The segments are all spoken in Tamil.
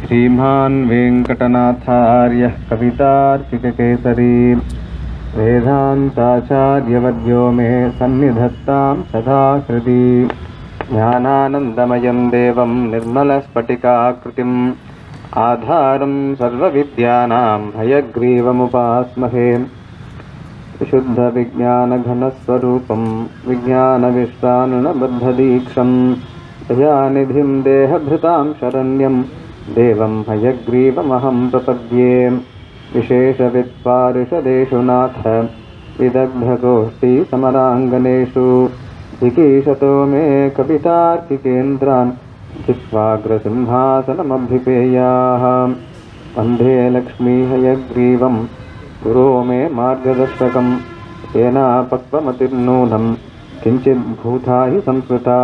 श्रीमान् वेङ्कटनाथार्यः कवितार्किककेसरी वेदान्ताचार्यवर्यो मे सन्निधत्तां सदा हृदि ज्ञानानन्दमयं देवं निर्मलस्फटिकाकृतिम् आधारं सर्वविद्यानां हयग्रीवमुपास्महे विशुद्धविज्ञानघनस्वरूपं विज्ञानविश्रानुणबद्धदीक्षं दयानिधिं देहभृतां शरण्यं देवं हयग्रीवमहं प्रपद्ये विशेषवित्पारिषदेषु नाथ विदग्धगोष्ठीसमराङ्गनेषु जिगीषतो मे कवितार्किकेन्द्रान् जिह्वाग्रसिंहासनमभ्युपेयाः वन्दे लक्ष्मीहयग्रीवं गुरो मे मार्गदर्शकं येनापक्वमतिर्नूनं किञ्चिद्भूता हि संस्कृता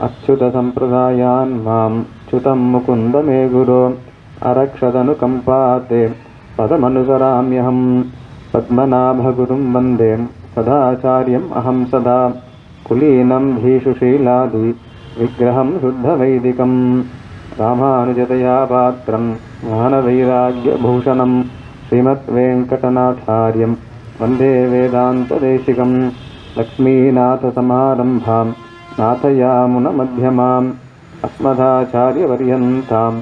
अच्युतसम्प्रदायान् मां च्युतं मुकुन्द मे गुरो अरक्षदनुकम्पाते पदमनुसराम्यहं पद्मनाभगुरुं वन्दे सदाचार्यम् अहं सदा कुलीनं धीशुशीलादि विग्रहं शुद्धवैदिकं रामानुजतया पात्रं ज्ञानवैराग्यभूषणं श्रीमद्वेङ्कटनाथार्यं वन्दे वेदान्तदेशिकं लक्ष्मीनाथसमारम्भां नाथयामुनमध्यमाम् अस्मदाचार्यपर्यन्तां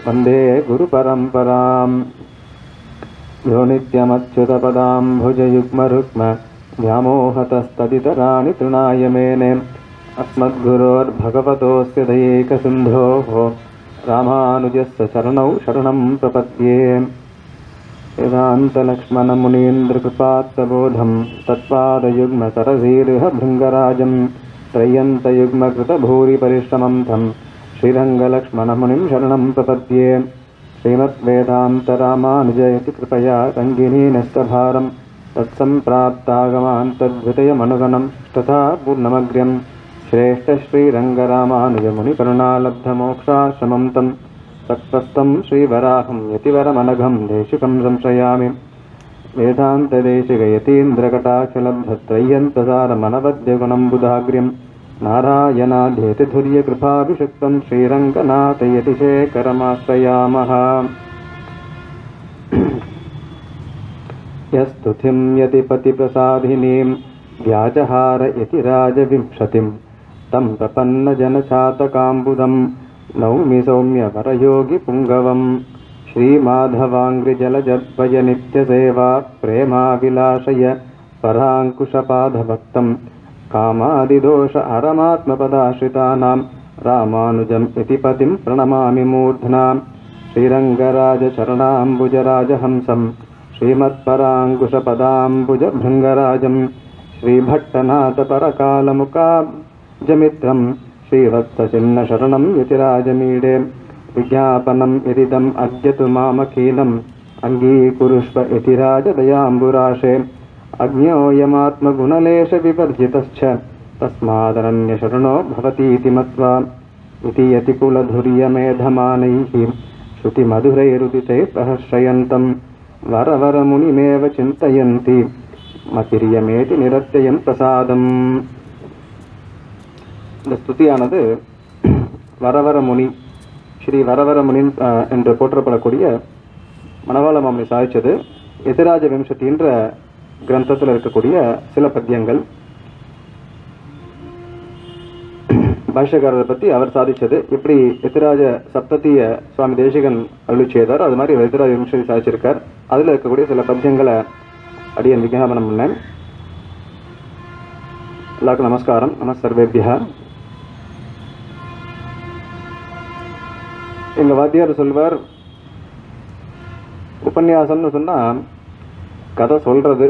वन्दे गुरुपरम्पराम् यो नित्यमच्युतपदाम्भुजयुग्मरुक्म व्यामोहतस्तदितराणि तृणाय मेने अस्मद्गुरोर्भगवतोऽस्य दयैकसिन्धोः रामानुजस्य चरणौ शरणं प्रपद्ये वेदान्तलक्ष्मणमुनीन्द्रकृपात्तबोधं तत्पादयुग्मसरसीर्हभृङ्गराजं त्रय्यन्तयुग्मकृतभूरिपरिश्रमं तं श्रीरङ्गलक्ष्मणमुनिं शरणं प्रपद्ये श्रीमद्वेदान्तरामानुजयति कृपया रङ्गिनीनस्तभारं तत्सम्प्राप्तागमान् तद्वितयमनुगणं तथा पूर्णमग्र्यं श्रेष्ठश्रीरङ्गरामानुजमुनिकरुणालब्धमोक्षाश्रमं तं तत्स्वस्थं श्रीवराहं यतिवरमनघं देशिकं संश्रयामि वेदान्तदेशिकयतीन्द्रकटाक्षलब्धत्रय्यन्तसारमनवद्यगुणं बुधाग्र्यं नारायणाध्येतिधुर्यकृपाभिषिक्तं श्रीरङ्गनाथयतिशेखरमाश्रयामः यस्तुतिं यतिपतिप्रसादिनीं व्याजहार यतिराजविंशतिं तं प्रपन्नजनचातकाम्बुदं नौमि सौम्यवरयोगिपुङ्गवं श्रीमाधवाङ्घ्रिजलजद्वयनित्यसेवा प्रेमाभिलाषय पराङ्कुशपादभक्तं कामादिदोष हरमात्मपदाश्रितानां रामानुजं यतिपतिं प्रणमामि मूर्ध्ना श्रीरङ्गराजचरणाम्बुजराजहंसं श्रीमत्पराङ्कुशपदाम्बुजभृङ्गराजं श्रीभट्टनाथपरकालमुकाब्जमित्रं श्रीवत्सचिह्नशरणं यतिराजमीडे विज्ञापनं यदिदम् अद्य तु मामखीलम् अङ्गीकुरुष्व यतिराजदयाम्बुराशे अज्ञोऽयमात्मगुणलेशविवर्जितश्च तस्मादनन्यशरणो भवतीति मत्वा इति यतिकुलधुर्यमेधमानैः श्रुतिमधुरैरुदितैः प्रहर्षयन्तं वरवरमुनिमेव चिन्तयन्ति मतिर्यमेति निरत्ययं प्रसादम्. இந்த ஸ்துதியானது வரவரமுனி ஸ்ரீ வரவரமுனின் என்று போற்றப்படக்கூடிய மணவாள மாமணி சாதிச்சது யதிராஜ விம்சதின்ற கிரந்தத்தில் இருக்கக்கூடிய சில பத்தியங்கள். பாஷ்யக்காரரை பற்றி அவர் சாதிச்சது எப்படி யதிராஜ சப்தத்திய சுவாமி தேசிகன் அருளி செய்தார், அது மாதிரி யதிராஜ விம்சதி சாதிச்சிருக்கார். அதில் இருக்கக்கூடிய சில பத்தியங்களை அடியன் விஞ்ஞாபனம் பண்ணேன். எல்லாருக்கும் நமஸ்காரம். நமஸ்சர்வேபியா. எங்கள் வாத்தியார் சொல்வார், உபன்யாசம்னு சொன்னால் கதை சொல்கிறது.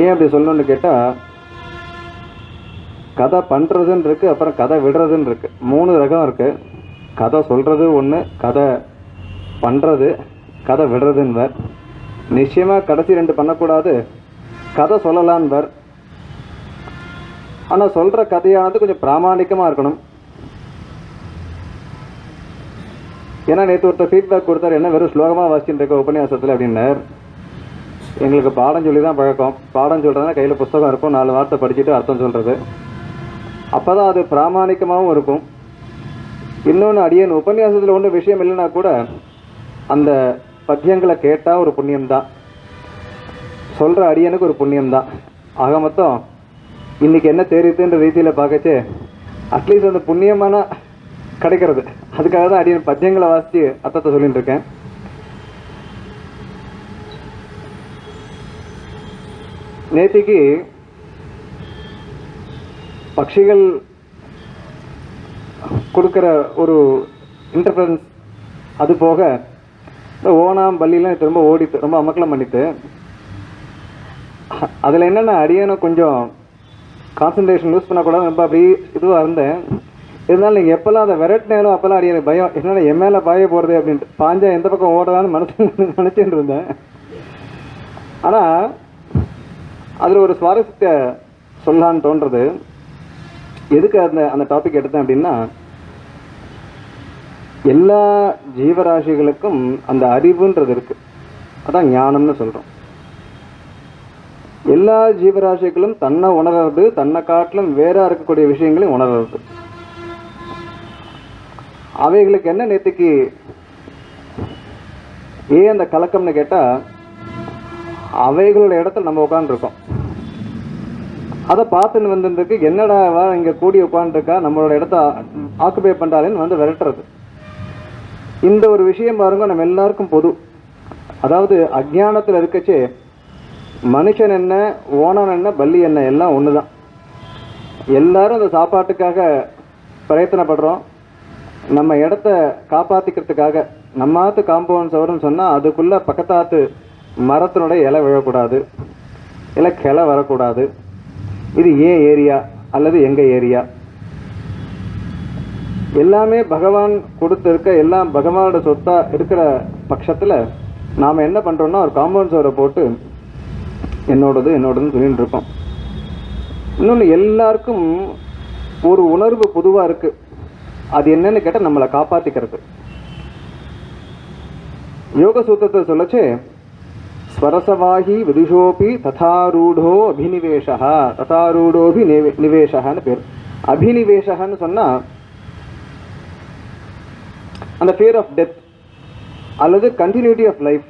ஏன் அப்படி சொல்லணும்னு கேட்டால், கதை பண்ணுறதுன்னு இருக்குது, அப்புறம் கதை விடுறதுன்னு இருக்குது. 3 ரகம் இருக்குது. கதை சொல்கிறது ஒன்று, கதை பண்ணுறது, கதை விடுறதுன்னுவர். நிச்சயமாக கடைசி 2 பண்ணக்கூடாது. கதை சொல்லலான்வர். ஆனால் சொல்கிற கதையானது கொஞ்சம் பிராமணிக்கமாக இருக்கணும். ஏன்னா நேற்று ஒருத்தர் ஃபீட்பேக் கொடுத்தார், என்ன வெறும் ஸ்லோகமாக வாசிச்சுட்டு இருக்க உபன்யாசத்தில் அப்படின்னார். எங்களுக்கு பாடம் சொல்லி தான் பழக்கம். பாடம் சொல்கிறதுனா கையில் புஸ்தகம் இருக்கும், 4 வார்த்தை படிச்சுட்டு அர்த்தம் சொல்கிறது. அப்போ தான் அது பிராமணிக்கமாகவும் இருக்கும். இன்னொன்று, அடியேன் உபன்யாசத்தில் ஒன்றும் விஷயம் இல்லைன்னா கூட அந்த பத்தியங்களை கேட்டால் ஒரு புண்ணியம்தான், சொல்கிற அடியனுக்கு ஒரு புண்ணியம்தான். ஆக மொத்தம் இன்றைக்கி என்ன தெரியுதுன்ற ரீதியில் பார்க்கச்சே அட்லீஸ்ட் அந்த புண்ணியமான கிடைக்கிறது. அதுக்காக தான் அடியன் பத்தியங்களை வாசித்து அர்த்தத்தை சொல்லிட்டு இருக்கேன். நேத்திக்கு பட்சிகள் கொடுக்குற ஒரு இன்டர்ஃபரன்ஸ், அது போக இந்த ஓணாம் பள்ளியெலாம் திரும்ப ஓடித்து ரொம்ப அமக்கலம் பண்ணிட்டு, அதில் என்னென்ன அடியேனும் கொஞ்சம் கான்சன்ட்ரேஷன் லூஸ் பண்ணக்கூடாது ரொம்ப அப்படி இதுவாக இருந்தேன். இருந்தாலும் நீங்கள் எப்போல்லாம் அதை விரட்டினாலும் அப்போல்லாம் அடி எனக்கு பயம், என்னென்ன என் மேலே பாய போகிறது அப்படின்ட்டு, பாஞ்சா எந்த பக்கம் ஓடுறான்னு நினச்சிட்டு இருந்தேன். ஆனால் அதில் ஒரு சுவாரஸ்யத்தை சொல்லலான்னு தோன்றது. எதுக்கு அந்த டாபிக் எடுத்தேன் அப்படின்னா, எல்லா ஜீவராசிகளுக்கும் அந்த அறிவுன்றது இருக்குது, அதான் ஞானம்னு சொல்கிறோம். எல்லா ஜீவராசிகளும் தன்னை உணர்றது, தன்னை காட்டிலும் வேற இருக்கக்கூடிய விஷயங்களையும் உணர்றது. அவைகளுக்கு என்ன நேற்றுக்கு ஏன் அந்த கலக்கம்னு கேட்டால், அவைகளோட இடத்துல நம்ம உட்காந்துருக்கோம், அதை பார்த்துன்னு வந்துருக்கு, என்னடா இங்கே கூடி உட்காந்துருக்கா, நம்மளோட இடத்த ஆக்குபை பண்ணுறாலேன்னு வந்து விரட்டுறது. இந்த ஒரு விஷயம் பாருங்க நம்ம எல்லாருக்கும் பொது. அதாவது அஜ்ஞானத்தில் இருக்கச்சே மனுஷன் என்ன, ஓணன் என்ன, பல்லி என்ன, எல்லாம் ஒன்று தான். எல்லாரும் அந்த சாப்பாட்டுக்காக பிரயத்தனப்படுறோம். நம்ம இடத்த காப்பாற்றிக்கிறதுக்காக நம்ம ஆற்று காம்பவுண்ட் சவருன்னு சொன்னால் அதுக்குள்ளே பக்கத்தாத்து மரத்தினுடைய இலை விழக்கூடாது, இல்லை கிளை வரக்கூடாது. இது ஏன் ஏரியா அல்லது எங்கள் ஏரியா, எல்லாமே பகவான் கொடுத்துருக்க, எல்லாம் பகவானோட சொத்தாக இருக்கிற பட்சத்தில் நாம் என்ன பண்ணுறோன்னா ஒரு காம்பவுண்ட் சவரை போட்டு என்னோடதுன்னு சொல்லிட்டு இருக்கோம். இன்னொன்று, எல்லாருக்கும் ஒரு உணர்வு பொதுவாக இருக்குது. அது என்னன்னு கேட்டால் நம்மளை காப்பாற்றிக்கிறது. யோக சூத்திரத்தை சொல்லச்சு, ஸ்வரசவாகி விதுஷோபி ததாரூடோ அபினிவேஷா, ததாரூடோபி நிவேஷான்னு பேர். அபினிவேஷான்னு சொன்னால் அந்த ஃபியர் ஆஃப் டெத் அல்லது கண்டினியூட்டி ஆஃப் லைஃப்.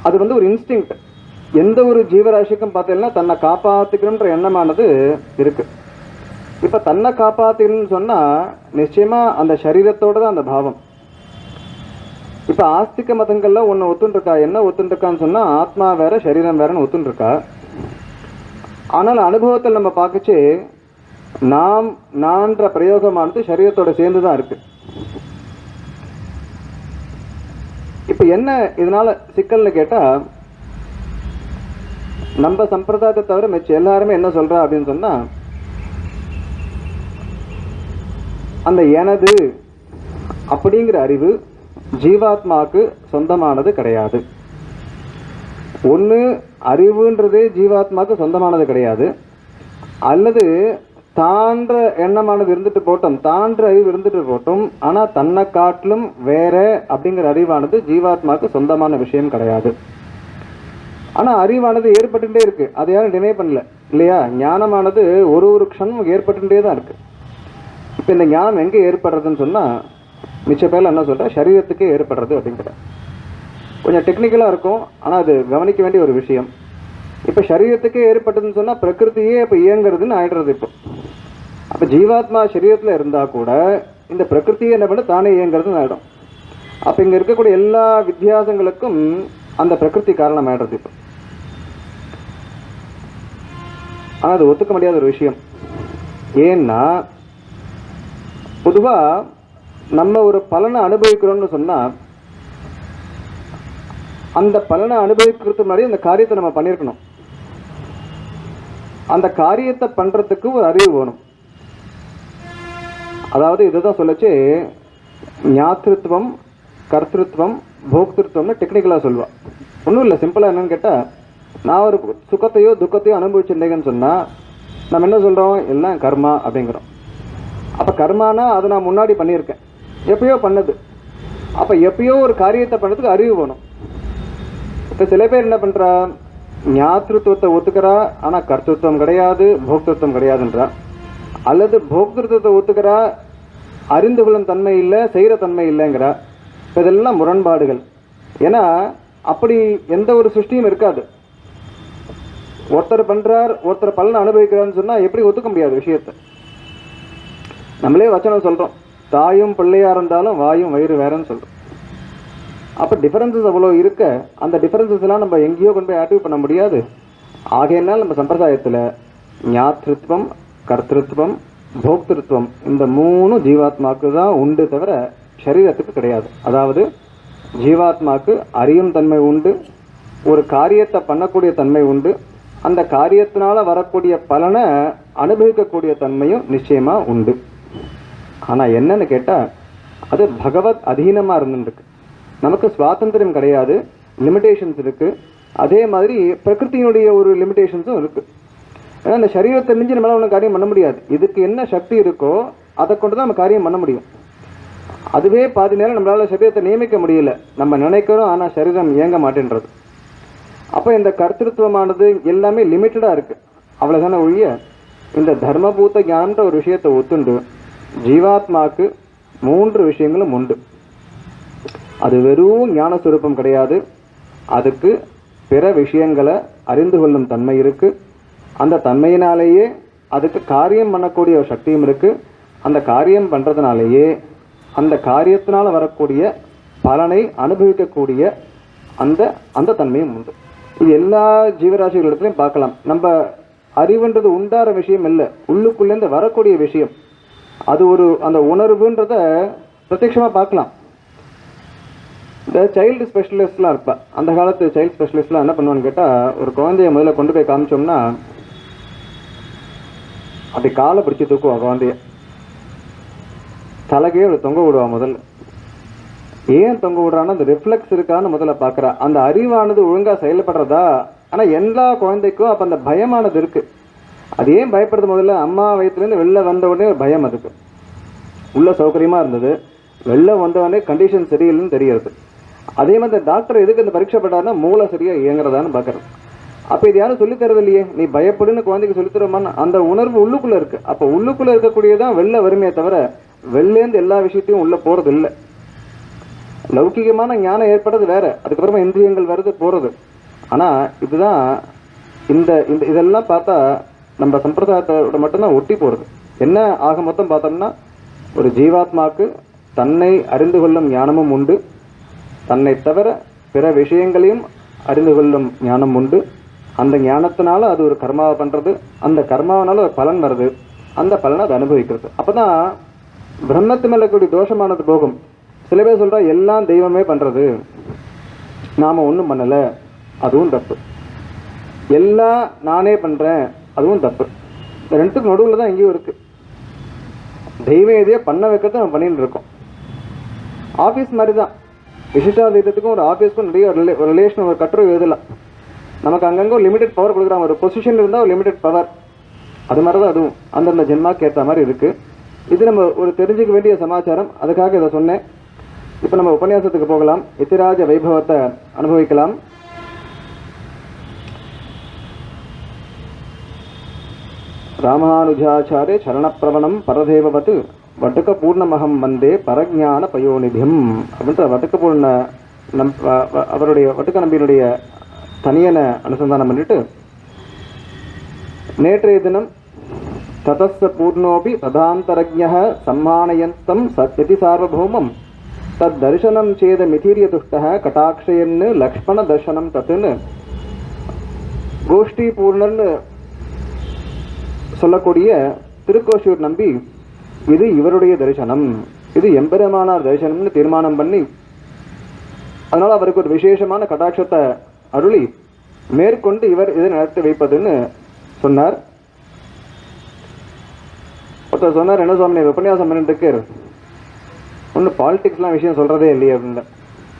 அது வந்து ஒரு இன்ஸ்டிங்க்ட். எந்த ஒரு ஜீவராசிக்கும் பார்த்தீங்கன்னா தன்னை காப்பாற்றிக்கணுன்ற எண்ணமானது இருக்கு. இப்போ தன்னை காப்பாற்றிக்கணும்னு சொன்னால் நிச்சயமாக அந்த சரீரத்தோடு தான் அந்த பாவம். இப்போ ஆஸ்திக மதங்கள்ல ஒன்று ஒத்துருக்கா, என்ன ஒத்துருக்கான்னு சொன்னால் ஆத்மா வேற சரீரம் வேறன்னு ஒத்துருக்கா. ஆனால் அனுபவத்தில் நம்ம பார்க்கச்சு நான்ற பிரயோகமானது சரீரத்தோட சேர்ந்து தான் இருக்கு. இப்போ என்ன இதனால சிக்கல்னு கேட்டால், நம்ம சம்பிரதாயத்தை தவிர மிச்ச எல்லாருமே என்ன சொல்றா அப்படின்னு சொன்னா, அந்த எனது அப்படிங்கிற அறிவு ஜீவாத்மாவுக்கு சொந்தமானது கிடையாது. ஒன்று அறிவுன்றது ஜீவாத்மாவுக்கு சொந்தமானது கிடையாது, அல்லது தான்ற எண்ணமானது இருந்துட்டு போட்டோம், தான்ற அறிவு இருந்துட்டு போட்டோம், ஆனால் தன்னை காட்டிலும் வேற அப்படிங்கிற அறிவானது ஜீவாத்மாவுக்கு சொந்தமான விஷயம் கிடையாது. ஆனால் அறிவானது ஏற்பட்டுட்டே இருக்கு, அதை யாரும் டினை பண்ணல இல்லையா? ஞானமானது ஒரு க்ஷணம் ஏற்பட்டுட்டே தான் இருக்கு. இப்போ இந்த ஞானம் எங்கே ஏற்படுறதுன்னு சொன்னால், மிச்ச பேர்ல என்ன சொல்ற, சரீரத்துக்கே ஏற்படுறது அப்படிங்கிற. கொஞ்சம் டெக்னிக்கலாக இருக்கும், ஆனால் அது கவனிக்க வேண்டிய ஒரு விஷயம். இப்போ சரீரத்துக்கே ஏற்பட்டதுன்னு சொன்னால் பிரகிருதியே இப்போ இயங்குறதுன்னு ஆயிடுறது. அப்போ ஜீவாத்மா சரீரத்தில் இருந்தால் கூட இந்த பிரகிருதியை என்ன பண்ண தானே இயங்குறதுன்னு ஆகிடும். அப்போ இங்கே இருக்கக்கூடிய எல்லா வித்தியாசங்களுக்கும் அந்த பிரகிருதி காரணம் ஆயிடுறது. இப்போ ஆனால் அது ஒத்துக்க முடியாத ஒரு விஷயம். ஏன்னா பொதுவாக நம்ம ஒரு பலனை அனுபவிக்கிறோம்னு சொன்னால், அந்த பலனை அனுபவிக்கிறதுக்கு முன்னாடி அந்த காரியத்தை நம்ம பண்ணியிருக்கணும். அந்த காரியத்தை பண்றதுக்கு ஒரு அறிவு வேணும். அதாவது இதுதான் சொல்லச்சு, ஞாத்திருத்துவம், கர்த்திருத்துவம், போக்திருத்துவம்னு டெக்னிக்கலாக சொல்லுவாள். ஒன்றும் இல்லை, சிம்பிளாக என்னன்னு கேட்டால், நான் ஒரு சுகத்தையோ துக்கத்தையோ அனுபவிச்சிருந்தேங்கன்னு சொன்னால் நம்ம என்ன சொல்கிறோம், எல்லாம் கர்மா அப்படிங்கிறோம். அப்போ கர்மானா அதை நான் முன்னாடி பண்ணியிருக்கேன், எப்பயோ பண்ணது. அப்போ எப்பயோ ஒரு காரியத்தை பண்ணுறதுக்கு அறிவு வேணும். இப்போ சில பேர் என்ன பண்ணுறா, ஞாத்திருத்துவத்தை ஒத்துக்கிறா, ஆனால் கர்த்தத்துவம் கிடையாது, போக்திருத்துவம் கிடையாதுன்றா. அல்லது போக்திருத்தத்தை ஒத்துக்கிறா, அறிந்து கொள்ளும் தன்மை இல்லை, செய்கிற தன்மை இல்லைங்கிறா. இப்போ இதெல்லாம் முரண்பாடுகள். ஏன்னா அப்படி எந்த ஒரு சிருஷ்டியும் இருக்காது. ஒருத்தர் பண்ணுறார், ஒருத்தர் பலனை அனுபவிக்கிறான்னு சொன்னால் எப்படி ஒத்துக்க முடியாது விஷயத்தை. நம்மளே வச்சனம் சொல்கிறோம், தாயும் பிள்ளையாக இருந்தாலும் வாயும் வயிறு வேறன்னு சொல்கிறோம். அப்போ டிஃபரன்சஸ் அவ்வளோ இருக்க, அந்த டிஃபரன்சஸ்லாம் நம்ம எங்கேயோ கொண்டு போய் ஆக்டிவ் பண்ண முடியாது. ஆகையினால் நம்ம சம்பிரதாயத்தில் ஞாத்ருத்வம், கர்த்திருவம், போக்திருத்துவம் இந்த 3 ஜீவாத்மாவுக்கு தான் உண்டு, தவிர சரீரத்துக்கு கிடையாது. அதாவது ஜீவாத்மாவுக்கு அறியும் தன்மை உண்டு, ஒரு காரியத்தை பண்ணக்கூடிய தன்மை உண்டு, அந்த காரியத்தினால வரக்கூடிய பலனை அனுபவிக்கக்கூடிய தன்மையும் நிச்சயமாக உண்டு. ஆனால் என்னன்னு கேட்டால் அது பகவத் அதீனமாக இருந்துருக்கு. நமக்கு சுவாதந்திரம் கிடையாது, லிமிட்டேஷன்ஸ் இருக்குது. அதே மாதிரி பிரகிருத்தினுடைய ஒரு லிமிட்டேஷன்ஸும் இருக்குது. ஏன்னா இந்த சரீரத்தை மிஞ்சி நம்மளால் ஒன்றும் காரியம் பண்ண முடியாது. இதுக்கு என்ன சக்தி இருக்கோ அதை கொண்டு தான் நம்ம காரியம் பண்ண முடியும். அதுவே பாதி நேரம் நம்மளால் சரீரத்தை நியமிக்க முடியல, நம்ம நினைக்கிறோம், ஆனால் சரீரம் இயங்க மாட்டேன்றது. அப்போ இந்த கர்த்திருவமானது எல்லாமே லிமிட்டடாக இருக்குது. அவ்வளோதானே ஒழிய இந்த தர்மபூத்த ஞானம்ன்ற ஒரு விஷயத்தை ஒத்துண்டு ஜீவாத்மாவுக்கு 3 விஷயங்களும் உண்டு. அது வெறும் ஞானஸ்வரூபம் கிடையாது, அதுக்கு பிற விஷயங்களை அறிந்து கொள்ளும் தன்மை இருக்குது. அந்த தன்மையினாலேயே அதுக்கு காரியம் பண்ணக்கூடிய ஒரு சக்தியும் இருக்குது. அந்த காரியம் பண்ணுறதுனாலேயே அந்த காரியத்தினால் வரக்கூடிய பலனை அனுபவிக்கக்கூடிய அந்த அந்த தன்மையும் உண்டு. இது எல்லா ஜீவராசிகளிடத்துலையும் பார்க்கலாம். நம்ம அறிவுன்றது உண்டார விஷயம் இல்லை, உள்ளுக்குள்ளேருந்து வரக்கூடிய விஷயம். அது ஒரு அந்த உணர்வுன்றத பிரத்யட்சமாக பார்க்கலாம். இந்த சைல்டு ஸ்பெஷலிஸ்ட்லாம் இருப்பா, அந்த காலத்து சைல்டு ஸ்பெஷலிஸ்ட்லாம் என்ன பண்ணுவான்னு கேட்டால், ஒரு குழந்தைய முதல்ல கொண்டு போய் காமிச்சோம்னா அப்படி காலை பிடிச்சி தூக்குவா, குழந்தைய தலைக்கே அப்படி தொங்க விடுவா. முதல்ல ஏன் தொங்க விடுறான்னா அந்த ரிஃப்ளெக்ஸ் இருக்கான்னு முதல்ல பார்க்குறா, அந்த அறிவானது ஒழுங்காக செயல்படுறதா. ஆனால் எல்லா குழந்தைக்கும் அப்போ அந்த பயமானது இருக்குது. அது ஏன் பயப்படுறது? முதல்ல அம்மா வயிற்றுலேருந்து வெளில வந்த உடனே ஒரு பயம், அதுக்கு உள்ள சௌகரியமாக இருந்தது, வெளில வந்த உடனே கண்டிஷன் சரியில்லைன்னு தெரிகிறது. அதே மாதிரி டாக்டர் எதுக்கு இந்த பரீட்சை பண்றாருன்னா மூளை சரியாக இயங்குறதான்னு பார்க்குறது. அப்போ இது யாரும் சொல்லித்தரது இல்லையே, நீ பயப்படுன்னு குழந்தைக்கு சொல்லித்தருமான்னு அந்த உணர்வு உள்ளுக்குள்ளே இருக்குது. அப்போ உள்ளுக்குள்ளே இருக்கக்கூடியதான் வெளில வருமே தவிர வெளிலேருந்து எல்லா விஷயத்தையும் உள்ளே போகிறது இல்லை. லௌகிகமான ஞானம் ஏற்படுறது வேற, அதுக்கப்புறமா இந்திரியங்கள் வருது போகிறது. ஆனால் இதுதான் இந்த இந்த இதெல்லாம் பார்த்தா நம்ம சம்பிரதாயத்தோட மட்டும்தான் ஒட்டி போகிறது. என்ன ஆக மொத்தம் பார்த்தோம்னா, ஒரு ஜீவாத்மாவுக்கு தன்னை அறிந்து கொள்ளும் ஞானமும் உண்டு, தன்னை தவிர பிற விஷயங்களையும் அறிந்து கொள்ளும் ஞானம் உண்டு. அந்த ஞானத்தினால அது ஒரு கர்மாவை பண்ணுறது, அந்த கர்மாவனால ஒரு பலன் வருது, அந்த பலனை அது அனுபவிக்கிறது. அப்போ தான் பிரம்மத்து மேலே கூடிய தோஷமானது போகும். சில பேர் சொல்கிறா எல்லாம் தெய்வமே பண்ணுறது, நாம் ஒன்றும் பண்ணலை, அதுவும் தப்பு. எல்லாம் நானே பண்ணுறேன், அதுவும் தப்பு. இந்த ரெண்டுக்கும் நடுவில் தான் எங்கேயும் இருக்குது. தெய்வம் எதையோ பண்ண வைக்கிறது நம்ம பண்ணிட்டு இருக்கோம். ஆஃபீஸ் மாதிரி தான், விசிஷ்டாத்வைதத்துக்கும் ஒரு ஆஃபீஸ்க்கும் நிறைய ஒரு ரிலேஷன், ஒரு கட்டுரை எழுதலாம். நமக்கு அங்கங்கே ஒரு லிமிடெட் பவர் கொடுக்குறாங்க. ஒரு பொசிஷன் இருந்தால் ஒரு லிமிடெட் பவர், அது மாதிரி தான் அதுவும் அந்தந்த ஜென்மாக்கு ஏற்ற மாதிரி இருக்குது. இது நம்ம ஒரு தெரிஞ்சுக்க வேண்டிய சமாச்சாரம், அதுக்காக இதை சொன்னேன். இப்போ நம்ம உபன்யாசத்துக்கு போகலாம், யதிராஜ வைபவத்தை அனுபவிக்கலாம். ராமானுஜாச்சாரிய சரணப்பிரவணம் பரதேவவத் வட்டுக்க பூர்ணமகம் வந்தே பரஜான பயோநிதியம் அப்படின்ற வட்டுக்க பூர்ண அவருடைய வட்டுக்க நம்பியினுடைய தனியனை அனுசந்தானம் பண்ணிட்டு, நேற்றைய தினம் ததஸ்ஸ பூர்ணோபி ததாந்தரஜ்ஞः சம்மானயந்தம் சத்யதி சார்வபௌமம் தத் தரிசனம் சேத மிதீரிய துஷ்டः கட்டாட்சயன்னு லக்ஷ்மண தர்சனம் தத்துன்னு கோஷ்டி பூர்ணன்னு சொல்லக்கூடிய திருக்கோஷூர் நம்பி இது இவருடைய தரிசனம், இது எம்பெருமானார் தரிசனம்னு தீர்மானம் பண்ணி, அதனால் அவருக்கு ஒரு விசேஷமான கடாட்சத்தை அருளி மேற்கொண்டு இவர் இதை நடத்தி வைப்பதுன்னு சொன்னார். ஒருத்தர் சொன்னார், என்ன சுவாமி உபன்யாசம் பண்ணிட்டு ஒன்றும் பாலிடிக்ஸ்லாம் விஷயம் சொல்கிறதே இல்லையே அப்படின்னு.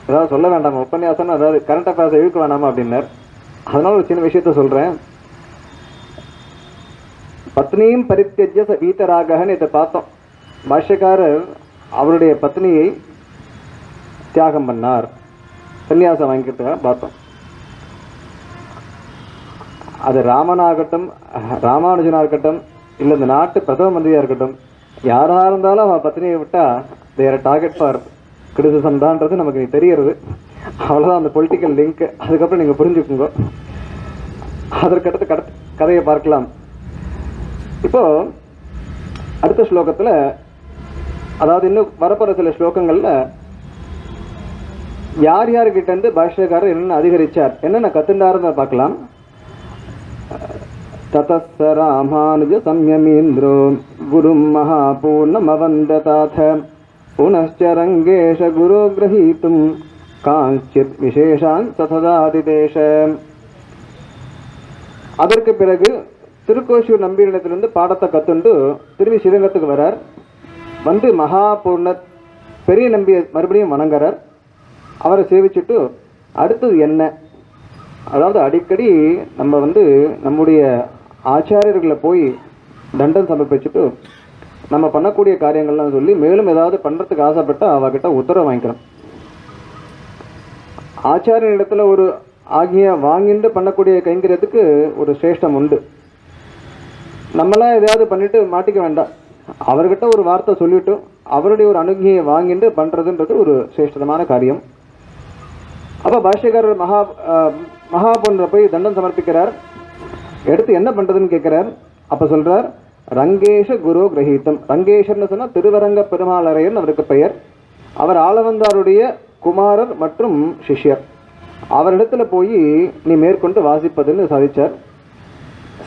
ஏதாவது சொல்ல வேண்டாமா உபன்யாசம், அதாவது கரண்ட் அஃபேர்ஸை இழுக்க வேண்டாமா அப்படின்னார். அதனால ஒரு சின்ன விஷயத்த சொல்கிறேன். பத்னியும் பரித்தியஜ்ய வீதராகன்னு இதை பார்த்தோம். பாஷ்யக்காரர் அவருடைய பத்னியை தியாகம் பண்ணார், சன்னியாசம் வாங்கிக்கிறதுக்காக பார்த்தோம். அது ராமனாகட்டும் ராமானுஜனாக இருக்கட்டும் இல்லை இந்த நாட்டு பிரதம மந்திரியாக இருக்கட்டும், யாராக இருந்தாலும் அவன் பத்தினியை விட்டால் தேர் டார்கெட் ஃபார் கிரிட்டிசிசம் தான்ன்றது நமக்கு தெரிகிறது. அவ்வளோதான் அந்த பொலிட்டிக்கல் லிங்க். அதுக்கப்புறம் நீங்கள் புரிஞ்சுக்குங்க. அதற்கடுத்து கதையை பார்க்கலாம். இப்போது அடுத்த ஸ்லோகத்தில், அதாவது இன்னும் வரப்போகிற சில ஸ்லோகங்களில் யார் யார்கிட்டேருந்து பாஷ்யக்காரர் என்னென்ன அதிகரித்தார், என்னென்ன கத்துண்டாருன்னு பார்க்கலாம். ததஸ்ஸ ராமானுஜ சம்யமீந்திரோ குரும் மகாபூர்ணமவந்ததாத புனश्च ரங்கேஷ குரு கிரஹீத்தும் காஞ்சித் விசேஷான் சததாதிதேஷ. அதற்கு பிறகு திருக்கோஷூர் நம்பியிடத்திலிருந்து பாடத்தை கத்துண்டு திரும்பி ஸ்ரீரங்கத்துக்கு வரார். வந்து மகாபூர்ண பெரிய நம்பியை மறுபடியும் வணங்குறார். அவரை சேவிச்சுட்டு அடுத்தது என்ன, அதாவது அடிக்கடி நம்ம நம்முடைய ஆச்சாரியர்களை போய் தண்டம் சமர்ப்பிச்சுட்டு நம்ம பண்ணக்கூடிய காரியங்கள்லாம் சொல்லி மேலும் ஏதாவது பண்ணுறதுக்கு ஆசைப்பட்டால் அவகிட்ட உத்தரவு வாங்கிக்கிறோம். ஆச்சாரியனிடத்துல ஒரு ஆகிய வாங்கிட்டு பண்ணக்கூடிய கைங்கிறதுக்கு ஒரு சிரேஷ்டம் உண்டு. நம்மளாம் எதையாவது பண்ணிட்டு மாட்டிக்க வேண்டாம். அவர்கிட்ட ஒரு வார்த்தை சொல்லிவிட்டு அவருடைய ஒரு அணுகியை வாங்கிட்டு பண்ணுறதுன்றது ஒரு சிரேஷ்டமான காரியம். அப்போ பாஷ்யக்காரர் மகாபூர்ணரை போய் தண்டம் சமர்ப்பிக்கிறார். எடுத்து என்ன பண்ணுறதுன்னு கேட்குறார். அப்போ சொல்கிறார், ரங்கேஷ குரு கிரகீதம். ரங்கேஷர்னு சொன்னால் திருவரங்க பெருமாளரையர்னு அவருக்கு பெயர். அவர் ஆளவந்தாருடைய குமாரர் மற்றும் சிஷ்யர். அவரிடத்துல போய் நீ மேற்கொண்டு வாசிப்பதுன்னு சாதிச்சார்.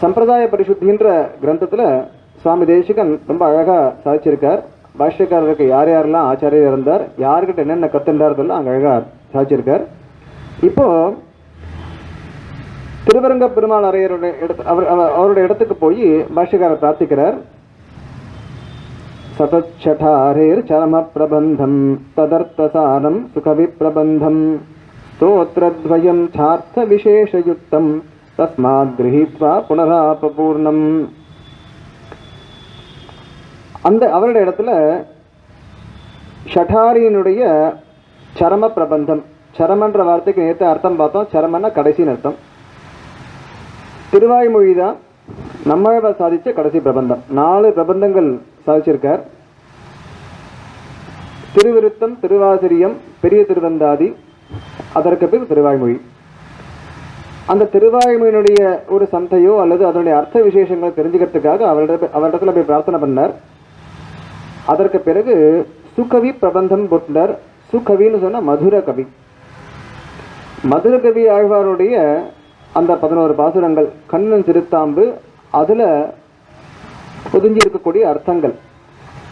சம்பிரதாய பரிசுத்தின்ற கிரந்தத்தில் சுவாமி தேசிகன் ரொம்ப அழகாக சாதிச்சிருக்கார். பாஷ்யக்காரருக்கு யார் யாரெல்லாம் ஆச்சாரியர் இருந்தார், யார்கிட்ட என்னென்ன கத்துண்டார்தெல்லாம் அங்கே அழகாக சாதிச்சிருக்கார். இப்போது திருவரங்க பெருமாள் அரையருடைய அவருடைய இடத்துக்கு போய் பாஷ்யக்காரர் பிரார்த்திக்கிறார். சதச்சடாரேர் சரம பிரபந்தம் ததர்த்தசாரம் சுகவி பிரபந்தம் ஸ்தோத்ரத்வயம் சார்த்த விசேஷயுக்தம் தஸ்மாத் கிரஹீத்வா புனராபபூர்ணம். அந்த அவருடைய இடத்துல ஷடாரியினுடைய சரம பிரபந்தம், சரமன்ற வார்த்தைக்கு நேற்று அர்த்தம் பார்த்தோம். சரமன்னா கடைசின்னு அர்த்தம். திருவாய்மொழி தான் நம்மாழ்வார் சாதிச்ச கடைசி பிரபந்தம். 4 பிரபந்தங்கள் சாதிச்சிருக்கார். திருவிருத்தம், திருவாசிரியம், பெரிய திருவந்தாதி, அதற்கு பிறகு திருவாய்மொழி. அந்த திருவாய்மொழியினுடைய ஒரு சந்தையோ அல்லது அதனுடைய அர்த்த விசேஷங்களை தெரிஞ்சுக்கிறதுக்காக அவரிடத்துல போய் பிரார்த்தனை பண்ணார். அதற்கு பிறகு சுகவி பிரபந்தம் போட்டார். சுகவின்னு சொன்னால் மதுர கவி. மதுர கவி ஆழ்வாருடைய அந்த 11 பாசுரங்கள், கண்ணன் சிறுத்தாம்பு, அதில் பொதிஞ்சி இருக்கக்கூடிய அர்த்தங்கள்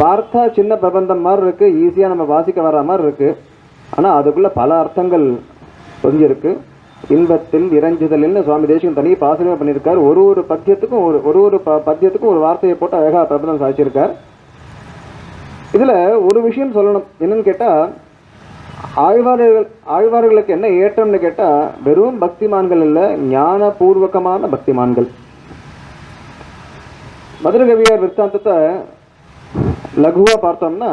பார்த்தா சின்ன பிரபந்தம் மாதிரி இருக்குது, ஈஸியாக நம்ம வாசிக்க வர மாதிரி இருக்குது. ஆனால் அதுக்குள்ளே பல அர்த்தங்கள் பொதிஞ்சிருக்கு. இன்பத்தில் இறைஞ்சுதல்னு சுவாமி தேசிகன் தனி பாசுரமே பண்ணியிருக்கார். ஒரு பத்தியத்துக்கும் ஒரு பத்தியத்துக்கும் ஒரு வார்த்தையை போட்டு அழகாக பிரபந்தம் சாதிச்சிருக்கார். இதில் ஒரு விஷயம் சொல்லணும். என்னன்னு கேட்டால், ஆழ்வார்களுக்கு என்ன ஏற்றம்னு கேட்டால், வெறும் பக்திமான்கள் இல்லை, ஞானபூர்வகமான பக்திமான்கள். மதுரகவியார் விற்த்தாந்தத்தை லகுவாக பார்த்தோம்னா,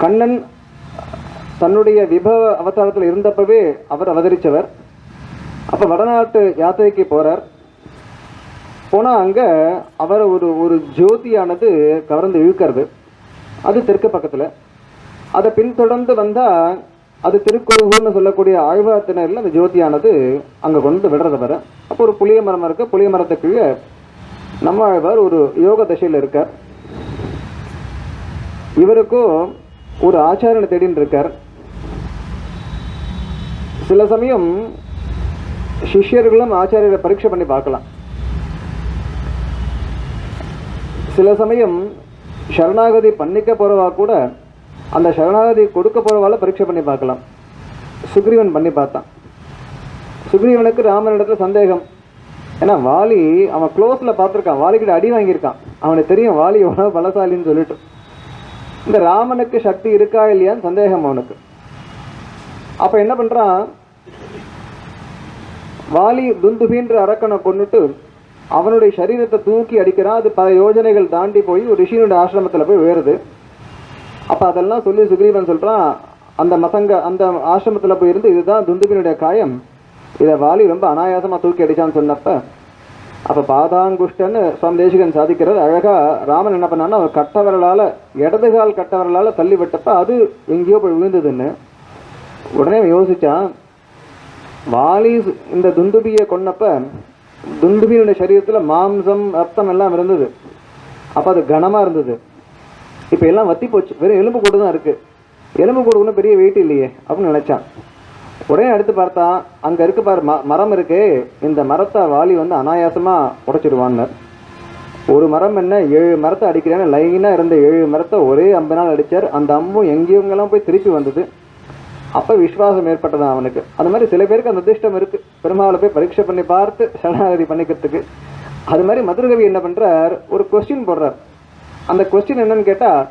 கண்ணன் தன்னுடைய விபவ அவதாரத்தில் இருந்தப்பவே அவர் அவதரித்தவர். அப்போ வடநாட்டு யாத்திரைக்கு போகிறார். போனால் அங்கே அவரை ஒரு ஜோதியானது கவர்ந்து இழுக்கிறது. அது தெற்கு பக்கத்தில். அதை பின்தொடர்ந்து வந்தால் அது திருக்கோகூர்னு சொல்லக்கூடிய ஆழ்வார்த்தினரில் அந்த ஜோதியானது அங்கே கொண்டு விடுறத வர. அப்போ ஒரு புளிய மரம் இருக்குது. புளிய மரத்துக்கு நம்ம ஆழ்வார் ஒரு யோக தசையில் இருக்கார். இவருக்கும் ஒரு ஆச்சாரியனை தேடின்னு இருக்கார். சில சமயம் சிஷ்யர்களும் ஆச்சாரியரை பரீட்சை பண்ணி பார்க்கலாம். சில சமயம் சரணாகதி பண்ணிக்க போகிறவா கூட அந்த சரணாகதி கொடுக்க போகிறவால பரீட்சை பண்ணி பார்க்கலாம். சுக்ரீவன் பண்ணி பார்த்தான். சுக்ரீவனுக்கு ராமனிடத்தில் சந்தேகம். ஏன்னா வாலி அவன் க்ளோஸில் பார்த்துருக்கான், வாலிக்கிட்ட அடி வாங்கியிருக்கான். அவனுக்கு தெரியும் வாலி எவ்வளோ பலசாலின்னு சொல்லிட்டு. இந்த ராமனுக்கு சக்தி இருக்கா இல்லையான்னு சந்தேகம் அவனுக்கு. அப்போ என்ன பண்ணுறான், வாலி துந்துபின்ற அரக்கனை கொண்டுட்டு அவனுடைய சரீரத்தை தூக்கி அடிக்கிறான். அது பல யோஜனைகள் தாண்டி போய் ஒரு ரிஷியினுடைய ஆசிரமத்தில் போய் உயருது. அப்போ அதெல்லாம் சொல்லி சுக்ரீவன் சொல்கிறான், அந்த ஆசிரமத்தில் போய் இருந்து இதுதான் துந்துபினுடைய காயம், இதை வாலி ரொம்ப அனாயாசமாக தூக்கி அடித்தான்னு சொன்னப்ப அப்போ பாதாங்குஷ்டன்னு சுவாமி தேசிகன் சாதிக்கிறது அழகா. ராமன் என்ன பண்ணான்னா அவர் கட்டவரலால் இடதுகால் கட்டவரலால் தள்ளி விட்டப்ப அது எங்கேயோ போய் விழுந்ததுன்னு உடனே யோசிச்சான். வாலி இந்த துந்துபியை கொன்னப்ப துந்துபியினுடைய சரீரத்தில் மாம்சம் ரத்தம் எல்லாம் இருந்தது. அப்போ அது கனமாக இருந்தது. இப்போ எல்லாம் வத்தி போச்சு, வெறும் எலும்பு கூடு தான் இருக்குது. எலும்பு கூடு ஒன்றும் பெரிய வெயிட் இல்லையே அப்படின்னு நினச்சான். உடனே எடுத்து பார்த்தா அங்கே இருக்கு பாரு மரம் இருக்கு, இந்த மரத்தை வாலி வந்து அனாயாசமாக உடைச்சிடுவான்னு. ஒரு மரம் என்ன 7 மரத்தை அடிக்கிறேன்னு லைனாக இருந்த 7 மரத்தை ஒரே அம்பினால் அடித்தார். அந்த அம்பும் எங்கேயவங்கெல்லாம் போய் திருப்பி வந்தது. அப்போ விஸ்வாசம் ஏற்பட்டதான் அவனுக்கு. அந்த மாதிரி சில பேருக்கு அந்த அதிர்ஷ்டம் இருக்குது, பெருமாளை போய் பரீட்சை பண்ணி பார்த்து சரணாகதி பண்ணிக்கிறதுக்கு. அது மாதிரி மதுரகவி என்ன பண்ணுறார், ஒரு கொஸ்டின் போடுறார். அந்த கொஸ்டின் என்னன்னு கேட்டால்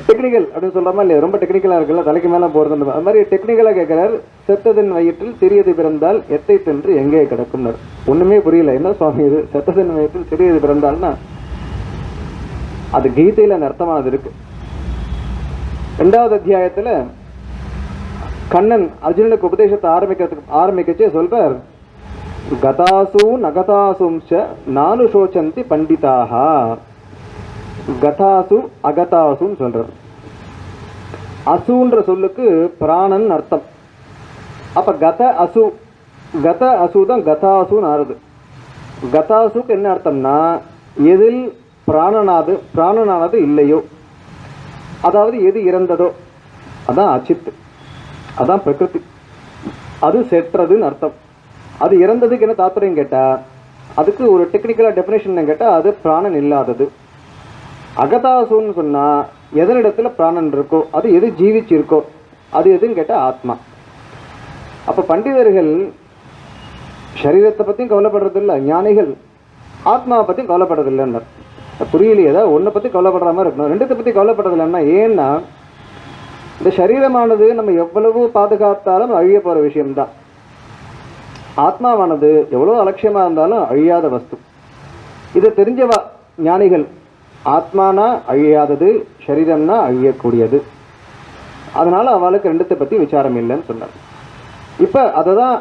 டெக்னிக்கல் அப்படின்னு சொல்கிறாமா இல்லையா, ரொம்ப டெக்னிக்கலாக இருக்குல்ல, தலைக்கு மேலே போகிறது. அது மாதிரி டெக்னிக்கலாக கேட்குறார். செத்ததன் வயிற்றில் சிறியது பிறந்தால் எத்தை தின்று எங்கே கிடக்கும்னார். ஒன்றுமே புரியல, என்ன சுவாமி இது, செத்ததன் வயிற்றில் சிறியது பிறந்தால்னா அது கீதையில் அந்த அர்த்தமானது இருக்கு. 2வது அத்தியாயத்தில் கண்ணன் அர்ஜுனனுக்கு உபதேசத்தை ஆரம்பிக்கச்சே சொல்றார், கதாசூன் அகதாசும்ச நானு சோச்சந்தி பண்டிதாக. கதாசு அகதாசுன்னு சொல்றார். அசுன்ற சொல்லுக்கு பிராணன் அர்த்தம். அப்ப கத அசு தான் கதாசுன்னு ஆறுது. கதாசுக்கு என்ன அர்த்தம்னா எதில் பிராணனானது இல்லையோ, அதாவது எது இறந்ததோ அதான் அச்சித், அதான் பிரகிருதி, அது செற்றதுன்னு அர்த்தம். அது இறந்ததுக்கு என்ன தாத்பரியம் கேட்டால் அதுக்கு ஒரு டெக்னிக்கலாக டெஃபினேஷன் கேட்டால் அது பிராணன் இல்லாதது. அகதாசுன்னு சொன்னால் எதனிடத்தில் பிராணன் இருக்கோ, அது எது ஜீவிச்சிருக்கோ அது எதுன்னு கேட்டால் ஆத்மா. அப்போ பண்டிதர்கள் சரீரத்தை பற்றியும் கவலைப்படுறதில்லை, ஞானிகள் ஆத்மாவை பற்றியும் கவலைப்படுறதில்லைன்னு. புரியலையே, ஏதாவது ஒன்றை பற்றி கவலைப்படுற மாதிரி இருக்கணும், 2த்தை பற்றி கவலைப்படுறதில்லைன்னா. ஏன்னா இந்த சரீரமானது நம்ம எவ்வளவு பாதுகாத்தாலும் அழிய போகிற விஷயம்தான். ஆத்மாவானது எவ்வளோ அலட்சியமாக இருந்தாலும் அழியாத வஸ்து. இதை தெரிஞ்சவா ஞானிகள், ஆத்மானா அழியாதது, சரீரம்னா அழியக்கூடியது. அதனால் அவளுக்கு 2த்தை பற்றி விசாரம் இல்லைன்னு சொன்னார். இப்போ அதை தான்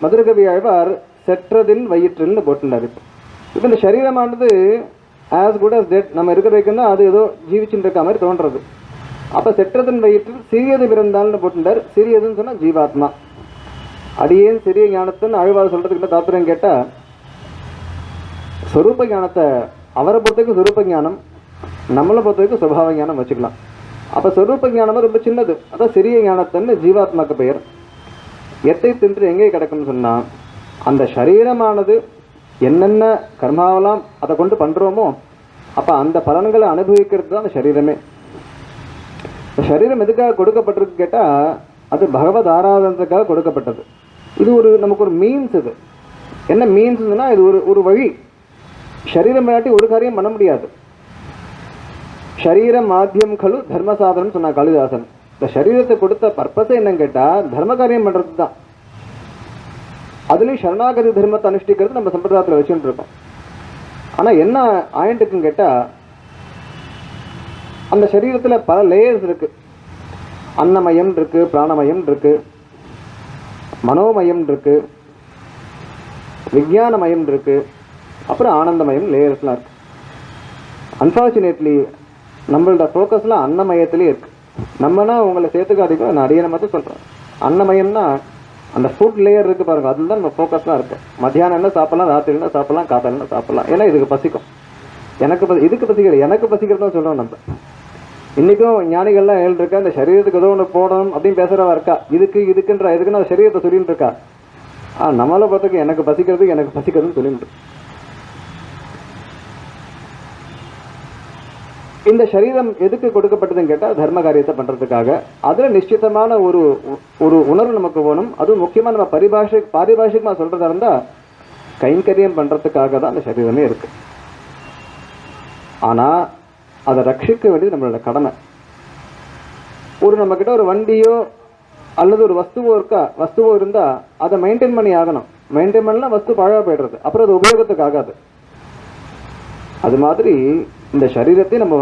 மதுரகவி ஆழ்வார் செற்றதில் வயிற்றில்னு போட்டுனார். இப்போ இந்த சரீரமானது ஆஸ் குட் அஸ் டெட், நம்ம இருக்கிற வரைக்கும் தான் அது ஏதோ ஜீவிச்சுட்டு இருக்க மாதிரி தோன்றது. அப்போ செற்றதன் வயிற்றில் சிறியது பிறந்தால்னு போட்டுட்டார். சிறியதுன்னு சொன்னால் ஜீவாத்மா. அடியேன் சிறிய ஞானத்துன்னு ஆழ்வார் சொல்கிறதுக்கு தாத்பரியம் கேட்டால், ஸ்வரூப ஞானத்தை அவரை பொறுத்தவரைக்கும் ஸ்வரூப ஞானம், நம்மளை பொறுத்தவரைக்கும் சுபாவ ஞானம் வச்சுக்கலாம். அப்போ ஸ்வரூப ஞானமும் ரொம்ப சின்னது, அதான் சிறிய ஞானத்துன்னு ஜீவாத்மாக்கு பெயர். எத்தை தின்று எங்கே கிடக்குன்னு சொன்னால் அந்த சரீரமானது என்னென்ன கர்மாவெல்லாம் அதை கொண்டு பண்ணுறோமோ அப்போ அந்த பலன்களை அனுபவிக்கிறது தான் அந்த சரீரமே. சரீரம் எதுக்காக கொடுக்கப்பட்டிருக்கு கேட்டால் அது பகவத் ஆராதனத்துக்காக கொடுக்கப்பட்டது. இது ஒரு நமக்கு ஒரு மீன்ஸ். இது என்ன மீன்ஸ்னா இது ஒரு வழி. சரீரம் இல்லாட்டி ஒரு காரியம் பண்ண முடியாது. சரீரம் மாத்தியம் கழு தர்ம சாதனம் சொன்னா காளிதாசன். இந்த சரீரத்தை கொடுத்த பர்பஸே என்னன்னு கேட்டால் தர்ம காரியம் பண்ணுறது தான். அதுலேயும் சரணாகதி தர்மத்தை அனுஷ்டிக்கிறது நம்ம சம்பிரதாயத்தில் வச்சுட்டு இருக்கோம். ஆனால் என்ன ஆயிண்டுக்குன்னு கேட்டால் அந்த சரீரத்தில் பல லேயர்ஸ் இருக்குது. அன்னமயம் இருக்குது, பிராணமயம் இருக்குது, மனோமயம் இருக்குது, விஞ்ஞானமயம் இருக்குது, அப்புறம் ஆனந்தமயம் லேயர்ஸ்லாம் இருக்குது. அன்ஃபார்ச்சுனேட்லி நம்மளோட ஃபோக்கஸ்லாம் அன்னமயத்திலே இருக்குது. நம்மனா உங்களை சேர்த்துக்காதீங்க, நான் அடியனை மட்டும் சொல்கிறேன். அன்னமயம்னா அந்த ஃபுட் லேயர் இருக்குது பாருங்கள், அதில் தான் நம்ம ஃபோக்கஸ்லாம் இருக்குது. மத்தியானம் என்ன சாப்பிட்லாம், ராத்திரி என்ன சாப்பிட்லாம், காத்தால என்ன சாப்பிட்லாம், ஏன்னா இதுக்கு பசிக்கும். இதுக்கு பசிக்கிறது, எனக்கு பசிக்கிறது தான் சொல்கிறோம் நம்ம. இன்றைக்கும் ஞானிகள்லாம் இருக்கா, இந்த சரீரத்துக்கு ஏதோ ஒன்று போடணும் அப்படின்னு பேசுகிறவா இருக்கா. இதுக்குன்ற எதுக்குன்னு அந்த சரீரத்தை சொல்லிட்டு இருக்கா. நம்மளை பார்த்துக்கு எனக்கு பசிக்கிறதுன்னு சொல்லிட்டு. இந்த சரீரம் எதுக்கு கொடுக்கப்பட்டதுன்னு கேட்டால் தர்ம காரியத்தை பண்ணுறதுக்காக. அதில் நிச்சயமான ஒரு உணர்வு நமக்கு வேணும். அதுவும் முக்கியமாக நம்ம பாரிபாஷிகமாக சொல்கிறதா இருந்தால் கைங்கரியம் பண்ணுறதுக்காக தான் அந்த சரீரமே இருக்குது. ஆனால் அதை ரட்சிக்க வேண்டியது நம்மளோட கடமை. நம்மக்கிட்ட ஒரு வண்டியோ அல்லது ஒரு வஸ்துவோ இருந்தால் அதை மெயின்டைன் பண்ணி ஆகணும். மெயின்டைன் பண்ணலாம் வஸ்து பழக போய்டுறது, அப்புறம் அது உபயோகத்துக்கு ஆகாது. அது மாதிரி இந்த சரீரத்தை நம்ம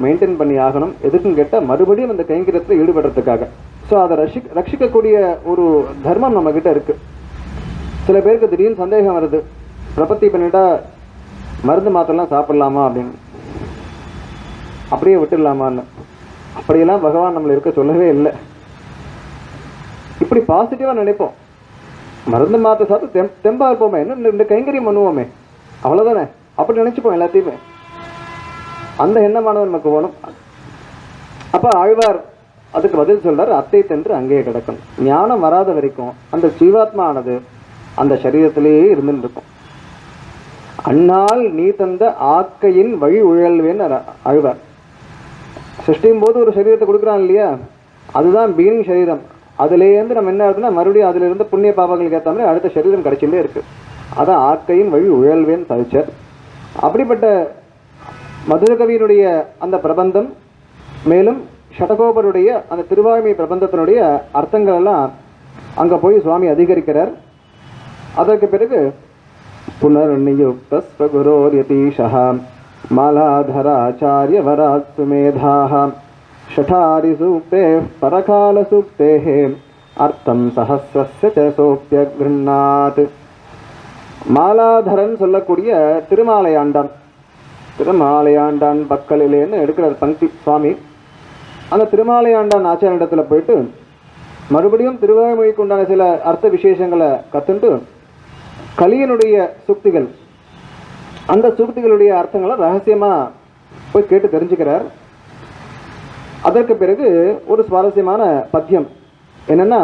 மெயின்டைன் பண்ணி ஆகணும். எதுக்குன்னு கேட்டால் மறுபடியும் அந்த கைங்கரியத்தில் ஈடுபடுறதுக்காக. ஸோ அதை ரட்சிக்கக்கூடிய ஒரு தர்மம் நம்மக்கிட்ட இருக்குது. சில பேருக்கு திடீர்னு சந்தேகம் வருது, பிரபத்தி பண்ணிட்டா மருந்து மாத்திரலாம் சாப்பிடலாமா அப்படின்னு, அப்படியே விட்டுடலாமான்னு. அப்படியெல்லாம் பகவான் நம்மளை இருக்க சொல்லவே இல்லை. இப்படி பாசிட்டிவாக நினைப்போம். மருந்து மாத்திரை சாப்பிட்டு தெம்பா இருப்போமே, இன்னும் இந்த கைங்கரியம் பண்ணுவோமே, அவ்வளோதானே, அப்படி நினச்சிப்போம் எல்லாத்தையுமே. அந்த எண்ணமானவன் நமக்கு வேணும். அப்போ ஆழ்வார் அதுக்கு பதில் சொல்றார், அத்தை தென்று அங்கேயே கிடக்கும். ஞானம் வராத வரைக்கும் அந்த ஜீவாத்மா ஆனது அந்த சரீரத்திலேயே இருந்துட்டு இருக்கும். அந்நாள் நீ தந்த ஆக்கையின் வழி உழல்வேன்னு ஆழ்வார். சிருஷ்டியும் போது ஒரு சரீரத்தை கொடுக்குறான் இல்லையா, அதுதான் பீனிங் சரீரம். அதுலேருந்து நம்ம என்ன இருக்குன்னா மறுபடியும் அதுல இருந்து புண்ணிய பாபங்களுக்கு ஏற்ற மாதிரி அடுத்த சரீரம் கிடைச்சிட்டே இருக்கு. அதான் ஆக்கையின் வழி உழல்வேன்னு தவிச்சார். அப்படிப்பட்ட மதுரகவியினுடைய அந்த பிரபந்தம், மேலும் ஷடகோபருடைய அந்த திருவாய்மை பிரபந்தத்தினுடைய அர்த்தங்கள் எல்லாம் அங்கே போய் சுவாமி அதிகரிக்கிறார். அதற்கு பிறகு புனர்நியுக்த குரோர் யதீஷः மாலாதராச்சாரிய வராத் சுமேதாः ஷடாரி சூக்தே பரகால சூக்தேः அர்த்தம் சஹஸ்ரஸ்ய ச சோப்யக்ருண்ணாத். மாலாதரன் சொல்லக்கூடிய திருமாலையாண்டான், திருமாலையாண்டான் பக்கலிலேன்னு எடுக்கிறார் பங்கி சுவாமி. அந்த திருமாலையாண்டான் ஆச்சாரியிடத்தில் போயிட்டு மறுபடியும் திருவாய்மொழிக்கு உண்டான சில அர்த்த விசேஷங்களை கற்றுண்டு கலியனுடைய சூக்திகள், அந்த சூக்திகளுடைய அர்த்தங்களை ரகசியமாக போய் கேட்டு தெரிஞ்சுக்கிறார். அதற்கு பிறகு ஒரு சுவாரஸ்யமான பத்தியம் என்னன்னா,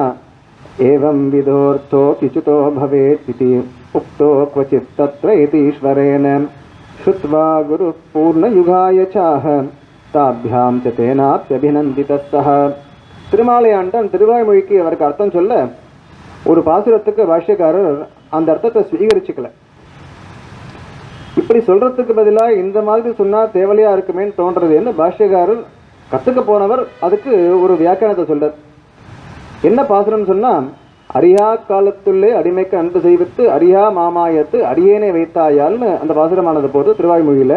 ஏவம் விதோர்த்தோ கிச்சுதோ பவேத் இதி உக்தோ க்வசித் தத்ர இதீஸ்வரேன ஸ்ருத்வா குரு பூர்ண யுகாய சாஹ தாபியாம் ச தேனாப்யபிநந்திதஸ்ஸஹ. திருமாலையாண்டான் திருவாய்மொழிக்கு அவருக்கு அர்த்தம் சொல்ல ஒரு பாசுரத்துக்கு பாஷ்யக்காரர் அந்த அர்த்தத்தை ஸ்வீகரிச்சுக்கல. இப்படி சொல்றதுக்கு பதிலாக இந்த மாதிரி சொன்னா தேவலையா இருக்குமேன்னு தோன்றதுன்னு பாஷ்யக்காரர் கத்துக்க போனவர் அதுக்கு ஒரு வியாக்கியானத்தை சொல்றார். என்ன பாசுரம் சொன்னா, அரியா காலத்துள்ளே அடிமைக்கு அன்பு செய்வித்து அரியா மாமாயத்து அடியேனை வைத்தாயால்னு அந்த பாசுரமானது போது திருவாய்மொழியில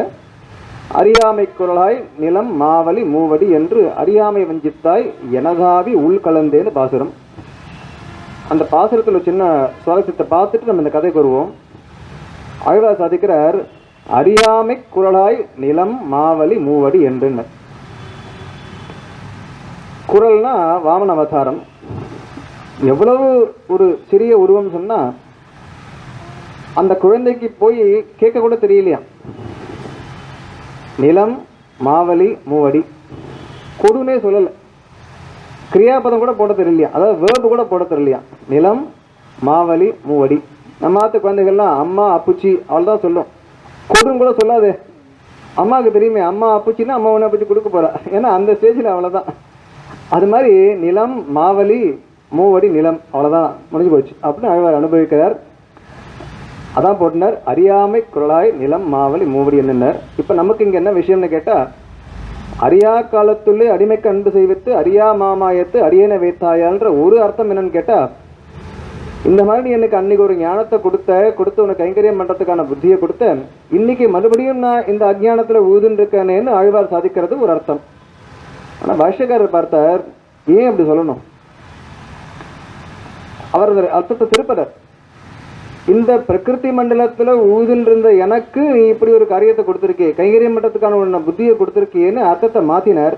அறியாமை குரலாய் நிலம் மாவலி மூவடி என்று அறியாமை வஞ்சித்தாய் எனதாவி உள்கலந்தேன்னு பாசுரம். அந்த பாசுரத்தில் ஒரு சின்ன சுவாரஸ்யத்தை பார்த்துட்டு நம்ம இந்த கதைக்கு வருவோம். ஆழ்வார் சாதிக்கிறார், அறியாமை குரலாய் நிலம் மாவலி மூவடி என்று. குரல்னா வாமன அவதாரம். எவ்வளவு ஒரு சிறிய உருவம் சொன்னா அந்த குழந்தைக்கு போய் கேட்க கூட தெரியலையா. நிலம் மாவலி மூவடி, கொடுனே சொல்லல, கிரியாபதம் கூட போட தெரியலையா, அதாவது வேர்பு கூட போட தெரியலையா. நிலம் மாவலி மூவடி. நம்ம ஆத்து குழந்தைகள்லாம் அம்மா அப்புச்சி அவள்தான் சொல்லும், கொடுன்னு கூட சொல்லாது. அம்மாவுக்கு தெரியுமே, அம்மா அப்புச்சின்னா அம்மா ஒன்று அப்புச்சி கொடுக்க போறா, ஏன்னா அந்த ஸ்டேஜில் அவ்வளோதான். அது மாதிரி நிலம் மாவலி மூவடி நிலம், அவ்வளோதான், முடிஞ்சு போச்சு அப்படின்னு ஆழ்வார் அனுபவிக்கிறார். அதான் போட்டினார், அறியாமை குரலாய் நிலம் மாவலி மூவடி என்னன்னார். இப்போ நமக்கு இங்கே என்ன விஷயம்னு கேட்டால், அரியா காலத்துள்ளே அடிமைக்கு அன்பு செய்வித்து அரியா மாமாயத்து அரியணை வைத்தாயான்ற ஒரு அர்த்தம் என்னன்னு கேட்டால், இந்த மாதிரி நீ எனக்கு அன்னைக்கு ஒரு ஞானத்தை கொடுத்து உனக்கு கைங்கரியம் பண்ணுறதுக்கான புத்தியை கொடுத்த, இன்னைக்கு மறுபடியும் நான் இந்த அஜ்ஞானத்தில் ஊதுன்னு இருக்கேனேன்னு ஆழ்வார் சாதிக்கிறது ஒரு அர்த்தம். ஆனால் பாஷ்யக்காரர் பார்த்தார், ஏன் அப்படி சொல்லணும், அவர் அர்த்தத்தை திருப்பதர். இந்த பிரகிருதி மண்டலத்தில் ஊதில் இருந்த எனக்கு நீ இப்படி ஒரு காரியத்தை கொடுத்துருக்கே, கைங்கரியம் பண்ணுறதுக்கான ஒரு புத்தியை கொடுத்துருக்கேன்னு அர்த்தத்தை மாற்றினார்.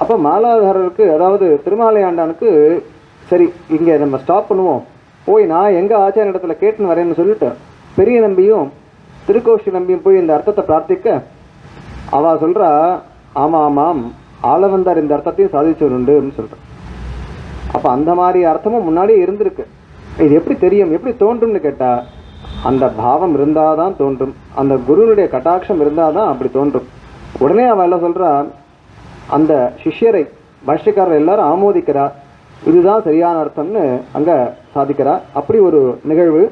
அப்போ மாலாதாரருக்கு, அதாவது திருமாலையாண்டானுக்கு, சரி இங்கே நம்ம ஸ்டாப் பண்ணுவோம், போய் நான் எங்கள் ஆச்சார இடத்துல கேட்டுன்னு வரேன்னு சொல்லிட்டு பெரிய நம்பியும் திருக்கோஷ்டி நம்பியும் போய் இந்த அர்த்தத்தை பிரார்த்திக்க, அவள் சொல்கிறா, ஆமாம் ஆமாம் ஆளவந்தார் இந்த அர்த்தத்தையும் சாதிச்சவருண்டுன்னு சொல்கிறேன். அப்போ அந்த மாதிரி அர்த்தமும் முன்னாடியே இருந்திருக்கு. இது எப்படி தெரியும், எப்படி தோன்றும்னு கேட்டால், அந்த பாவம் இருந்தால் தான் தோன்றும், அந்த குருனுடைய கட்டாட்சம் இருந்தால் தான் அப்படி தோன்றும். உடனே அவள் எல்லாம் சொல்கிறா, அந்த சிஷ்யரை பாஷ்யக்காரர் எல்லாரும் ஆமோதிக்கிறா, இதுதான் சரியான அர்த்தம்னு அங்கே சாதிக்கிறா. அப்படி ஒரு நிகழ்வு.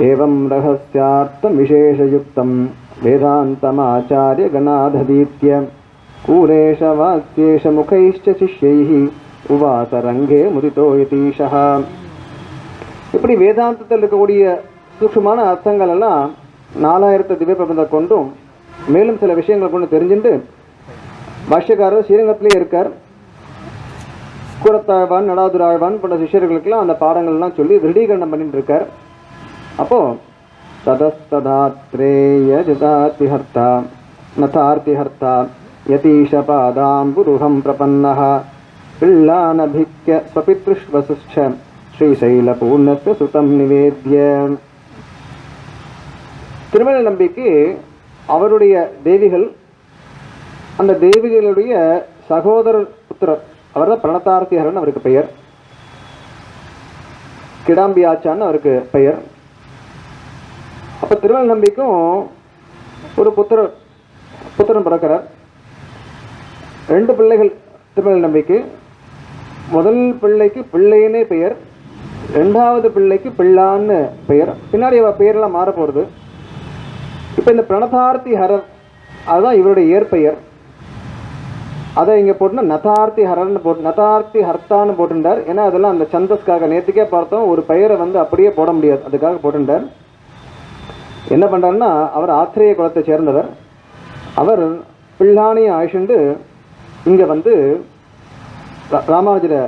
ஏவம் ரகசியார்த்தம் விசேஷயுக்தம் வேதாந்தம் ஆச்சாரிய கணாததீத்ய கூலேஷ வாக்கியேஷ முகைஷ்ச சிஷ்யைஹி உவாசரங்கே முதிதோ யதீஷः. இப்படி வேதாந்தத்தில் இருக்கக்கூடிய சூக்ஷ்மமான அர்த்தங்கள் எல்லாம் 4000 திவ்ய பிரபந்தம் கொண்டும் மேலும் சில விஷயங்களை கொண்டு தெரிஞ்சுட்டு பாஷ்யக்காரர் ஸ்ரீரங்கத்திலே இருக்கார். கூரத்தாழ்வான் நடாதுராழ்வான் போன்ற சிஷ்யர்களுக்கெல்லாம் அந்த பாடங்கள்லாம் சொல்லி திருடீகரணம் பண்ணிட்டு இருக்கார். அப்போ ததஸ்ததாத்ரேயஜதார்த்திஹர்த்தா நதார்த்திஹர்த்தா யதீஷபாதாம்புருஹம் பிரபன்னஹ பிள்ளானபிக்ய ஸ்வபித்ருஷ்வசுஷ்ச ஸ்ரீசைலபூர்ணஸ்ய சுதம் நிவேத்ய. திருமலை நம்பிக்கு அவருடைய தேவிகள், அந்த தேவிகளுடைய சகோதரர் புத்திரர், அவர் தான் பிரணதார்த்திஹரன் அவருக்கு பெயர், கிடாம்பியாச்சான்னு அவருக்கு பெயர். அப்போ திருமலை நம்பிக்கும் ஒரு புத்திரன் பிறக்கிறார். 2 பிள்ளைகள் திருமலை நம்பிக்கு. முதல் பிள்ளைக்கு பிள்ளைன்னே பெயர், 2வது பிள்ளைக்கு பிள்ளான்னு பெயர். பின்னாடி அவ பெயரெல்லாம் மாற போகிறது. இப்போ இந்த பிரணதார்த்தி ஹரர் அதுதான் இவருடைய இயற்பெயர். அதை இங்கே போட்டுனா நதார்த்தி ஹரர்னு போட்டு நதார்த்தி ஹர்த்தான்னு போட்டுட்டார். ஏன்னா அதெல்லாம் அந்த சந்தஸ்க்காக நேற்றுக்கே பார்த்தோம், ஒரு பெயரை அப்படியே போட முடியாது, அதுக்காக போட்டுட்டார். என்ன பண்ணுறாருன்னா, அவர் ஆத்திரேய குலத்தை சேர்ந்தவர். அவர் பிள்ளானியை அழிச்சுண்டு இங்கே ராமானுஜரை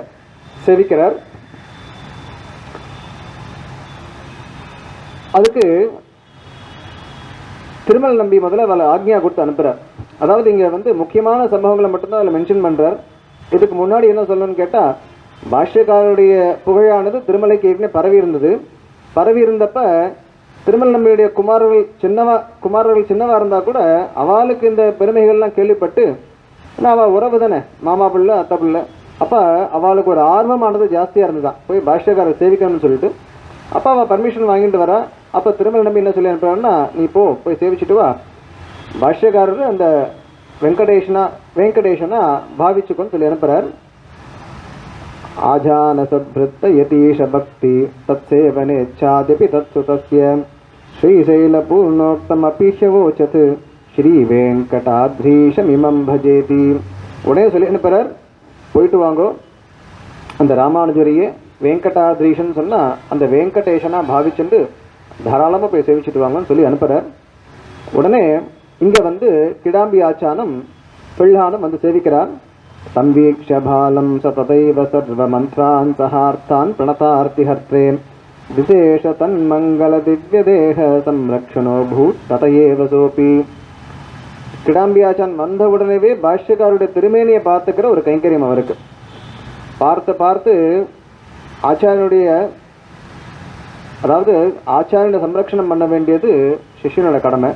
சேவிக்கிறார். அதுக்கு திருமல் நம்பி முதல்ல அவளை ஆக்ஞா கொடுத்து அனுப்புகிறார். அதாவது இங்கே முக்கியமான சம்பவங்களை மட்டும்தான் அதில் மென்ஷன் பண்ணுறார். இதுக்கு முன்னாடி என்ன சொல்லணும்னு கேட்டால், பாஷ்யக்காரருடைய புகழானது திருமலைக்கு ஏற்கனவே பரவி இருந்தது. பரவி இருந்தப்ப திருமல் நம்பியுடைய குமாரர்கள் சின்னவா இருந்தால் கூட அவளுக்கு இந்த பெருமைகள்லாம் கேள்விப்பட்டு, ஏன்னா அவள் உறவு தானே, மாமா பிள்ளை அத்தை பிள்ளை, அப்போ அவளுக்கு ஒரு ஆர்வமானது ஜாஸ்தியாக இருந்துதான் போய் பாஷ்யக்காரரை சேவிக்கணும்னு சொல்லிட்டு. அப்போ அவள் பர்மிஷன் வாங்கிட்டு வரா. அப்போ திருமல் நம்பி என்ன சொல்லி அனுப்புறாருன்னா, நீ போய் சேவிச்சுட்டு வா, பாஷ்யக்காரர் அந்த வெங்கடேஷனா பாவிச்சுக்கோன்னு சொல்லி அனுப்புறார். ஆஜான சத்ருத்த யதீஷ பக்தி தத் சேவனேச்சாதிபி தத் சுதஸ்ய ஸ்ரீசைல பூர்ணோக்தம் அபீஷவோச்சத் ஸ்ரீ வெங்கடாத்ரீஷமிமம் பஜேதி. உடனே சொல்லி அனுப்புறார், போயிட்டு வாங்கோ, அந்த ராமானுஜரையே வெங்கடாத்ரீஷன் சொன்னால் அந்த வெங்கடேஷனா பாவிச்சுண்டு தாராளமாக போய் சேவிச்சுட்டு வாங்கன்னு சொல்லி அனுப்புகிறார். உடனே இங்கே கிடாம்பி ஆச்சானம் பிள்ளானும் சேவிக்கிறார். சம்வீக்ஷபாலம் சததைவ சர்வ மந்த்ரான் சஹார்த்தான் பிரணதார்த்திஹர்த்ரே விசேஷ தன்மங்கள திவ்ய தேக சம்ரக்ஷணோ பூத் ததையேவ சோபி. கிடாம்பியாச்சான் வந்த உடனேவே பாஷ்யக்காருடைய திருமேனியை பார்த்துக்கிற ஒரு கைங்கரியம் அவருக்கு. பார்த்து ஆச்சாரியனுடைய, அதாவது ஆச்சாரியனை சம்ரக்ஷணம் பண்ண வேண்டியது சிஷ்யனோட கடமை,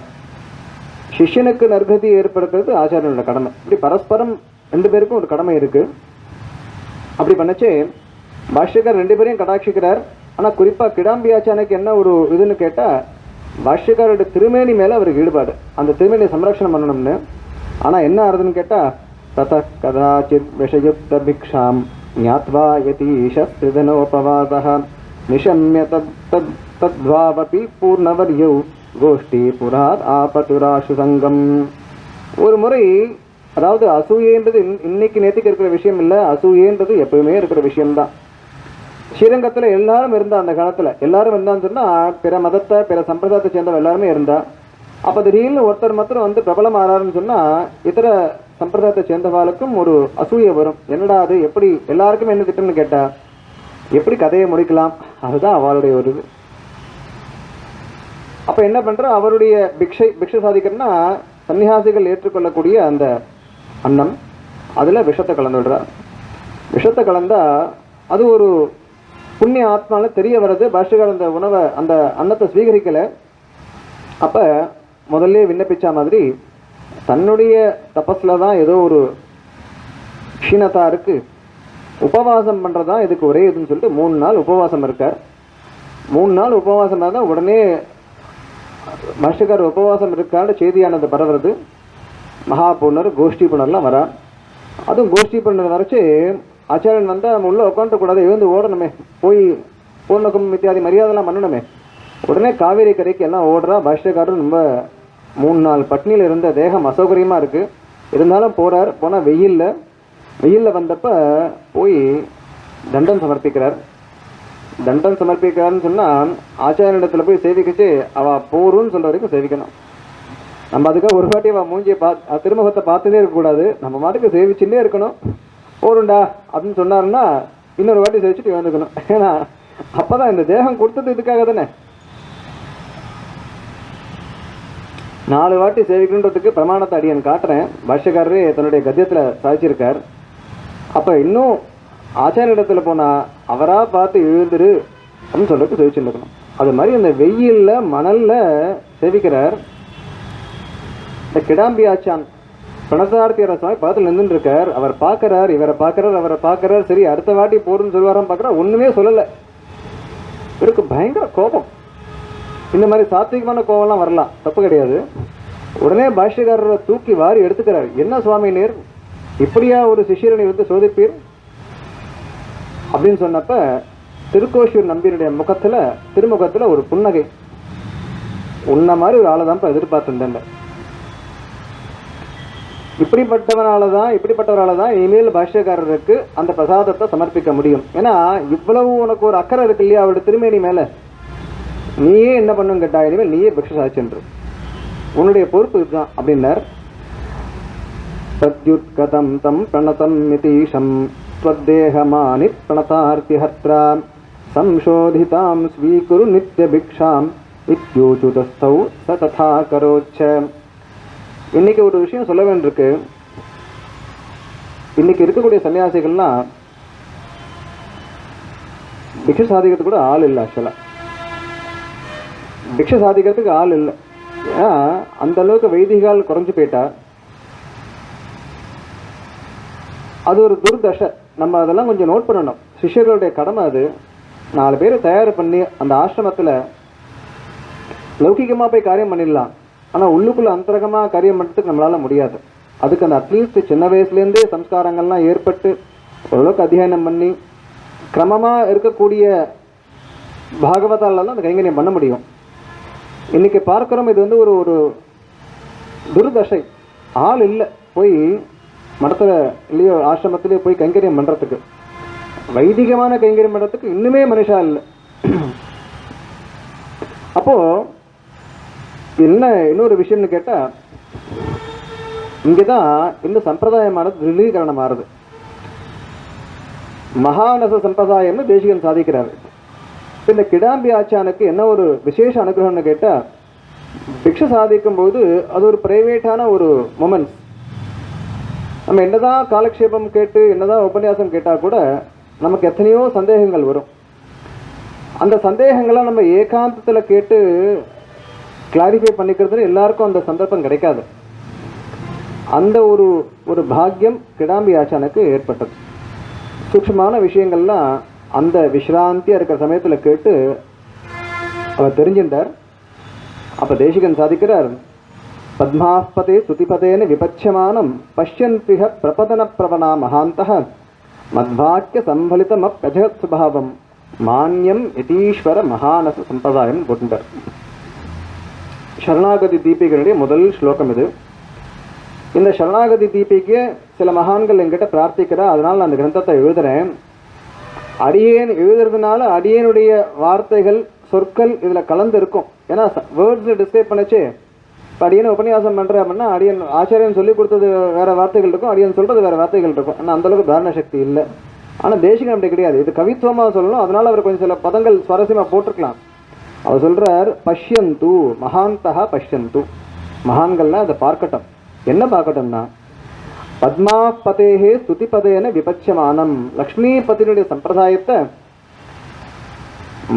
சிஷ்யனுக்கு நற்கதி ஏற்படுத்துறது ஆச்சாரியனோட கடமை. இப்படி பரஸ்பரம் 2 பேருக்கும் ஒரு கடமை இருக்குது. அப்படி பண்ணச்சே பாஷ்யக்கார் 2 பேரையும் கடாட்சிக்கிறார். ஆனால் குறிப்பாக கிடாம்பி ஆச்சானுக்கு என்ன ஒரு இதுன்னு கேட்டால், பாஷ்யக்காரோட திருமேனி மேலே அவருக்கு ஈடுபாடு, அந்த திருமேனியை சம்ரக்ஷணம் பண்ணணும்னு. ஆனால் என்ன ஆறுதுன்னு கேட்டால், தத கதாச்சித் விஷயுக்த பிக்ஷாம் ஞாத்வா யதீஷஸ்திதனோபவாதः நிஷம்ய தத்வாவபி பூர்ணவர்யௌ கோஷ்டி புராத் ஆபதுராஷு சங்கம். ஒரு முறை, அதாவது அசூயன்றது இன்னைக்கு நேற்றுக்கு இருக்கிற விஷயம் இல்லை, அசூயன்றது எப்பவுமே இருக்கிற விஷயம்தான். ஸ்ரீரங்கத்தில் எல்லாரும் இருந்தா, அந்த காலத்தில் எல்லாரும் இருந்தான்னு சொன்னால் பிற மதத்தை பிற சம்பிரதாயத்தை சேர்ந்தவங்க எல்லாருமே இருந்தா. அப்போ திடீர்னு ஒருத்தர் மாத்திரம் பிரபலம் ஆறாருன்னு சொன்னால் இதர சம்பிரதாயத்தை சேர்ந்தவாளுக்கும் ஒரு அசூயை வரும். என்னடா அது, எப்படி எல்லாருக்கும் என்ன திட்டம்னு கேட்டால், எப்படி கதையை முடிக்கலாம், அதுதான் அவளுடைய ஒரு இது. அப்போ என்ன பண்ணுற, அவருடைய பிக்ஷை சாதிக்கிறன்னா சன்னியாசிகள் ஏற்றுக்கொள்ளக்கூடிய அந்த அன்னம், அதில் விஷத்தை கலந்து விடுறார். விஷத்தை கலந்தா அது ஒரு புண்ணிய ஆத்மால தெரிய வர்றது. பாஷ்யக்காரர் அந்த உணவை, அந்த அன்னத்தை ஸ்வீகரிக்கலை. அப்போ முதல்ல விண்ணப்பிச்சா மாதிரி தன்னுடைய தபஸில் தான் ஏதோ ஒரு க்ஷீணத்தா இருக்குது, உபவாசம் பண்ணுறது தான் இதுக்கு ஒரே இதுன்னு சொல்லிட்டு 3 நாள் உபவாசம் இருக்கார். 3 நாள் உபவாசம் இருந்தால் உடனே பாஷ்யக்காரர் உபவாசம் இருக்கான்னு செய்தியானது பரவுறது. மகாபூர்ணர் கோஷ்டி பூர்ணர்லாம் வரா. அதுவும் கோஷ்டி பூர்ணர் வரைச்சி ஆச்சாரியன் வந்தால் நம்ம உள்ளே உட்காந்துக்கூடாது, எழுந்து ஓடணுமே, போய் பூர்ணக்கும் இத்தியாதி மரியாதைலாம் பண்ணணுமே. உடனே காவேரி கரைக்கு எல்லாம் ஓடுறா. பாஷ்யக்காரர் ரொம்ப 3 நாள் பட்னியில் இருந்த தேகம் அசௌகரியமாக இருக்குது, இருந்தாலும் போகிறார். போனால் வெயிலில் வந்தப்போ போய் தண்டம் சமர்ப்பிக்கிறார். தண்டம் சமர்ப்பிக்கிறான்னு சொன்னால் ஆச்சாரியனிடத்தில் போய் சேவிக்கிச்சு அவள் போருன்னு சொல்கிற வரைக்கும் சேவிக்கணும். நம்ம அதுக்காக ஒரு வாட்டி அவள் மூஞ்சியை திருமுகத்தை பார்த்துட்டே இருக்கக்கூடாது, நம்ம மாட்டுக்கு சேவிச்சுட்டே இருக்கணும். போருண்டா அப்படின்னு சொன்னாருன்னா இன்னொரு வாட்டி சேவிச்சுட்டு வந்துக்கணும். ஏன்னா அப்பதான் இந்த தேகம் கொடுத்தது இதுக்காக தானே. 4 வாட்டி சேவிக்கணுன்றதுக்கு பிரமாணத்தை அடியன் காட்டுறேன். பாஷ்யக்காரரே தன்னுடைய கத்தியத்தில் சாதிச்சிருக்கார். அப்போ இன்னும் ஆச்சாரிய போனா அவரா பார்த்து எழுந்துரு அப்படின்னு சொல்றதுக்கு சேவிச்சுருக்கணும். அது மாதிரி அந்த வெயில்ல மணல்ல சேவிக்கிறார். இந்த கிடாம்பி ஆச்சான் பிரணதார்த்தியர சுவாமி பக்கத்தில் நின்றுட்டு இருக்கார். அவர் பார்க்கறார், இவரை பார்க்கறார், அவரை பார்க்கறார். சரி அடுத்த வாட்டி போறதுன்னு சொல்லுவாரான்னு பார்க்கறா, ஒண்ணுமே சொல்லலை. இவருக்கு பயங்கர கோபம். இந்த மாதிரி சாத்விகமான கோபம்லாம் வரலாம், தப்பு கிடையாது. உடனே பாஷ்யக்காரரை தூக்கி வாரி எடுத்துக்கிறார். என்ன சுவாமி நீர் இப்படியா ஒரு சிஷியரனை வந்து சோதிப்பீர் அப்படின்னு சொன்னப்ப திருக்கோஷூர் நம்பியினுடைய திருமுகத்துல ஒரு புன்னகை. உன்ன மாதிரி ஒரு ஆளை தான் எதிர்பார்த்திருந்தேன். இப்படிப்பட்டவரால தான் இனிமேல் பாஷ்யக்காரருக்கு அந்த பிரசாதத்தை சமர்ப்பிக்க முடியும். ஏன்னா இவ்வளவு உனக்கு ஒரு அக்கறை இருக்கு இல்லையா அவருடைய திருமேனி மேல, நீயே என்ன பண்ணும் கேட்டா இனிமேல் நீயே பிக்ஷசாட்சின்று, உன்னுடைய பொறுப்பு இதுதான் அப்படின்னார். பிரத்யுத்கதம் தம் பிரணதம் நிதீஷம் ஸ்வத்தேகமானி பிரணதார்த்திஹத்ரா சம்சோதிதாம் ஸ்வீகுரு நித்ய பிக்ஷாம் இத்யூசுதஸ்தௌ ச ததா கரோச்ச. இன்னைக்கு ஒரு விஷயம் சொல்ல வேண்டியிருக்கு. இன்னைக்கு இருக்கக்கூடிய சன்னியாசிகள்லாம் பிக்ஷை சாதிக்கிறதுக்கு கூட ஆள் இல்லை. ஆக்சுவலா பிக்ஷை சாதிக்கிறதுக்கு ஆள் இல்லை. ஏன்னா அந்த அளவுக்கு வைதிகால் குறைஞ்சு போயிட்டா. அது ஒரு துர்தசை. நம்ம அதெல்லாம் கொஞ்சம் நோட் பண்ணணும். சிஷ்யர்களுடைய கடமை அது. 4 பேரை தயார் பண்ணி அந்த ஆசிரமத்தில் லௌகிகமாக போய் காரியம் பண்ணிடலாம். ஆனால் உள்ளுக்குள்ள அந்தரகமாக காரியம் பண்ணுறதுக்கு நம்மளால முடியாது. அதுக்கு அந்த அட்லீஸ்ட் சின்ன வயசுலேருந்தே சம்ஸ்காரங்கள்லாம் ஏற்பட்டு ஓரளவுக்கு அத்தியனம் பண்ணி கிரமமாக இருக்கக்கூடிய பாகவதாலெல்லாம் அந்த கைங்கரியம் பண்ண முடியும். இன்னைக்கு பார்க்குறோம், இது வந்து ஒரு துர்தசை. ஆள் இல்லை போய் மடத்தில் இல்லையோ ஆசிரமத்திலேயோ போய் கைங்கரியம் பண்ணுறதுக்கு, வைதிகமான கைங்கரியம் பண்ணுறதுக்கு இன்னுமே மனுஷா இல்லை. அப்போது என்ன இன்னொரு விஷயம்னு கேட்டால், இங்கே தான் இந்த சம்பிரதாயமானது திருடீகரணம் ஆறுது. மகாநச சம்பிரதாயம்னு தேசிகன் சாதிக்கிறார். இந்த கிடாம்பி ஆச்சானுக்கு என்ன ஒரு விசேஷ அனுகிரகம்னு கேட்டால், பிக்ஷை சாதிக்கும் போது அது ஒரு பிரைவேட்டான ஒரு மொமெண்ட்ஸ். நம்ம என்னதான் காலக்ஷேபம் கேட்டு என்னதான் உபன்யாசம் கேட்டால் கூட நமக்கு எத்தனையோ சந்தேகங்கள் வரும். அந்த சந்தேகங்களை நம்ம ஏகாந்தத்தில் கேட்டு கிளாரிஃபை பண்ணிக்கிறது எல்லாருக்கும் அந்த சந்தர்ப்பம் கிடைக்காது. அந்த ஒரு பாக்கியம் கிடாம்பி ஆச்சானுக்கு ஏற்பட்டது. சூக்ஷ்மமான விஷயங்கள்லாம் அந்த விஸ்ராந்தியாக இருக்கிற சமயத்தில் கேட்டு அவர் தெரிஞ்சின்றார். அப்போ தேசிகன் சாதிக்கிறார், பத்மாபதே ஸ்துதிபதேன விபட்சமானம் பஷ்யந்திஹ பிரபதன பிரவணா மகாந்தஹ மத்வாக்கிய சம்பலிதமப்யஜகத் சுபாவம் மான்யம் யதீஸ்வர மகானச சம்பிரதாயம் போட்டார். சரணாகதி தீபிகளுடைய முதல் ஸ்லோகம் இது. இந்த சரணாகதி தீபிக்கு சில மகான்கள் என்கிட்ட பிரார்த்திக்கிறா, அதனால் நான் அந்த கிரந்தத்தை எழுதுறேன். அடியேன் எழுதுறதுனால அடியேனுடைய வார்த்தைகள் சொற்கள் இதில் கலந்து இருக்கும். ஏன்னா வேர்ட்ஸில் டிஸ்கிரைப் பண்ணச்சு. இப்போ அடியேன் உபன்யாசம் பண்ணுறேன் அப்படின்னா அடியன் ஆச்சாரியன் சொல்லி கொடுத்தது வேறு வார்த்தைகள் இருக்கும், அடியன் சொல்கிறது வேறு வார்த்தைகள் இருக்கும். ஆனால் அந்தளவுக்கு தாரண சக்தி இல்லை. ஆனால் தேசிகன் அப்படி கிடையாது. இது கவித்துவமாக சொல்லணும். அதனால் அவர் கொஞ்சம் சில பதங்கள் சுவாரஸ்யமாக போட்டிருக்கலாம். அவர் சொல்கிறார், பஷ்யந்து மகாந்தஹா பஷ்யந்து. மகான்கள்லாம் அதை பார்க்கட்டும். என்ன பார்க்கட்டும்னா, பத்மாபதேஹே ஸ்துதிபதேன விபட்சமானம், லக்ஷ்மிபதியினுடைய சம்பிரதாயத்தை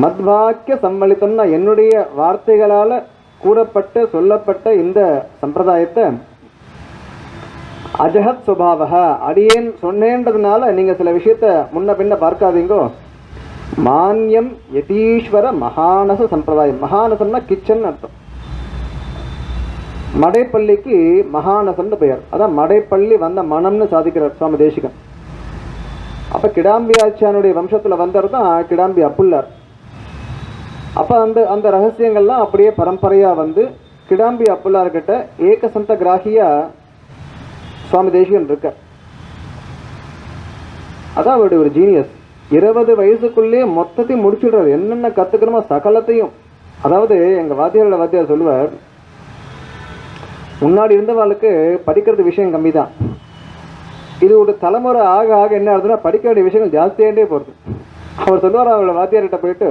மத்வாக்கிய சம்மளித்தம்னா என்னுடைய வார்த்தைகளால் கூறப்பட்ட சொல்லப்பட்ட இந்த சம்பிரதாயத்தை அஜஹத் சுபாவக அடியேன் சொன்னேன்றதுனால நீங்கள் சில விஷயத்தை முன்ன பின்ன பார்க்காதீங்கோ. மான்யம் யதீஸ்வர மகானச சம்பிரதாயம். மகானசம்னா கிச்சன் அர்த்தம். மடைப்பள்ளிக்கு மகானசம்னு பெயர். அதான் மடைப்பள்ளி வந்த மனம்னு சாதிக்கிறார் சுவாமி தேசிகன். அப்போ கிடாம்பி ஆச்சானுடைய வம்சத்தில் வந்தவர் தான் கிடாம்பி அப்புள்ளார். அப்போ அந்த ரகசியங்கள்லாம் அப்படியே பரம்பரையாக வந்து கிடாம்பி அப்புள்ளார்கிட்ட ஏகசந்த கிராகியா சுவாமி தேசிகன் இருக்க. அதான் அவருடைய ஒரு ஜீனியஸ். 20 வயசுக்குள்ளேயே மொத்தத்தையும் முடிச்சுடுறாரு. என்னென்ன கற்றுக்கணுமோ சகலத்தையும். அதாவது எங்கள் வாத்தியார் சொல்லுவார், முன்னாடி இருந்தவாளுக்கு படிக்கிறது விஷயம் கம்மி தான். இது ஒரு தலைமுறை ஆக ஆக என்ன ஆகுதுன்னா படிக்க வேண்டிய விஷயங்கள் ஜாஸ்தியாகிட்டே போகிறது. அவர் சொல்லுவார் அவரோட வாத்தியார்கிட்ட போயிட்டு,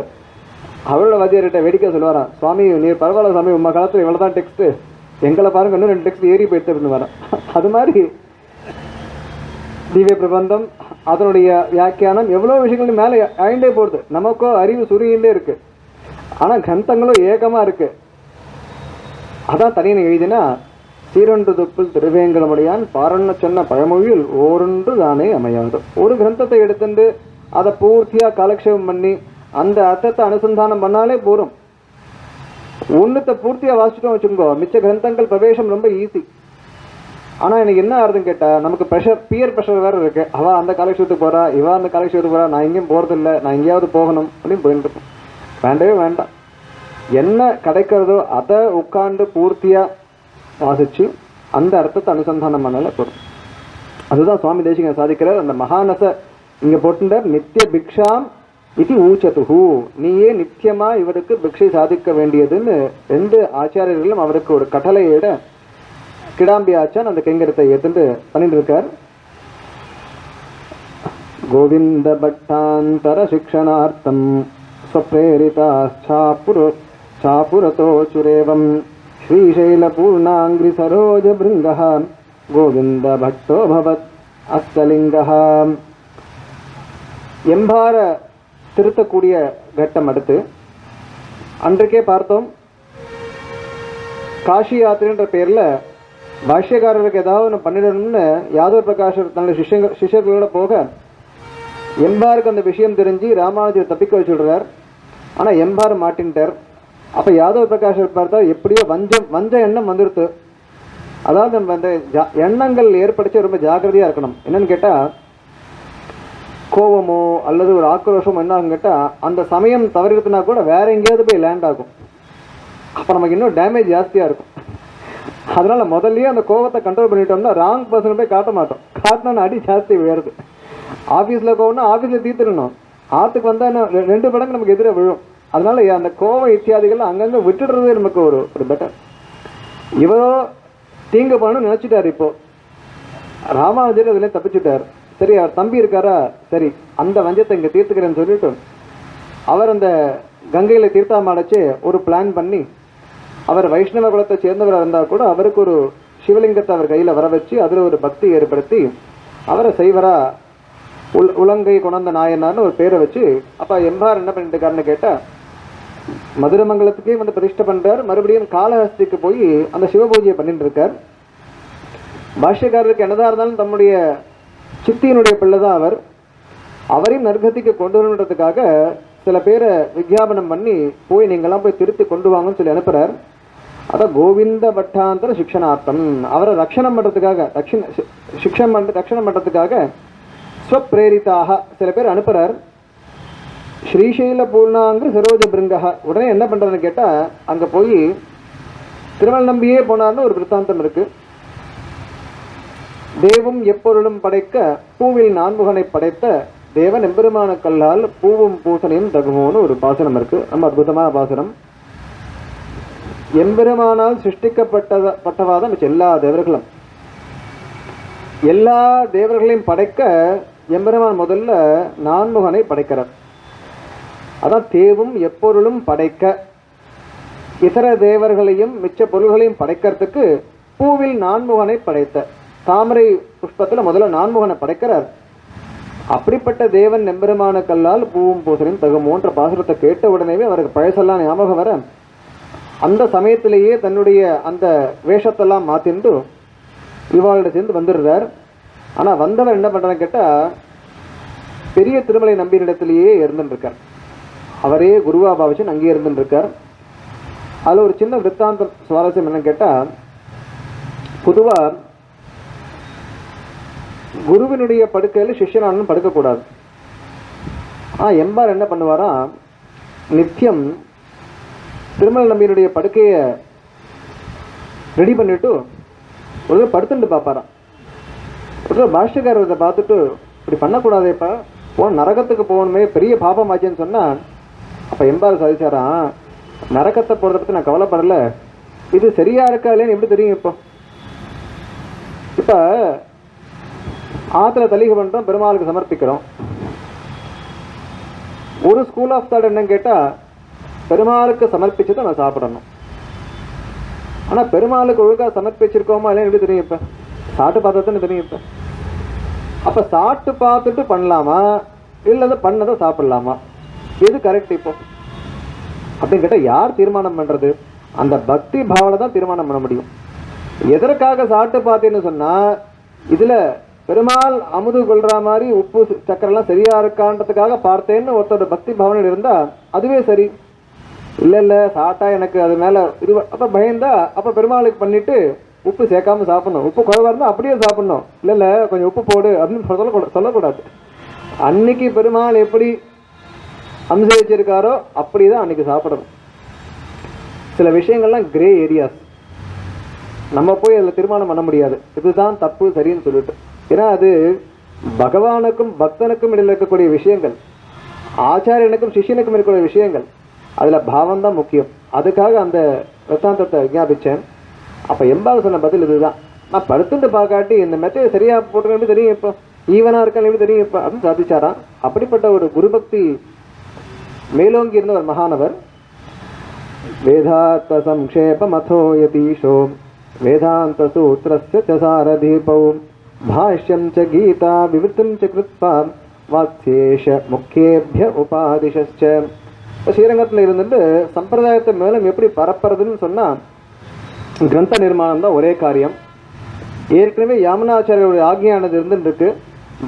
அவரோட வாத்தியார்கிட்ட வேடிக்கை சொல்லுவாராம், சுவாமி நீர் பரவாயில்ல சுவாமி, உங்கள் காலத்தில் இவ்வளோ தான் டெக்ஸ்ட்டு, எங்களை பாருங்க இன்னும் 2 டெக்ஸ்ட் ஏறி போயிட்டு வரேன். அது மாதிரி திவ்ய பிரபந்தம் அதனுடைய வியாக்கியானம் எவ்வளோ விஷயங்கள் மேலே ஆயிண்டே போடுது. நமக்கோ அறிவு சுருகிண்டே இருக்கு, ஆனால் கிரந்தங்களும் ஏகமாக இருக்கு. அதான் தனியனை எழுதினா சீரொன்று துப்பில் திருவேங்கடமுடையான் பாரண்ண சொன்ன பழமொழியில் ஓரொன்று தானே அமையாது. ஒரு கிரந்தத்தை எடுத்துட்டு அதை பூர்த்தியாக காலக்ஷேபம் பண்ணி அந்த அர்த்தத்தை அனுசந்தானம் பண்ணாலே போகும். ஒன்றுத்தை பூர்த்தியாக வாசிச்சிட்டோம் வச்சுக்கோ, மிச்ச கிரந்தங்கள் பிரவேசம் ரொம்ப ஈஸி. ஆனால் எனக்கு என்ன ஆகுதுன்னு கேட்டால், நமக்கு ப்ரெஷர், பியர் ப்ரெஷர் வேறு இருக்குது. அவள் அந்த காலக்ஷேபத்துக்கு போகிறா, இவா அந்த காலக்ஷேபத்துக்கு போகிறா, நான் எங்கேயும் போகிறதில்ல, நான் எங்கேயாவது போகணும் அப்படின்னு போயிட்டு இருக்கேன். வேண்டவே வேண்டாம். என்ன கிடைக்கிறதோ அதை உட்காந்து பூர்த்தியாக வாசித்து அந்த அர்த்தத்தை அனுசந்தானம் பண்ணல போகிறோம். அதுதான் சுவாமி தேசிகன் சாதிக்கிறார். அந்த மகானச இங்கே போட்டுட்டார், நித்திய பிக்ஷாம் இது ஊச்சதுஹு, நீயே நித்தியமாக இவருக்கு பிக்ஷை சாதிக்க வேண்டியதுன்னு 2 ஆச்சாரியர்களும் அவருக்கு ஒரு கட்டளையிட கிடாம்பி ஆச்சான் அந்த கைங்கரத்தை எடுத்துட்டு பண்ணிட்டு இருக்கார். கோவிந்த பட்டாந்தர சிக்ஷணார்த்தம் ஸ்வப்ரேரிதா சாபுரதோ சுரேவம் ஸ்ரீசைல பூர்ணாங்கிரி சரோஜ பிருங்கஹ கோவிந்த பட்டோ பவத் அஸ்தலிங்கஹ. எம்பார திருத்தக்கூடிய கட்டம் அடுத்து அன்றைக்கே பார்த்தோம். காஷி யாத்திரைன்ற பேரில் பாஷ்யக்காரருக்கு ஏதாவது ஒன்று பண்ணிடணும்னு யாதவ பிரகாஷர் தன்னுடைய சிஷ்யர்களோட போக எம்பாருக்கு அந்த விஷயம் தெரிஞ்சு ராமானுஜர் தப்பிக்க வச்சுடுறார். ஆனால் எம்பார் மாட்டின்ட்டார். அப்போ யாதவ பிரகாஷர் பார்த்தா எப்படியோ வஞ்ச எண்ணம் வந்துடுத்து. அதாவது நம்ம அந்த எண்ணங்கள் ஏற்படுத்தி ரொம்ப ஜாக்கிரதையாக இருக்கணும். என்னன்னு கேட்டால், கோபமோ அல்லது ஒரு ஆக்ரோஷமோ என்ன ஆகும் கேட்டால், அந்த சமயம் தவறிடுத்துனா கூட வேற எங்கேயாவது போய் லேண்ட் ஆகும். அப்போ நமக்கு இன்னும் டேமேஜ் ஜாஸ்தியாக இருக்கும். அதனால முதல்லயே அந்த கோபத்தை கண்ட்ரோல் பண்ணிட்டோம்னா ராங் பர்சன் போய் காட்ட மாட்டோம். காட்டினோன்னு அடி ஜாஸ்தி உயருது. ஆஃபீஸில் கோவம்னா ஆஃபீஸில் தீர்த்துடணும். ஆற்றுக்கு வந்தால் 2 மடங்கு நமக்கு எதிராக விழும். அதனால அந்த கோபம் இத்தியாதிகள்லாம் அங்கங்கே விட்டுடுறதே நமக்கு ஒரு பெட்டர். இவரோ தீங்கு பண்ணணும்னு நினச்சிட்டார். இப்போ ராமானுஜர் அதுலேயும் தப்பிச்சுட்டார். சரி, அவர் தம்பி இருக்காரா, சரி அந்த வஞ்சத்தை இங்கே தீர்த்துக்கிறேன்னு சொல்லிட்டு அவர் அந்த கங்கையில் தீர்த்தாம அடைச்சு ஒரு பிளான் பண்ணி, அவர் வைஷ்ணவ குலத்தை சேர்ந்தவராக இருந்தால் கூட அவருக்கு ஒரு சிவலிங்கத்தை அவர் கையில் வர வச்சு அதில் ஒரு பக்தி ஏற்படுத்தி அவரை செய்வரா உலங்கை கொணர்ந்த நாயனார்னு ஒரு பேரை வச்சு, அப்போ எம்பார் என்ன பண்ணிட்டு இருக்காருன்னு கேட்டால், மதுரமங்கலத்துக்கே வந்து பிரதிஷ்டை பண்ணுறார். மறுபடியும் காளஹஸ்திக்கு போய் அந்த சிவபூஜையை பண்ணிட்டு இருக்கார். பாஷ்யக்காரருக்கு என்னதான் இருந்தாலும் தம்முடைய சித்தியினுடைய பிள்ளை தான் அவர். அவரையும் நற்கதிக்கு கொண்டு வரணுன்றதுக்காக சில பேரை விஜாபனம் பண்ணி போய் நீங்கள்லாம் போய் திருத்தி கொண்டு வாங்கன்னு சொல்லி அனுப்புகிறார். அதான் கோவிந்த பட்டாந்தர சிக்ஷணார்த்தம், அவரை ரக்ஷணம் பண்ணுறதுக்காக ரக்ஷணம் பண்ணுறதுக்காக ஸ்வப்ரேரிதாக சில பேர் அனுப்புகிறார். ஸ்ரீசைல பூர்ணாங்கிரி சரோஜ பிருங்கஹ. உடனே என்ன பண்ணுறதுன்னு கேட்டால், அங்கே போய் திருமல் நம்பியே போனார்னு ஒரு விருத்தாந்தம் இருக்குது. தேவும் எப்பொருளும் படைக்க பூவில் 4முகனை படைத்த தேவன் எம்பெருமான கல்லால் பூவும் பூசணையும் தகுமோன்னு ஒரு பாசனம் இருக்குது. ரொம்ப அற்புதமான பாசனம். எம்பெருமானால் சிருஷ்டிக்கப்பட்டவாதான் எல்லா தேவர்களும். எல்லா தேவர்களையும் படைக்க எம்பெருமான் முதல்ல 4முகனை படைக்கிறார். அதான் தேவும் எப்பொருளும் படைக்க. இதர தேவர்களையும் மிச்ச பொருள்களையும் படைக்கிறதுக்கு பூவில் 4முகனை படைத்த, தாமரை புஷ்பத்தில் முதல்ல 4முகனை படைக்கிறார். அப்படிப்பட்ட தேவன் எம்பெருமான கல்லால் பூவும் பூசணையும் தகுமோன்ற பாசுரத்தை கேட்ட உடனேவே அவருக்கு பழசெல்லாம் ஞாபகம் வர, அந்த சமயத்திலேயே தன்னுடைய அந்த வேஷத்தெல்லாம் மாற்றிண்டு இவாளோட சேர்ந்து வந்துடுறார். ஆனால் வந்தவர் என்ன பண்ணுறான்னு கேட்டால், பெரிய திருமலை நம்பியினிடத்திலேயே இருந்துருக்கார். அவரே குருவா பாவிச்சு அங்கேயே இருந்துருக்கார். அதில் ஒரு சின்ன விற்த்தாந்தம் சுவாரஸ்யம் என்னன்னு கேட்டால், பொதுவாக குருவினுடைய படுக்கையில் சிஷ்யனானும் படுக்கக்கூடாது. ஆனால் எம்பார் என்ன பண்ணுவாரா, நித்தியம் திருமலை நம்பியினுடைய படுக்கையை ரெடி பண்ணிட்டு ஒரு படுத்துட்டு பார்ப்பாராம். ஒரு பாஷ்யக்காரத்தை பார்த்துட்டு, இப்படி பண்ணக்கூடாதேப்பா, நரகத்துக்கு போகணுமே, பெரிய பாபமாச்சேன்னு சொன்னால், அப்போ எம்பார் சாதிச்சாராம், நரகத்தை போகிறத பற்றி நான் கவலைப்படலை, இது சரியா இருக்கா இல்லைன்னு எப்படி தெரியும்? இப்போ ஆற்றுல தலிகை பண்ணுறோம், பெருமாளுக்கு சமர்ப்பிக்கிறோம். ஒரு ஸ்கூல் ஆஃப் தாட் என்னன்னு கேட்டால், பெருமாளுக்கு சமர்ப்பிச்சதை நான் சாப்பிடணும். ஆனால் பெருமாளுக்கு ஒழுங்காக சமர்ப்பிச்சிருக்கோமா இல்லைன்னு எப்படி தெரியும்? இப்போ சாப்பிட்டு பார்த்ததுன்னு தெரியும். இப்போ அப்போ சாப்பிட்டு பார்த்துட்டு பண்ணலாமா இல்லை பண்ணதை சாப்பிடலாமா, எது கரெக்ட் இப்போ அப்படின்னு கேட்டால் யார் தீர்மானம் பண்ணுறது? அந்த பக்தி பாவனை தான் தீர்மானம் பண்ண முடியும். எதற்காக சாப்பிட்டு பார்த்தேன்னு சொன்னால், இதில் பெருமாள் அமுது கொள்கிற மாதிரி உப்பு சக்கரெல்லாம் சரியா இருக்கான்றதுக்காக பார்த்தேன்னு ஒருத்தரோட பக்தி பாவனை இருந்தால் அதுவே சரி. இல்லை சாப்பிட்டா எனக்கு அது மேலே அப்போ பயந்தா அப்போ பெருமாளுக்கு பண்ணிட்டு உப்பு சேர்க்காம சாப்பிடணும். உப்பு குறைவா இருந்தால் அப்படியே சாப்பிடணும். இல்லை கொஞ்சம் உப்பு போடு அப்படின்னு சொல்லக்கூடாது. அன்னைக்கு பெருமாள் எப்படி அம்சரிச்சிருக்காரோ அப்படி தான் அன்னைக்கு சாப்பிடணும். சில விஷயங்கள்லாம் கிரே ஏரியாஸ், நம்ம போய் அதில் தீர்மானம் பண்ண முடியாது இதுதான் தப்பு சரின்னு சொல்லிட்டு. ஏன்னா அது பகவானுக்கும் பக்தனுக்கும் இடையில் இருக்கக்கூடிய விஷயங்கள், ஆச்சாரியனுக்கும் சிஷியனுக்கும் இருக்கக்கூடிய விஷயங்கள். அதில் பாவம் தான் முக்கியம். அதுக்காக அந்த வித்தாந்தத்தை விஞ்ஞாபித்தேன். அப்போ எம்பாவது சொன்ன பதில் இதுதான். நான் படுத்துட்டு பார்க்காட்டி இந்த மெத்தேஜ் சரியாக போட்டுக்க எப்படி தெரியும், இப்போ ஈவனாக இருக்கான்னு எப்படி தெரியும் இப்போ அப்படின்னு சாதிச்சாராம். அப்படிப்பட்ட ஒரு குருபக்தி மேலோங்கி இருந்த ஒரு மகானவர். வேதார்த்த சம்க்ஷேப மதோ யதீஷோ வேதாந்த சூத்ரஸ்ய ச சாரதீபௌ பாஷ்யம் ச கீதா விவృத்திம் ச கிருத்வா வாத்யேஷ முக்கியேப்ய உபாதிஷஸ்ச. ஸ்ரீரங்கத்தில் இருந்துட்டு சம்பிரதாயத்தை மேலும் எப்படி பரப்புறதுன்னு சொன்னால், கிரந்த நிர்மாணம் தான் ஒரே காரியம். ஏற்கனவே யாமுனாச்சாரியோடைய ஆக்ஞானது இருந்துருக்கு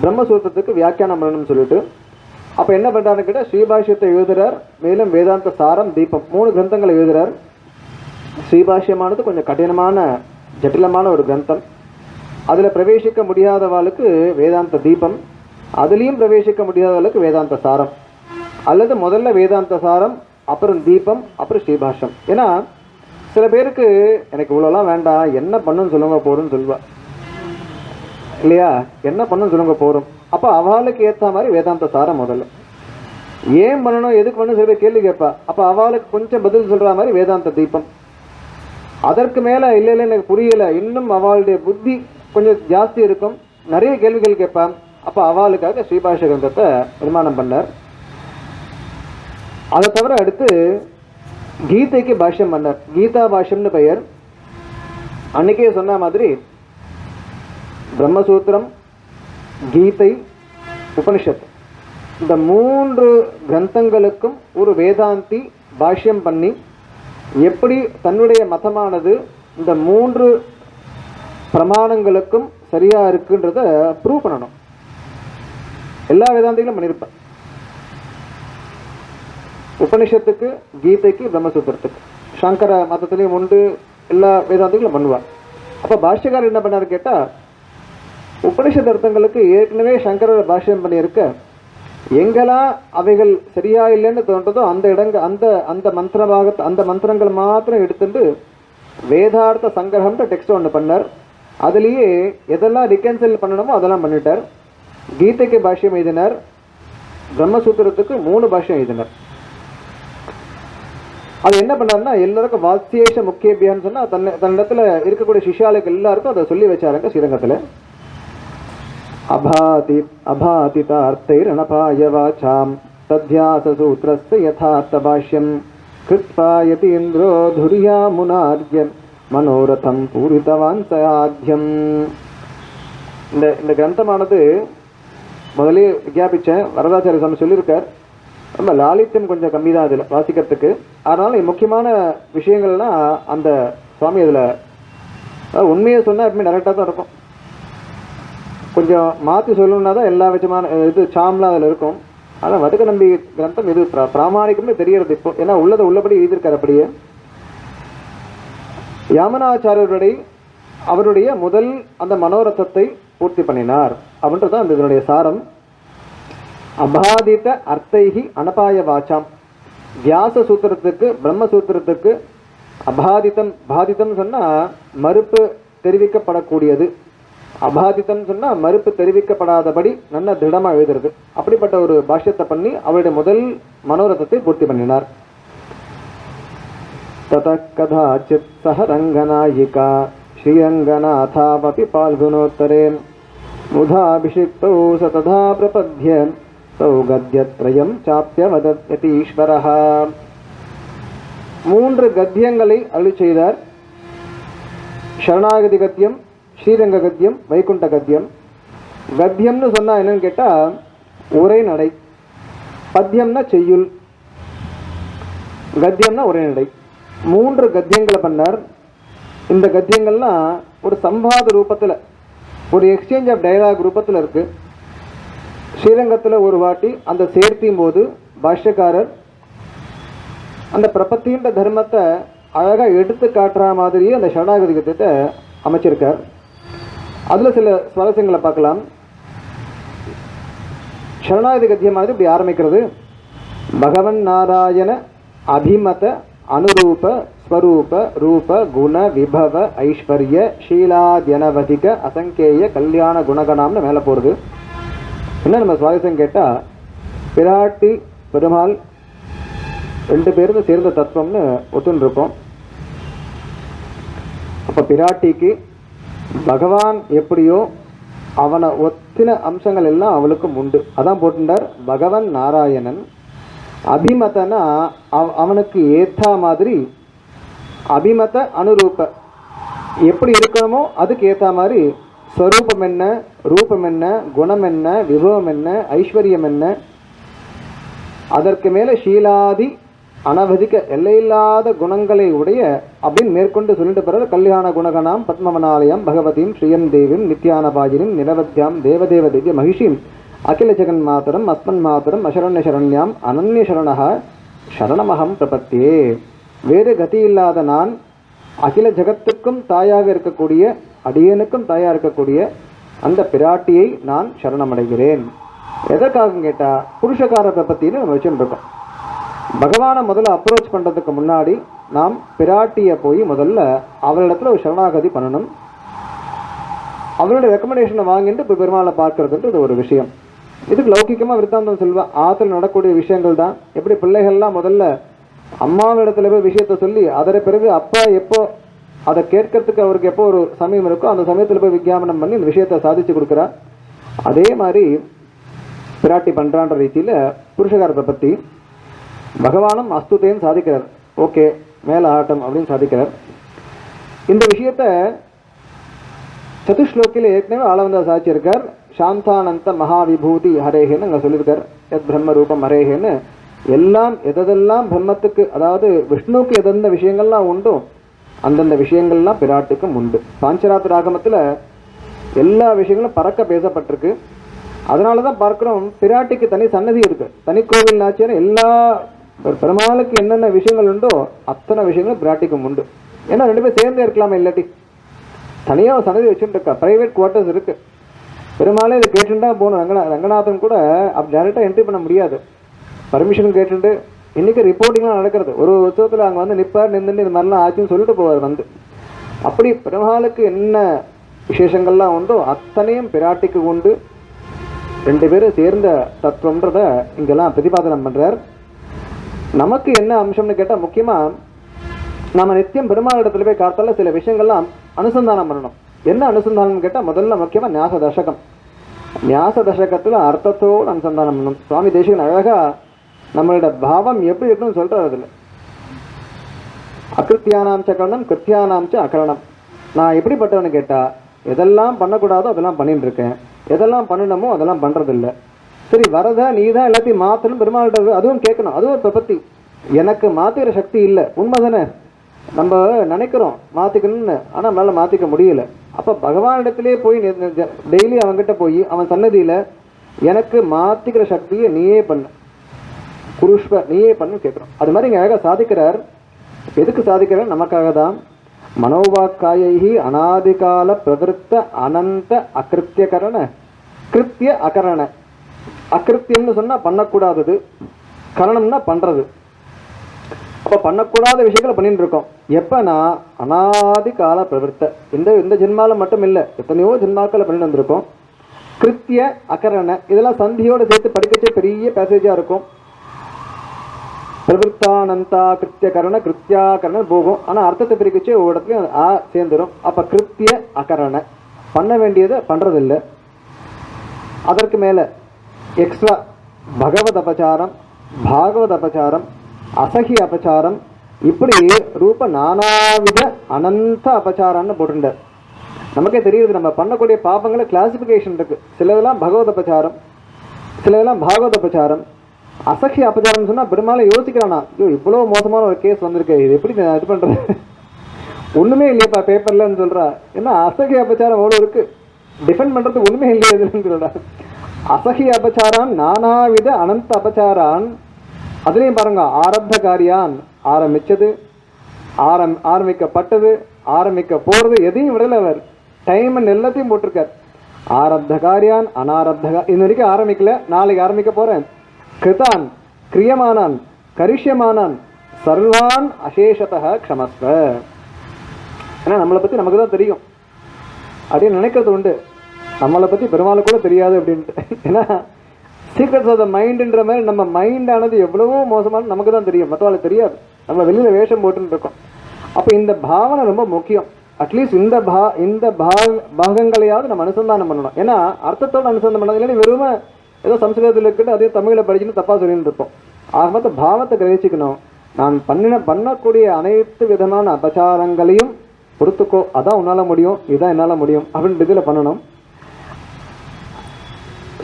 பிரம்மசூத்திரத்துக்கு வியாக்கியானம் பண்ணணும்னு சொல்லிட்டு. அப்போ என்ன பண்ணுறாருன்னு கேட்டால், ஸ்ரீபாஷ்யத்தை எழுதுகிறார், மேலும் வேதாந்த சாரம், தீபம் 3 கிரந்தங்களை எழுதுகிறார். ஸ்ரீபாஷ்யமானது கொஞ்சம் கடினமான ஜட்டிலமான ஒரு கிரந்தம். அதில் பிரவேசிக்க முடியாதவாளுக்கு வேதாந்த தீபம், அதுலேயும் பிரவேசிக்க முடியாதவாளுக்கு வேதாந்த சாரம், அல்லது முதல்ல வேதாந்த சாரம் அப்புறம் தீபம் அப்புறம் ஸ்ரீபாஷ்யம். ஏன்னா சில பேருக்கு எனக்கு இவ்வளோலாம் வேண்டாம், என்ன பண்ணுன்னு சொல்லுங்க போகிறோம்னு சொல்லுவா இல்லையா, என்ன பண்ணுன்னு சொல்லுங்க போகிறோம். அப்போ அவளுக்கு ஏற்ற மாதிரி வேதாந்த சாரம் முதல்ல, ஏன் பண்ணணும் எதுக்கு பண்ணணும் சில பேர் கேள்வி கேட்பா. அப்போ அவளுக்கு கொஞ்சம் பதில் சொல்கிற மாதிரி வேதாந்த தீபம். அதற்கு மேலே இல்லை எனக்கு புரியலை, இன்னும் அவளுடைய புத்தி கொஞ்சம் ஜாஸ்தி இருக்கும், நிறைய கேள்விகள் கேட்பான். அப்போ அவளுக்காக ஸ்ரீபாஷ்ய கிரந்தத்தை நிர்மாணம் பண்ணார். அதை தவிர அடுத்து கீதைக்கு பாஷ்யம் பண்ணார். கீதா பாஷ்யம்னு பெயர். அன்னைக்கே சொன்ன மாதிரி பிரம்மசூத்திரம், கீதை, உபனிஷத் இந்த 3 கிரந்தங்களுக்கும் ஒரு வேதாந்தி பாஷ்யம் பண்ணி எப்படி தன்னுடைய மதமானது இந்த 3 பிரமாணங்களுக்கும் சரியா இருக்குன்றத ப்ரூவ் பண்ணணும். எல்லா வேதாந்திகளும் பண்ணியிருப்பேன். உபனிஷத்துக்கு, கீதைக்கு, பிரம்மசூத்திரத்துக்கு, சங்கர மதத்திலையும் உண்டு, எல்லா வேதாந்திகளும் பண்ணுவார். அப்போ பாஷ்யக்காரர் என்ன பண்ணார் கேட்டால், உபனிஷத் அர்த்தங்களுக்கு ஏற்கனவே சங்கரர் பாஷ்யம் பண்ணியிருக்க, எங்கெல்லாம் அவைகள் சரியா இல்லைன்னு தோன்றதோ அந்த மந்திரங்கள் மாத்திரம் எடுத்துட்டு வேதார்த்த சங்கிரகம்ன்ற டெக்ஸ்ட் ஒன்று பண்ணார். அதுலேயே எதெல்லாம் ரிகன்சைல் பண்ணணுமோ அதெல்லாம் பண்ணிட்டார். கீதைக்கு பாஷ்யம் எழுதினார், பிரம்மசூத்திரத்துக்கு 3 பாஷ்யம் எழுதினார். அது என்ன பண்ணாருன்னா, எல்லாருக்கும் வாத்யேஷ முக்கியபியான்னு சொன்னால் தன்னிடத்தில் இருக்கக்கூடிய சிஷ்யாளுக்கு எல்லாருக்கும் அதை சொல்லி வச்சாருங்க ஸ்ரீரங்கத்தில். அபாதிதார்த்தைரணபாய வாசாம் தத்யாச சூத்ரஸ்ய யதார்த்த பாஷ்யம் கிருத்வா யதீந்திரோ துர்யா முனார்யம் மனோரதம் பூரிதவான் சாத்தியம். இந்த கிரந்தமானது முதலே விஞ்ஞாபித்தேன், வரதாச்சாரிய சுவாமி சொல்லியிருக்கார். நம்ம லாலித்யம் கொஞ்சம் கம்மி தான் இதில் வாசிக்கிறதுக்கு. அதனால் முக்கியமான விஷயங்கள்லாம் அந்த சுவாமி அதில் உண்மையை சொன்னால் எப்பவுமே டேரெக்டாக தான் இருக்கும். கொஞ்சம் மாற்றி சொல்லணுன்னா தான் எல்லா விதமான இது சாம்லாம் அதில் இருக்கும். ஆனால் வடுக நம்பி கிரந்தம் இது பிராமணிக்கமே தெரியறது இப்போ, ஏன்னா உள்ளதை உள்ளபடி எழுதியிருக்கார். அப்படியே யாமனாச்சாரியருடைய அவருடைய முதல் அந்த மனோரதத்தை பூர்த்தி பண்ணினார் அப்படின்றது அந்த இதனுடைய சாரம். அபாதித அர்த்தைகி அனபாய வாச்சாம். வியாச சூத்திரத்துக்கு பிரம்மசூத்திரத்துக்கு பாதிதம் சொன்னால் மறுப்பு தெரிவிக்கப்படக்கூடியது, அபாதிதம் சொன்னால் மறுப்பு தெரிவிக்கப்படாதபடி நல்ல திருடமாக எழுதுறது. அப்படிப்பட்ட ஒரு பாஷ்யத்தை பண்ணி அவருடைய முதல் மனோரதத்தை பூர்த்தி பண்ணினார். தத கதாச்சித் சஹ ரங்கநாயிகா ஸ்ரீரங்கநாதாவபி பால்குணோத்தரே முதாபிஷிக்தௌ ச ததா பிரபத்ய தௌ கத்யத்ரயம் சாப்யவதத் யதீஸ்வரஹ. 3 கத்தியங்களை அருளி செய்தார். சரணாகதி கத்தியம், ஸ்ரீரங்க கத்தியம், வைகுண்ட கத்தியம். கத்தியம்னு சொன்னா என்னன்னு கேட்டா ஒரே நடை, பத்தியம்னா செய்யுள், கத்தியம்னா ஒரே நடை. 3 கத்தியங்களை பண்ணார். இந்த கத்தியங்கள்லாம் ஒரு சம்பாத ரூபத்தில், ஒரு எக்ஸ்சேஞ்ச் ஆஃப் டயலாக் ரூபத்தில் இருக்கு. ஸ்ரீரங்கத்தில் ஒரு வாட்டி அந்த சேர்த்தியும் போது பாஷ்யக்காரர் அந்த பிரபத்தின்ற தர்மத்தை அழகாக எடுத்து காட்டுற மாதிரியே அந்த சரணாகதி கத்தியத்தை அமைச்சிருக்கார். அதில் சில சுவாரஸ்யங்களை பார்க்கலாம். சரணாகதி கத்தியமானது இப்படி ஆரம்பிக்கிறது. பகவன் நாராயண அபிமத அனுரூப ஸ்வரூப ரூப குண விபவ ஐஸ்வர்ய ஷீலாத்யனவதிக அசங்கேய கல்யாண குணகணாம்னு மேலே போகிறது. என்ன நம்ம சுவாரஸ்யம் கேட்டால், பிராட்டி பெருமாள் 2 பேரும் சேர்ந்த தத்துவம்னு ஒத்துன்னு இருக்கோம். அப்போ பிராட்டிக்கு பகவான் எப்படியோ அவனை ஒத்தின அம்சங்கள் எல்லாம் அவளுக்கும் உண்டு. அதான் போட்டுட்டார் பகவன் நாராயணன். அபிமதனா அவனுக்கு ஏற்ற மாதிரி, அபிமத அனுரூப எப்படி இருக்கணுமோ அதுக்கு ஏற்ற மாதிரி ஸ்வரூபம் என்ன, ரூபம் என்ன, குணம் என்ன, விபவம் என்ன, ஐஸ்வர்யம் என்ன, அதற்கு மேலே ஷீலாதி அனவதிக்க எல்லையில்லாத குணங்களை உடைய அப்படின்னு மேற்கொண்டு சொல்லிட்டு பிறகு கல்யாண குணகணாம் பத்மவனாலயம் பகவதியும் ஸ்ரீயம் தேவியும் நித்யானபாஜினிம் நிரவத்யாம் தேவதேவ திவ்ய மகிஷிம் அகில ஜெகன் மாதரம் அஸ்மன் மாதரம் அசரண்ய சரண்யாம் அனன்ய சரணக சரணமகம் பிரபத்தியே. வேறு கதி இல்லாத நான் அகில ஜகத்துக்கும் தாயாக இருக்கக்கூடிய, அடியனுக்கும் தாயாக இருக்கக்கூடிய அந்த பிராட்டியை நான் சரணமடைகிறேன். எதற்காக கேட்டால் புருஷகார பிரபத்தின்னு நம்ம வச்சுட்டு இருக்கோம். பகவானை முதல்ல அப்ரோச் பண்ணுறதுக்கு முன்னாடி நாம் பிராட்டியை போய் முதல்ல அவளிடத்துல ஒரு சரணாகதி பண்ணணும். அவளுடைய ரெக்கமெண்டேஷனை வாங்கிட்டு இப்போ பெருமாளை பார்க்கறதுன்றது ஒரு விஷயம். இதுக்கு லௌகிக்கமாக விருத்தாந்தம் சொல்வா, ஆற்றுல நடக்கூடிய விஷயங்கள் தான். எப்படி பிள்ளைகள்லாம் முதல்ல அம்மாவிடத்துல போய் விஷயத்த சொல்லி அதற்கு பிறகு அப்பா எப்போ அதை கேட்கறதுக்கு அவருக்கு எப்போ ஒரு சமயம் இருக்கோ அந்த சமயத்தில் போய் விஞ்ஞாபனம் பண்ணி இந்த விஷயத்தை சாதிச்சு கொடுக்குறா. அதே மாதிரி பிராட்டி பண்ணுறான்ற ரீதியில் புருஷகாரத்தை பற்றி பகவானும் அஸ்துதேன்னு சாதிக்கிறார். ஓகே, மேலே ஆட்டம் அப்படின்னு சாதிக்கிறார். இந்த விஷயத்த சதுஸ்லோக்கில் ஏற்கனவே ஆளவந்தா சாதிச்சிருக்கார். சாந்தானந்த மகாவிபூதி ஹரேகன்னு அங்கே சொல்லியிருக்கார். எத் பிரம்ம ரூபம் ஹரேகன்னு எல்லாம் எதெல்லாம் பிரம்மத்துக்கு, அதாவது விஷ்ணுவுக்கு எந்தெந்த விஷயங்கள்லாம் உண்டோ அந்தந்த விஷயங்கள்லாம் பிராட்டுக்கும் உண்டு. பாஞ்சராத்திர ஆகமத்தில் எல்லா விஷயங்களும் பறக்க பேசப்பட்டிருக்கு. அதனால தான் பார்க்குறோம் பிராட்டிக்கு தனி சன்னதி இருக்கு, தனி கோவில் நாச்சியான எல்லா பெருமாளுக்கு என்னென்ன விஷயங்கள் உண்டோ அத்தனை விஷயங்களும் பிராட்டிக்கும் உண்டு. ஏன்னா 2 பேரும் சேர்ந்தே இருக்கலாமா, இல்லாட்டி தனியாக சன்னதி வச்சுட்டு இருக்கா, ப்ரைவேட் குவார்ட்டர்ஸ் இருக்கு. பெருமாளே இதை கேட்டுட்டா போகணும். ரங்கநாதன் கூட அப்படி டேரெக்டாக என்ட்ரி பண்ண முடியாது, பர்மிஷன் கேட்டுட்டு. இன்றைக்கி ரிப்போர்ட்டிங்லாம் நடக்கிறது. ஒரு உற்சவத்தில் அங்கே வந்து நிற்பார், நின்றுட்டு இது மாதிரிலாம் ஆச்சுன்னு சொல்லிட்டு போவார் வந்து. அப்படி பெருமாளுக்கு என்ன விசேஷங்கள்லாம் உண்டோ அத்தனையும் பிராட்டிக்கு உண்டு. 2 பேரும் சேர்ந்த தத்துவம்ன்றத இங்கெல்லாம் பிரதிபாதனம் பண்ணுறார். நமக்கு என்ன அம்சம்னு கேட்டால், முக்கியமாக நம்ம நித்தியம் பெருமாள் இடத்துல போய் காத்தால சில விஷயங்கள்லாம் அனுசந்தானம் பண்ணணும். என்ன அனுசந்தானம்னு கேட்டால், முதல்ல முக்கியமாக ஞாச தசகம். ஞாச தசகத்தில் அர்த்தத்தோடு அனுசந்தானம் பண்ணணும். சுவாமி தேசிகன் அழகாக நம்மளோட பாவம் எப்படி இருக்கணும்னு சொல்கிறார். அதில் அகிருத்தியானாம்ச கரணம் கிருத்தியானாம்ச அகரணம். நான் எப்படிப்பட்டவன்னு கேட்டால், எதெல்லாம் பண்ணக்கூடாதோ அதெல்லாம் பண்ணிட்டு இருக்கேன், எதெல்லாம் பண்ணணுமோ அதெல்லாம் பண்ணுறதில்ல. சரி, வரதா நீ தான் எல்லாத்தையும் மாற்றணும் பெருமாள்கிட்ட அதுவும் கேட்கணும். அதுவும் ஒரு பிரபத்தி. எனக்கு மாற்றிக்கிற சக்தி இல்லை, உண்மை தானே. நம்ம நினைக்கிறோம் மாற்றிக்கணும்னு, ஆனால் நம்மளால் மாற்றிக்க முடியல. அப்போ பகவானிடத்திலே போய் டெய்லி அவன்கிட்ட போய் அவன் சன்னதியில் எனக்கு மாற்றிக்கிற சக்தியை நீயே பண்ணு, குருஷ்வ நீயே பண்ணு கேட்குறோம். அது மாதிரி இங்கே அழகாக சாதிக்கிறார். எதுக்கு சாதிக்கிறார்? நமக்காக தான். மனோவாக்காயி அநாதிகால பிரவருத்த அனந்த அகிருத்தியகரண கிருத்திய அகரண. அகிருத்தியம்னு சொன்னால் பண்ணக்கூடாதது, கரணம்னா பண்ணுறது. அப்போ பண்ணக்கூடாத விஷயங்களை பண்ணிட்டு இருக்கோம். எப்போனா அநாதி கால பிரவருத்த, இந்த ஜென்மாவில் மட்டும் இல்லை, எத்தனையோ ஜென்மாக்களை பண்ணிட்டு வந்திருக்கோம். கிருத்திய அகரண இதெல்லாம் சந்தியோடு சேர்த்து படிக்கச்சே பெரிய பேசேஜாக இருக்கும். பிரவருத்தானந்தா கிருத்தியகரண கிருத்தியாகரண போகும். ஆனால் அர்த்தத்தை பிரிக்கச்சே ஒவ்வொரு இடத்துலையும் ஆ சேர்ந்துடும். அப்போ கிருத்திய அகரண பண்ண வேண்டியதை பண்ணுறதில்லை. அதற்கு மேலே எக்ஸ்ட்ரா பகவத் அபச்சாரம், பாகவத் அபச்சாரம், அசகி அபச்சாரம், இப்படி ரூப நானாவித அனந்த அபச்சாரம்னு போட்டுட்டார். நமக்கே தெரியுது நம்ம பண்ணக்கூடிய பாபங்களை கிளாசிஃபிகேஷன் இருக்கு. சிலதெல்லாம் பகவத் அபச்சாரம், சிலதெல்லாம் பாகவத் அபச்சாரம். அசகி அபச்சாரம் சொன்னால் பெரும்பாலும் யோசிக்கிறானா, ஐயோ இவ்வளோ மோசமான ஒரு கேஸ் வந்திருக்கு, இது எப்படி நான் இது பண்ணுறது, ஒன்றுமே இல்லையாப்பா பேப்பர்லன்னு சொல்கிறா. ஏன்னா அசகி அபச்சாரம் அவ்வளோ இருக்குது, டிஃபெண்ட் பண்ணுறது ஒன்றுமே இல்லையா இதுன்னு சொல்கிறா. அசகி அபச்சாரான் நானாவித அனந்த அபச்சாரான். அதுலேயும் பாருங்க, ஆரப்த காரியான், ஆரம்பித்தது, ஆரம்பிக்கப்பட்டது, ஆரம்பிக்க போகிறது, எதையும் விடலை அவர். டைம் எல்லாத்தையும் போட்டிருக்கார். ஆரப்த காரியான், அனாரப்த, இது வரைக்கும் ஆரம்பிக்கல, நாளைக்கு ஆரம்பிக்க போகிறேன். கிருதான், கிரியமானான், கரிஷ்யமானான், சர்வான் அசேஷத க்ஷமஸ்வ. ஏன்னா நம்மளை பற்றி நமக்கு தான் தெரியும் அப்படின்னு நினைக்கிறது உண்டு. நம்மளை பற்றி பெருமாளுக்கு கூட தெரியாது அப்படின்ட்டு. ஏன்னா சீக்ரெட்ஸ் ஆஃப் த மைண்டுன்ற மாதிரி நம்ம மைண்டானது எவ்வளவோ மோசமான நமக்கு தான் தெரியும், மற்றவங்களுக்கு தெரியாது. நம்ம வெளியில் வேஷம் போட்டுன்னு இருக்கோம். அப்போ இந்த பாவனை ரொம்ப முக்கியம். அட்லீஸ்ட் இந்த பாகங்களையாவது நம்ம அனுசந்தானம் பண்ணணும். ஏன்னா அர்த்தத்தோடு அனுசந்தானம் பண்ணது இல்லைன்னு வெறுமை ஏதோ சம்ஸ்கிருதத்தில் இருக்கிட்டு அதே தமிழில் படிச்சுன்னு தப்பாக சொல்லிட்டு இருப்போம். ஆக மொத்தம் பாவத்தை கிரகிச்சிக்கணும். நான் பண்ணக்கூடிய அனைத்து விதமான அபச்சாரங்களையும் பொறுத்துக்கோ, அதான் உன்னால் முடியும், இதுதான் என்னால் முடியும் அப்படின்ற இதில் பண்ணணும்.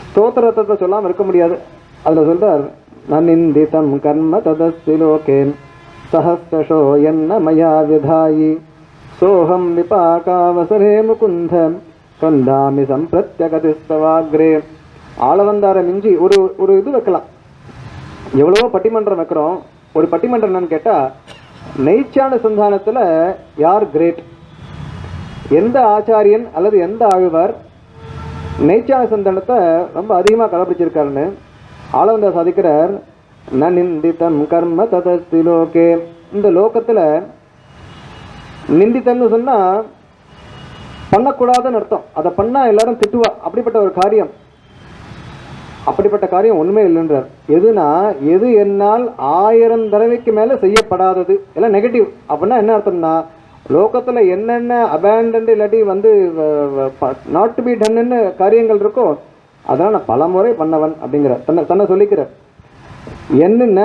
ஸ்தோத்திரத்தை சொல்லாமல் இருக்க முடியாது. அதில் சொல்றார், நநிந்திதம் கர்ம ததஸ்தி லோகேன் சஹஸ்ரஷோ என்ன மயா விதாயி சோஹம் விபாகாவசரே முகுந்தம் கந்தாமி சம்பிரத்யகதிஸ்தவாக்ரே. ஆளவந்தாரை மிஞ்சி ஒரு இது வைக்கலாம். எவ்வளவோ பட்டிமன்றம் வைக்கிறோம். ஒரு பட்டிமன்றம் என்னன்னு கேட்டால், நெய்ச்சான சந்தானத்தில் யார் கிரேட், எந்த ஆச்சாரியன் அல்லது எந்த ஆழ்வார் நெய்ச்சான சந்தானத்தை ரொம்ப அதிகமாக கடைபிடிச்சிருக்காருன்னு ஆளவந்தார் சாதிக்கிறார். ந நிந்தித்தம் கர்ம ததஸ்தி லோகே. இந்த லோகத்தில் நிந்தித்தம்னு சொன்னால் பண்ணக்கூடாதுன்னு அர்த்தம். அதை பண்ணால் எல்லாரும் திட்டுவா. அப்படிப்பட்ட காரியம் ஒன்றுமே இல்லைன்றார். எதுனா எது என்னால் 1000 தடவைக்கு மேலே செய்யப்படாதது எல்லாம் நெகட்டிவ். அப்படின்னா என்ன அர்த்தம்னா, லோகத்தில் என்னென்ன அபேண்டன்ட் இல்லாட்டி நாட் டு பி டன்னு காரியங்கள் இருக்கோ அதெல்லாம் நான் பல முறை பண்ணவன் அப்படிங்கிற தன்னை சொல்லிக்கிறார். என்னென்ன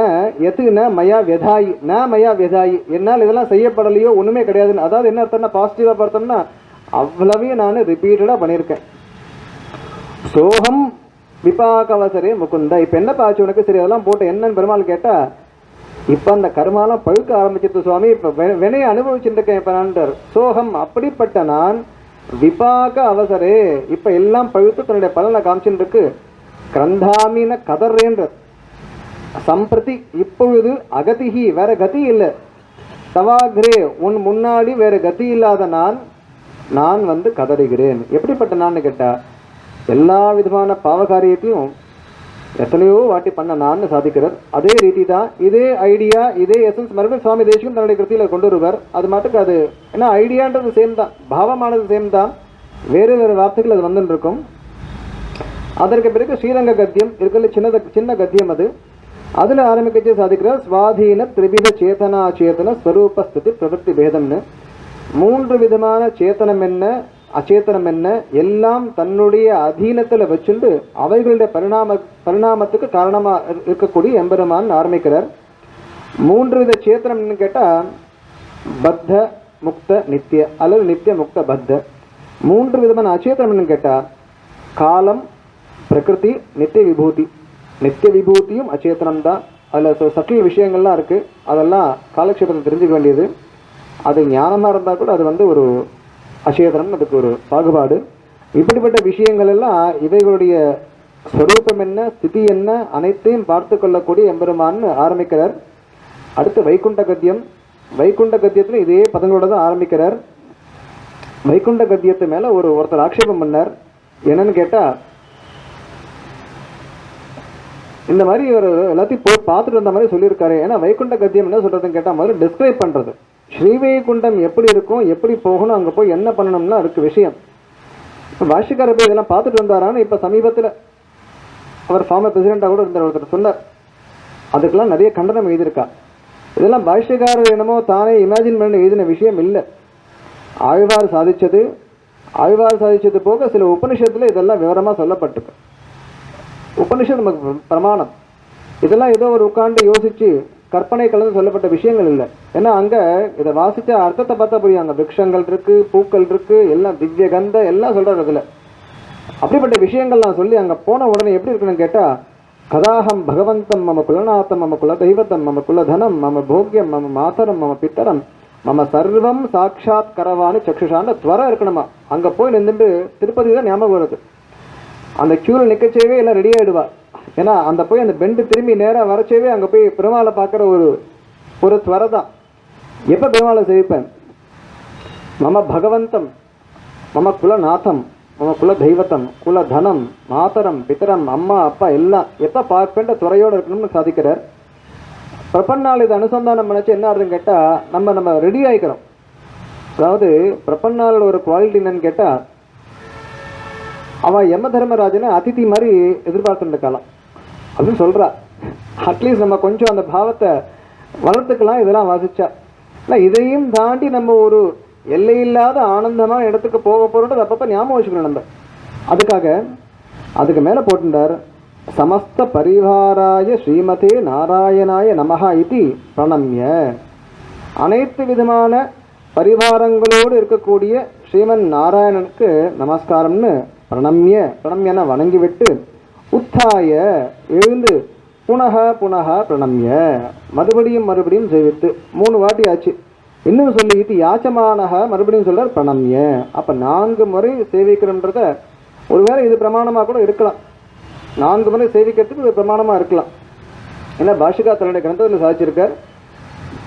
எதுன்னா மயா வெதாயி, நான் மயா வெதாயி, என்னால் இதெல்லாம் செய்யப்படலையோ ஒன்றுமே கிடையாதுன்னு. அதாவது என்ன அர்த்தம்னா, பாசிட்டிவாக பார்த்தோம்னா அவ்வளவையும் நான் ரிப்பீட்டடாக பண்ணியிருக்கேன். சோகம் விபாகவசரே முகுந்த. இப்போ என்ன பாச்சு உனக்கு, சரி அதெல்லாம் போட்டு என்னன்னு பெருமாள் கேட்டால், இப்போ அந்த கர்மாலாம் பழுக்க ஆரம்பிச்சிருது சுவாமி, இப்போ வினையை அனுபவிச்சுட்டு இருக்கேன் இப்போ நான்றார். சோகம், அப்படிப்பட்ட நான் விபாக அவசரே, இப்போ எல்லாம் பழுத்து தன்னுடைய பலனை காமிச்சுட்டு இருக்கு. கிரந்தாமின கதர்ன்ற சம்பிரதி, இப்பொழுது அகதிகி, வேற கதி இல்லை. தவாகிரே, உன் முன்னாடி வேற கதி இல்லாத நான் வந்து கதறுகிறேன். எப்படிப்பட்ட நான் கேட்டா, எல்லா விதமான பாவகாரியத்தையும் எத்தனையோ வாட்டி பண்ண நான் சாதிக்கிறார். அதே ரீதி தான், இதே ஐடியா, இதே எசன்ஸ் மறுபடியும் சுவாமி தேசிகம் தன்னுடைய கிருத்தியில் கொண்டு வருவார். அது மாட்டுக்கு அது ஏன்னா ஐடியான்றது சேம் தான், பாவமானது சேம் தான், வேறு வேறு வார்த்தைகள் அது வந்துட்டு இருக்கும். அதற்கு பிறகு ஸ்ரீரங்க கத்தியம் இருக்கிற சின்ன கத்தியம் அது. அதில் ஆரம்பிக்கச்சே சாதிக்கிறார், சுவாதீன திரிவித சேத்தனா சேத்தன ஸ்வரூபஸ்திதி பிரவருத்தி பேதம்னு. 3 விதமான சேத்தனம் என்ன, அச்சேத்தனம் என்ன, எல்லாம் தன்னுடைய அதீனத்தில் வச்சுண்டு அவைகளுடைய பரிணாமத்துக்கு காரணமாக இருக்கக்கூடிய எம்பெருமான் ஆரம்பிக்கிறார். 3 வித சேத்தனம்னு கேட்டால், பத்த முக்த நித்திய அல்லது நித்திய முக்த பத்த. 3 விதமான அச்சேத்தனம்னு கேட்டால், காலம், பிரகிருதி, நித்திய விபூதி. நித்திய விபூதியும் அச்சேத்தனம் தான். அதில் சட்டில் விஷயங்கள்லாம் இருக்குது, அதெல்லாம் காலக்ஷேபத்தை தெரிஞ்சுக்க வேண்டியது. அது ஞானமாக இருந்தால் கூட அது வந்து ஒரு அச்சேதனம், அதுக்கு ஒரு பாகுபாடு. இப்படிப்பட்ட விஷயங்கள் எல்லாம் இவைகளுடைய ஸ்வரூபம் என்ன, ஸ்திதி என்ன, அனைத்தையும் பார்த்து கொள்ளக்கூடிய எம்பெருமான்னு ஆரம்பிக்கிறார். அடுத்து வைகுண்ட கத்தியம். வைகுண்ட கத்தியத்தில் இதே பதங்களோட தான் ஆரம்பிக்கிறார். வைகுண்ட கத்தியத்து மேலே ஒருத்தர் ஆக்ஷேபம் பண்ணார். என்னன்னு கேட்டால், இந்த மாதிரி ஒரு எல்லாத்தையும் போய் பார்த்துட்டு வந்த மாதிரி சொல்லியிருக்காரு. ஏன்னா வைகுண்ட கத்தியம் என்ன சொல்கிறதுன்னு கேட்டால், முதல்ல டிஸ்கிரைப் பண்ணுறது. ஸ்ரீவைகுண்டம் எப்படி இருக்கும், எப்படி போகணும், அங்கே போய் என்ன பண்ணணும்னா அதுக்கு விஷயம். இப்போ பாஷ்யக்காரர் போய் இதெல்லாம் பார்த்துட்டு வந்தாரான்னு இப்போ சமீபத்தில் அவர் ஃபார்மர் பிரசிடெண்ட்டாக கூட இருந்தார், ஒருத்தர் சொன்னார். அதுக்கெல்லாம் நிறைய கண்டனம் எழுதியிருக்கா. இதெல்லாம் பாஷ்யக்காரர் என்னமோ தானே இமேஜின் பண்ணி எழுதின விஷயம் இல்லை. ஆழ்வார் சாதித்தது போக சில உபனிஷத்தில் இதெல்லாம் விவரமாக சொல்லப்பட்டிருக்கு. உபனிஷத் நமக்கு பிரமாணம். இதெல்லாம் ஏதோ ஒரு உட்காந்து யோசிச்சு கற்பனை கலந்து சொல்லப்பட்ட விஷயங்கள் இல்லை. ஏன்னா அங்கே இதை வாசித்த அர்த்தத்தை பார்த்தா புரியும். அங்கே விரக்ஷங்கள் இருக்கு, பூக்கள் இருக்கு, எல்லாம் திவ்ய கந்த எல்லாம் சொல்றாரு அதில். அப்படிப்பட்ட விஷயங்கள்லாம் சொல்லி அங்கே போன உடனே எப்படி இருக்குன்னு கேட்டால், கதாஹம் பகவந்தம் மம குலநாதம் மம குல தெய்வத்தம் மம குலதனம் மம போக்கியம் மம மாதரம் மம பித்தரம் மம சர்வம் சாட்சாத் கரவானு சக்ஷுஷான்னு துவரம் இருக்கணுமா. அங்கே போய் நின்றுட்டு திருப்பதி தான் ஞாபகம் வருது. அந்த க்யூவில் நிற்கச்சேவே எல்லாம் ரெடி ஆகிடுவா. ஏன்னா அந்த போய் அந்த பெண்டு திரும்பி நேராக வரச்சேவே அங்கே போய் பெருமாளை பார்க்குற ஒரு துவரை தான். எப்போ பெருமாளை சேவிப்பேன்? மம பகவந்தம் மம குலநாதம் மம குல தெய்வத்தம் குலதனம் மாதரம் பித்தரம் அம்மா அப்பா எல்லாம் எப்போ பார்ப்பேன்ற துறையோடு இருக்கணும்னு சாதிக்கிறார். பிரபன்னாள் இதை அனுசந்தானம் நினச்சி என்ன ஆகுதுன்னு கேட்டால், நம்ம ரெடி ஆகிக்கிறோம். அதாவது பிரபன்னாளோட ஒரு குவாலிட்டி என்னன்னு கேட்டால், அவன் யம தர்மராஜனை அதிதி மாதிரி எதிர்பார்த்துட்டு இருக்கலாம் அப்படின்னு சொல்கிறா. அட்லீஸ்ட் நம்ம கொஞ்சம் அந்த பாவத்தை வளர்த்துக்கலாம் இதெல்லாம் வாசிச்சா. இல்லை இதையும் தாண்டி நம்ம ஒரு எல்லையில்லாத ஆனந்தமான இடத்துக்கு போக போகிறோன்றது அப்பப்போ ஞாபகம் வச்சுக்கணும் நம்ம. அதுக்கு மேலே போட்டுட்டார், சமஸ்த பரிவாராய ஸ்ரீமதே நாராயணாய நமஹா இதி பிரணம்ய. அனைத்து விதமான பரிவாரங்களோடு இருக்கக்கூடிய ஸ்ரீமன் நாராயணனுக்கு நமஸ்காரம்னு பிரணம்யன வணங்கிவிட்டு, உத்தாய எழுந்து, புனக புனக பிரணம்ய மறுபடியும் சேவித்து 3 வாட்டி ஆச்சு. இன்னும் சொல்லிக்கிட்டு யாச்சமானக மறுபடியும் சொல்றார் பிரணம்ய. அப்போ 4 முறை சேவிக்கிறோன்றத ஒருவேளை இது பிரமாணமாக கூட இருக்கலாம். 4 முறை சேவிக்கிறதுக்கு இது பிரமாணமாக இருக்கலாம். ஏன்னா பாஷிகா தன்னுடைய கிரந்தத்தில் சாதிச்சிருக்கார்,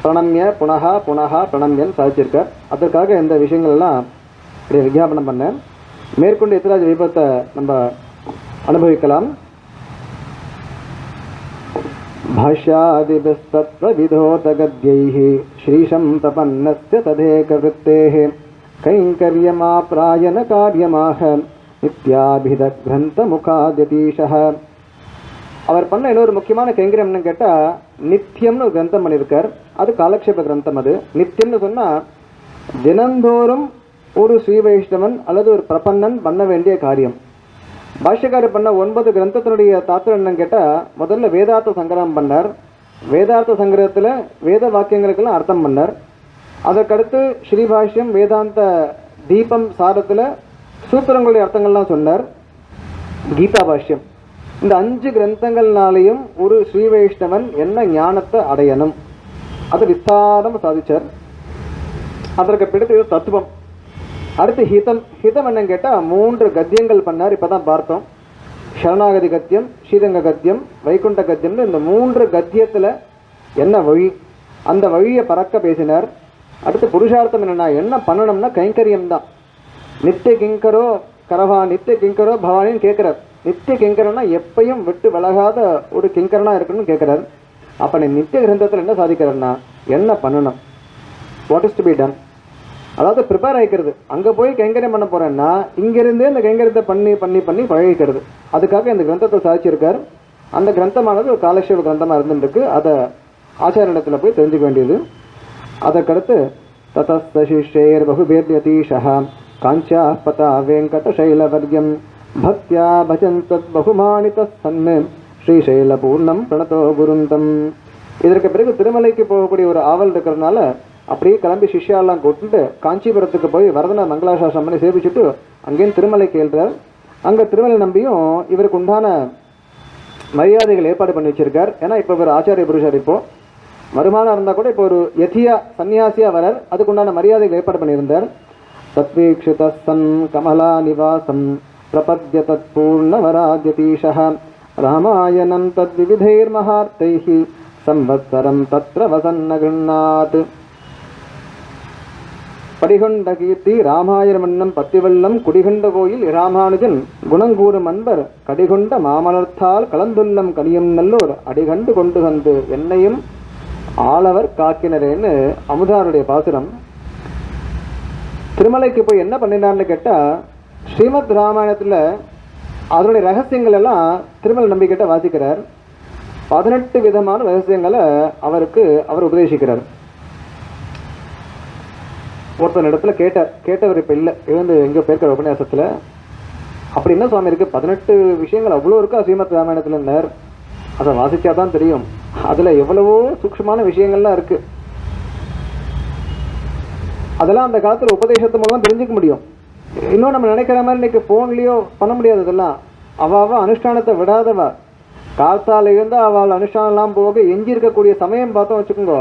பிரணம்ய புனகா புனகா பிரணம்யன்னு சாதிச்சிருக்கார். அதற்காக இந்த விஷயங்கள்லாம் இப்படி விஞ்ஞாபனம் பண்ணேன். மேற்கொண்டு எத்திராஜ விபத்தை நம்ம அனுபவிக்கலாம். भाष्यादिभिस्तत्त्वविधोतगद्यैः श्रीशं प्रपन्नस्य तदेकवृत्तेः கைங்கரியமாப்ராயணகாரியமாக நித்யாபிதக்ரந்தமுகாத்யதீஷः. அவர் பண்ண இன்னொரு முக்கியமான கைங்கரியம்னு கேட்டால், நித்தியம்னு ஒரு கிரந்தம் பண்ணியிருக்கார். அது காலக்ஷேப கிரந்தம். அது நித்தியம்னு சொன்னால் தினந்தோறும் ஒரு ஸ்ரீ வைஷ்ணவன் அல்லது ஒரு பிரபன்னன் பண்ண வேண்டிய காரியம். பாஷ்யக்காரர் பண்ண 9 கிரந்தத்தினுடைய தாத்பரியம் என்னன்னு கேட்டால், முதல்ல வேதார்த்த சங்கிரகம் பண்ணார். வேதார்த்த சங்கிரகத்தில் வேத வாக்கியங்களுக்கெல்லாம் அர்த்தம் பண்ணார். அதற்கடுத்து ஸ்ரீபாஷ்யம் வேதாந்த தீபம் சாரத்தில் சூத்திரங்களுடைய அர்த்தங்கள்லாம் சொன்னார். கீதா பாஷ்யம். இந்த 5 கிரந்தங்கள்னாலேயும் ஒரு ஸ்ரீ வைஷ்ணவன் என்ன ஞானத்தை அடையணும் அது விஸ்தாரம் சாதிச்சார். அதற்கு பிடித்த தத்துவம். அடுத்து ஹிதம். ஹிதம் என்னன்னு கேட்டால் 3 கத்தியங்கள் பண்ணார். இப்போ தான் பார்த்தோம். சரணாகதி கத்தியம், ஸ்ரீரங்க கத்தியம், வைகுண்ட கத்தியம்னு இந்த 3 கத்தியத்தில் என்ன வழி, அந்த வழியை பறக்க பேசினார். அடுத்து புருஷார்த்தம் என்னென்னா, என்ன பண்ணணும்னா கைங்கரியம் தான். நித்திய கிங்கரோ கரவா நித்திய கிங்கரோ பவானின்னு கேட்குறார். நித்திய கிங்கரனா எப்பையும் விட்டு விலகாத ஒரு கிங்கரனாக இருக்கணும்னு கேட்குறார். அப்போ நீ நித்திய கிரந்தத்தில் என்ன சாதிக்கிறன்னா, என்ன பண்ணணும், what is to be done, அதாவது ப்ரிப்பேர் ஆகிக்கிறது. அங்கே போய் கைங்கரியம் பண்ண போகிறேன்னா இங்கேருந்தே இந்த கைங்கரியத்தை பண்ணி பண்ணி பண்ணி பழகிக்கிறது. அதுக்காக இந்த கிரந்தத்தை சாதிச்சிருக்கார். அந்த கிரந்தமானது ஒரு காலக்ஷேப கிரந்தமாக இருந்துருக்கு. அதை ஆச்சாரியத்தில் போய் தெரிஞ்சுக்க வேண்டியது. அதற்கடுத்து ததஸ்தசிஷேர் பகுபேர்யதீஷः காஞ்சா பதா வெங்கடசைலவர்யம் பக்தியா பஜன் தத் பகுமானிதஸ்தன்னு ஸ்ரீசைலபூர்ணம் பிரணதோ குருந்தம். இதற்கு பிறகு திருமலைக்கு போகக்கூடிய ஒரு ஆவல் இருக்கிறதுனால அப்படியே கிளம்பி சிஷ்யாலாம் கூட்டுட்டு காஞ்சிபுரத்துக்கு போய் வரதன மங்களாசாசனம் பண்ணி சேவிச்சுட்டு அங்கேயும் திருமலை கேள்றார். அங்கே திருமலை நம்பியும் இவருக்கு உண்டான மரியாதைகள் ஏற்பாடு பண்ணி வச்சிருக்கார். ஏன்னா இப்போ இவர் ஆச்சாரிய புருஷர், இப்போ மருமானா இருந்தால் கூட இப்போ ஒரு யதியா சன்னியாசியா வரார். அதுக்குண்டான மரியாதைகள் ஏற்பாடு பண்ணியிருந்தார். தத்வீக்ஷித சன் கமலா நிவாசம் பிரபத்ய தத் பூர்ணவராத்யதீஷः ராமாயணம் தத் விவிதைர் மகார்த்தைஹி சம்வத்சரம் தத்ர வசன்ன கிருண்ணாத். படிகொண்ட கீர்த்தி ராமாயண மன்னம் பத்திவெல்லம் குடிகொண்ட கோயில் இராமானுஜன் குணங்கூறும் அன்பர் கடிகொண்ட மாமலர்த்தால் கலந்துள்ளம் கனியும் நல்லோர் அடிகண்டு கொண்டு வந்து என்னையும் ஆளவர் காக்கினரேன்னு அமுதாருடைய பாசுரம். திருமலைக்கு போய் என்ன பண்ணினார்னு கேட்டால், ஸ்ரீமத் ராமாயணத்தில் அதனுடைய ரகசியங்கள் எல்லாம் திருமலை நம்பிக்கிட்ட வாசிக்கிறார். 18 விதமான ரகசியங்களை அவர் உபதேசிக்கிறார். ஒருத்தன் இடத்துல கேட்டவர் இப்போ இல்லை, எழுந்து எங்கே பேர்க்கிற உபன்யாசத்தில் அப்படி என்ன சுவாமி இருக்குது? 18 விஷயங்கள் அவ்வளோ இருக்கா ஸ்ரீமத் ராமாயணத்தில். அதை வாசிச்சாதான் தெரியும் அதில் எவ்வளவோ சூக்ஷ்மமான விஷயங்கள்லாம் இருக்குது. அதெல்லாம் அந்த காலத்தில் உபதேசத்து மூலம் தெரிஞ்சுக்க முடியும். இன்னும் நம்ம நினைக்கிற மாதிரி இன்னைக்கு ஃபோன்லேயோ பண்ண முடியாது. இதெல்லாம் அவள் அனுஷ்டானத்தை விடாதவ. காத்தால இருந்தால் அவள் அனுஷ்டானம்லாம் போக எஞ்சி இருக்கக்கூடிய சமயம் பார்த்தோம் வச்சுக்கோங்க,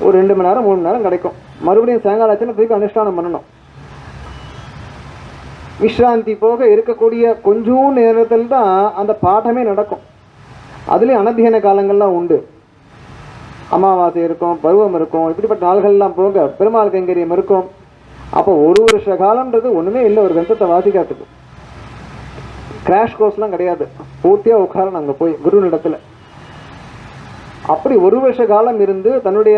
ஒரு 2 மணி நேரம் 3 மணி நேரம் கிடைக்கும். மறுபடியும் சாயங்காலம் ஆச்சுன்னா திருப்பி அனுஷ்டானம் பண்ணணும். விஸ்ராந்தி போக இருக்கக்கூடிய கொஞ்சம் நேரத்தில் தான் அந்த பாடமே நடக்கும். அதுலேயும் அனத்தியன காலங்கள்லாம் உண்டு. அமாவாசை இருக்கும், பருவம் இருக்கும், இப்படிப்பட்ட நாள்கள்லாம் போக பெருமாள் கைங்கரியம் இருக்கும். அப்போ 1 வருஷ காலம்ன்றது ஒன்றுமே இல்லை ஒரு கிரந்தத்தை வாசிக்கிறதுக்கு. கிராஷ் கோர்ஸ்லாம் கிடையாது, பூர்த்தியாக உட்காரணும் அங்கே போய் குருவினிடத்தில். அப்படி 1 வருஷ காலம் இருந்து தன்னுடைய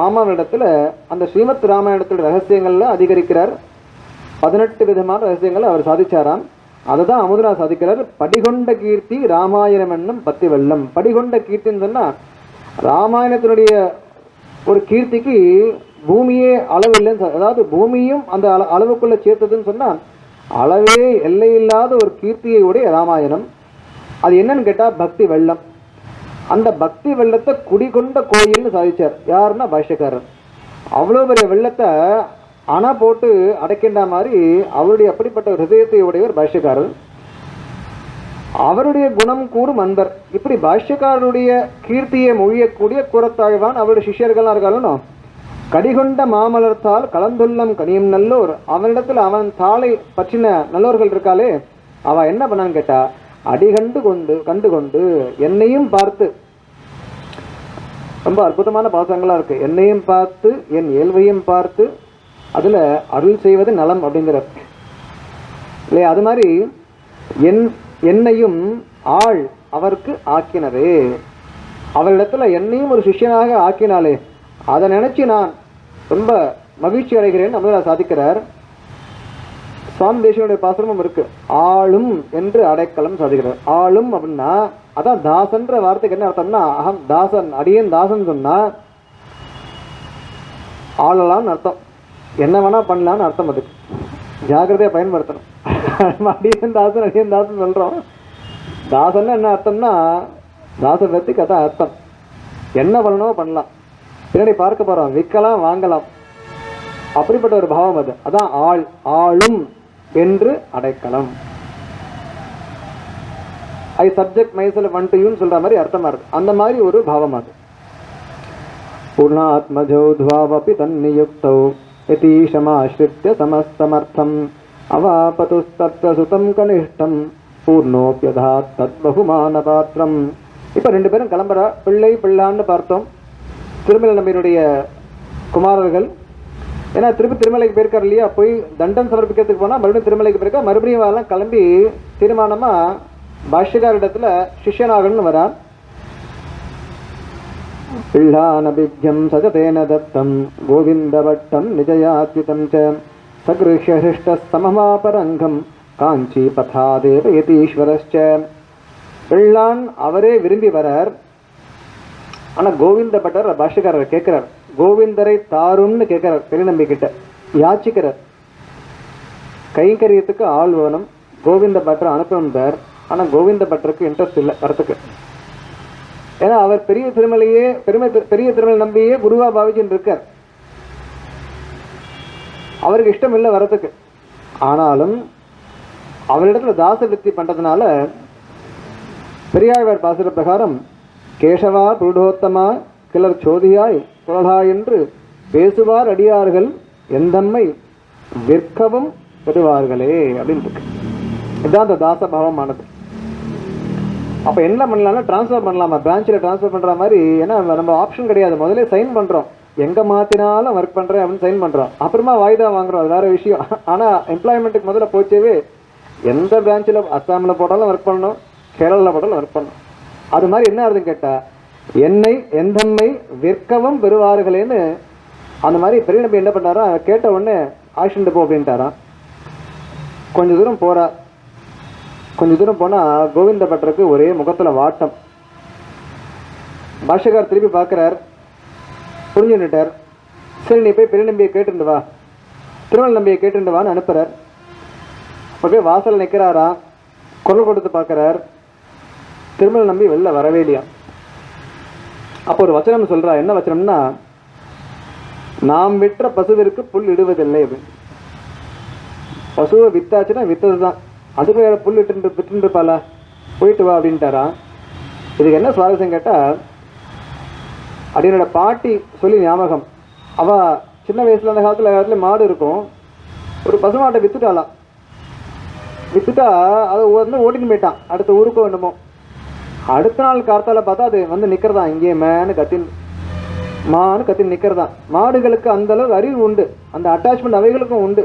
மாமாவிடத்தில் அந்த ஸ்ரீமத் ராமாயணத்தோட ரகசியங்களில் அதிகரிக்கிறார். 18 விதமான ரகசியங்களை அவர் சாதிச்சாராம். அதை தான் அமுதனா சாதிக்கிறார். படிகொண்ட கீர்த்தி ராமாயணம் என்னும் 10 வெள்ளம். படிகொண்ட கீர்த்தின்னு சொன்னால் ராமாயணத்தினுடைய ஒரு கீர்த்திக்கு பூமியே அளவு இல்லைன்னு, அதாவது பூமியும் அந்த அளவுக்குள்ளே சேர்த்ததுன்னு சொன்னால் அளவே எல்லையில்லாத ஒரு கீர்த்தியை உடைய ராமாயணம். அது என்னன்னு கேட்டால் பக்தி வெள்ளம். அந்த பக்தி வெள்ளத்தை குடிகொண்ட கோயில்னு சாதிச்சார். யாருன்னா பாஷ்யக்காரர். அவ்வளோ பெரிய வெள்ளத்தை அணை போட்டு அடைக்கின்ற மாதிரி அவருடைய அப்படிப்பட்ட ஒரு ஹிருதயத்தை உடையவர் பாஷ்யக்காரர். அவருடைய குணம் கூறும் அன்பர். இப்படி பாஷ்யக்காரருடைய கீர்த்தியை மொழியக்கூடிய கூறத்தாழ்வான் அவருடைய சிஷ்யர்கள்லாம் இருக்காலும் கடிகொண்ட மாமலர்த்தால் கலந்துள்ளம் கனியும் நல்லோர். அவனிடத்தில் அவன் தாளை பற்றின நல்லோர்கள் இருக்காளே, அவள் என்ன பண்ணான்னு கேட்டா, அடிகண்டு கண்டு என்னையும் பார்த்து, ரொம்ப அற்புதமான பாசங்களாக இருக்குது. என்னையும் பார்த்து என் இயல்பையும் பார்த்து அதில் அருள் செய்வது நலம் அப்படிங்கிற இல்லையா? அது மாதிரி என்னையும் ஆள் அவருக்கு ஆக்கினரே, அவரிடத்துல என்னையும் ஒரு சிஷ்யனாக ஆக்கினாலே அதை நினைச்சு நான் ரொம்ப மகிழ்ச்சி அடைகிறேன் அப்படின்னு சாதிக்கிறார். சுவாமி தேசிகனுடைய பாசுரமும் இருக்கு. ஆளும் என்று அடைக்கலம் சாதிக்கிறார். ஆளும் அப்படின்னா அதான் தாசன்ற வார்த்தைக்கு என்ன அர்த்தம்னா, அகம் தாசன், அடியேன் தாசன் சொன்னா ஆளலாம்னு அர்த்தம். என்ன வேணா பண்ணலான்னு அர்த்தம். அதுக்கு ஜாக்கிரதையா பயன்படுத்தணும். அடியேன் தாசன் சொல்றோம். தாசன் என்ன அர்த்தம்னா தாசத்துக்கு அதான் அர்த்தம். என்ன பண்ணணுமோ பண்ணலாம், பின்னாடி பார்க்க போறோம், விற்கலாம் வாங்கலாம், அப்படிப்பட்ட ஒரு பாவம் அது. அதான் ஆளும் என்று அடைக்கலம். ஐ சப்ஜெக்ட் மைசெல்ஃப் அன்டு யூன்னு சொல்ற மாதிரி அர்த்தமா இருக்கு. அந்த மாதிரி ஒரு பாவம் அது. பூர்ணாத்மஜோ துவாவபி தன்னியுக்தௌ யதீஷமாஸ்ரித்ய சமஸ்தமர்த்தம் அவாபதுஸ்தத்ர சுதம் கனிஷ்டம் பூர்ணோப்யதாத் தத் பகுமான பாத்திரம். இப்ப 2 பேரும் கிளம்புறா. பிள்ளான்னு பார்த்தோம். திருமலை நம்பியினுடைய குமாரர்கள். ஏன்னா திருமலைக்கு போயிருக்காரு இல்லையா, போய் தண்டம் சமர்ப்பிக்கிறதுக்கு போனால் மறுபடியும் திருமலைக்கு போயிருக்கா. மறுபடியும் எல்லாம் கிளம்பி தீர்மானமாக பாஷ்யக்காரிடத்துல சிஷ்யனாகணும்னு வரான். பிள்ளானபிஜம் சஜதேன தத்தம் கோவிந்த பட்டம் நிஜயாத்யுதம் ச சகிருஷ்ய ஹிருஷ்ட சமமாபரங்கம் காஞ்சி பதாதேவ யதீஸ்வரஸ்ச. பிள்ளான் அவரே விரும்பி வரார். ஆனால் கோவிந்த பட்டர் பாஷ்யக்காரர் கேட்கிறார், கோவிந்தரை தாரும்னு கேட்கிறார். பெரியநம்பி கிட்ட யாச்சிக்கிறார். கைங்கரியத்துக்கு ஆள் வேணும், கோவிந்த பட்டர் அனுப்பணும்பார். ஆனால் கோவிந்த பட்டருக்கு இன்ட்ரெஸ்ட் இல்லை வரத்துக்கு. ஏன்னா அவர் பெரிய திருமலை நம்பியே குருவா பாவிச்சுன்னு இருக்கார். அவருக்கு இஷ்டம் இல்லை வரத்துக்கு. ஆனாலும் அவரிடத்துல தாச விருத்தி பண்றதுனால பெரியாழ்வார் பாசுர பிரகாரம் கேசவா புருடோத்தமா கிளர் சோதியாய் குழலா என்று பேசுவார் அடியார்கள் எந்தம்மை விற்கவும் பெறுவார்களே அப்படின்னு இருக்கு. இதுதான் அந்த தாச பாவமானது. அப்போ என்ன பண்ணலாம்னா டிரான்ஸ்ஃபர் பண்ணலாமா, பிரான்ச்சில் டிரான்ஸ்ஃபர் பண்ணுற மாதிரி. ஏன்னா நம்ம ஆப்ஷன் கிடையாது. முதல்ல சைன் பண்ணுறோம், எங்கே மாற்றினாலும் ஒர்க் பண்ணுறேன் அப்படின்னு சைன் பண்ணுறோம். அப்புறமா வாய்தா வாங்குறோம், அது வேறு விஷயம். ஆனால் எம்ப்ளாய்மெண்ட்டுக்கு முதல்ல போச்சவே எந்த பிரான்ச்சில் அஸ்ஸாமில் போட்டாலும் ஒர்க் பண்ணணும், கேரளாவில் போட்டாலும் ஒர்க் பண்ணணும். அது மாதிரி என்ன ஆகுதுன்னு கேட்டால் என்னை எந்தம்மை விற்கவும் பெறுவார்களேன்னு அந்த மாதிரி பெரிய நம்பி என்ன பண்ணாரா, கேட்ட உடனே ஆக்ஷன் போ அப்படின்ட்டாராம். கொஞ்சம் தூரம் போகிறார். கொஞ்சம் தூரம் போனால் கோவிந்த பட்டருக்கு ஒரே முகத்தில் வாட்டம். பாஷ்யக்கார் திருப்பி பார்க்குறார், புரிஞ்சுன்னுட்டார். சரி நீ போய் பெரிய நம்பியை கேட்டுட்டு வா, திருமல் நம்பியை கேட்டுட்டு வான்னு அனுப்புகிறார். போய் வாசல் நிற்கிறாரா, குரல் கொடுத்து பார்க்கிறார், திருமல் நம்பி வெளில வரவே இல்லையா. அப்போ ஒரு வச்சனம் சொல்றா. என்ன வச்சனம்னா, நாம் விற்ற பசுவிற்கு புல் இடுவதில்லை. பசுவை வித்தாச்சுன்னா வித்தது தான், அதுக்கு வேற புல் விட்டுருப்பாளா, போயிட்டு வா அப்படின்ட்டாரா. இதுக்கு என்ன சுவாரஸ்யம் கேட்டால், அப்படின்னோட பாட்டி சொல்லி ஞாபகம். அவ சின்ன வயசுல அந்த காலத்தில் மாடு இருக்கும், ஒரு பசுமாட்டை வித்துட்டாலாம். வித்துட்டா அதை வந்து ஓட்டின்னு போயிட்டான் அடுத்த ஊருக்கோ என்னமோ. அடுத்த நாள் கார்த்தால பார்த்தா அது வந்து நிற்கிறதான், இங்கே மேனு கத்தின்னு நிற்கிறதான். மாடுகளுக்கு அந்த அளவுக்கு அறிவு உண்டு, அந்த அட்டாச்மெண்ட் அவைகளுக்கும் உண்டு.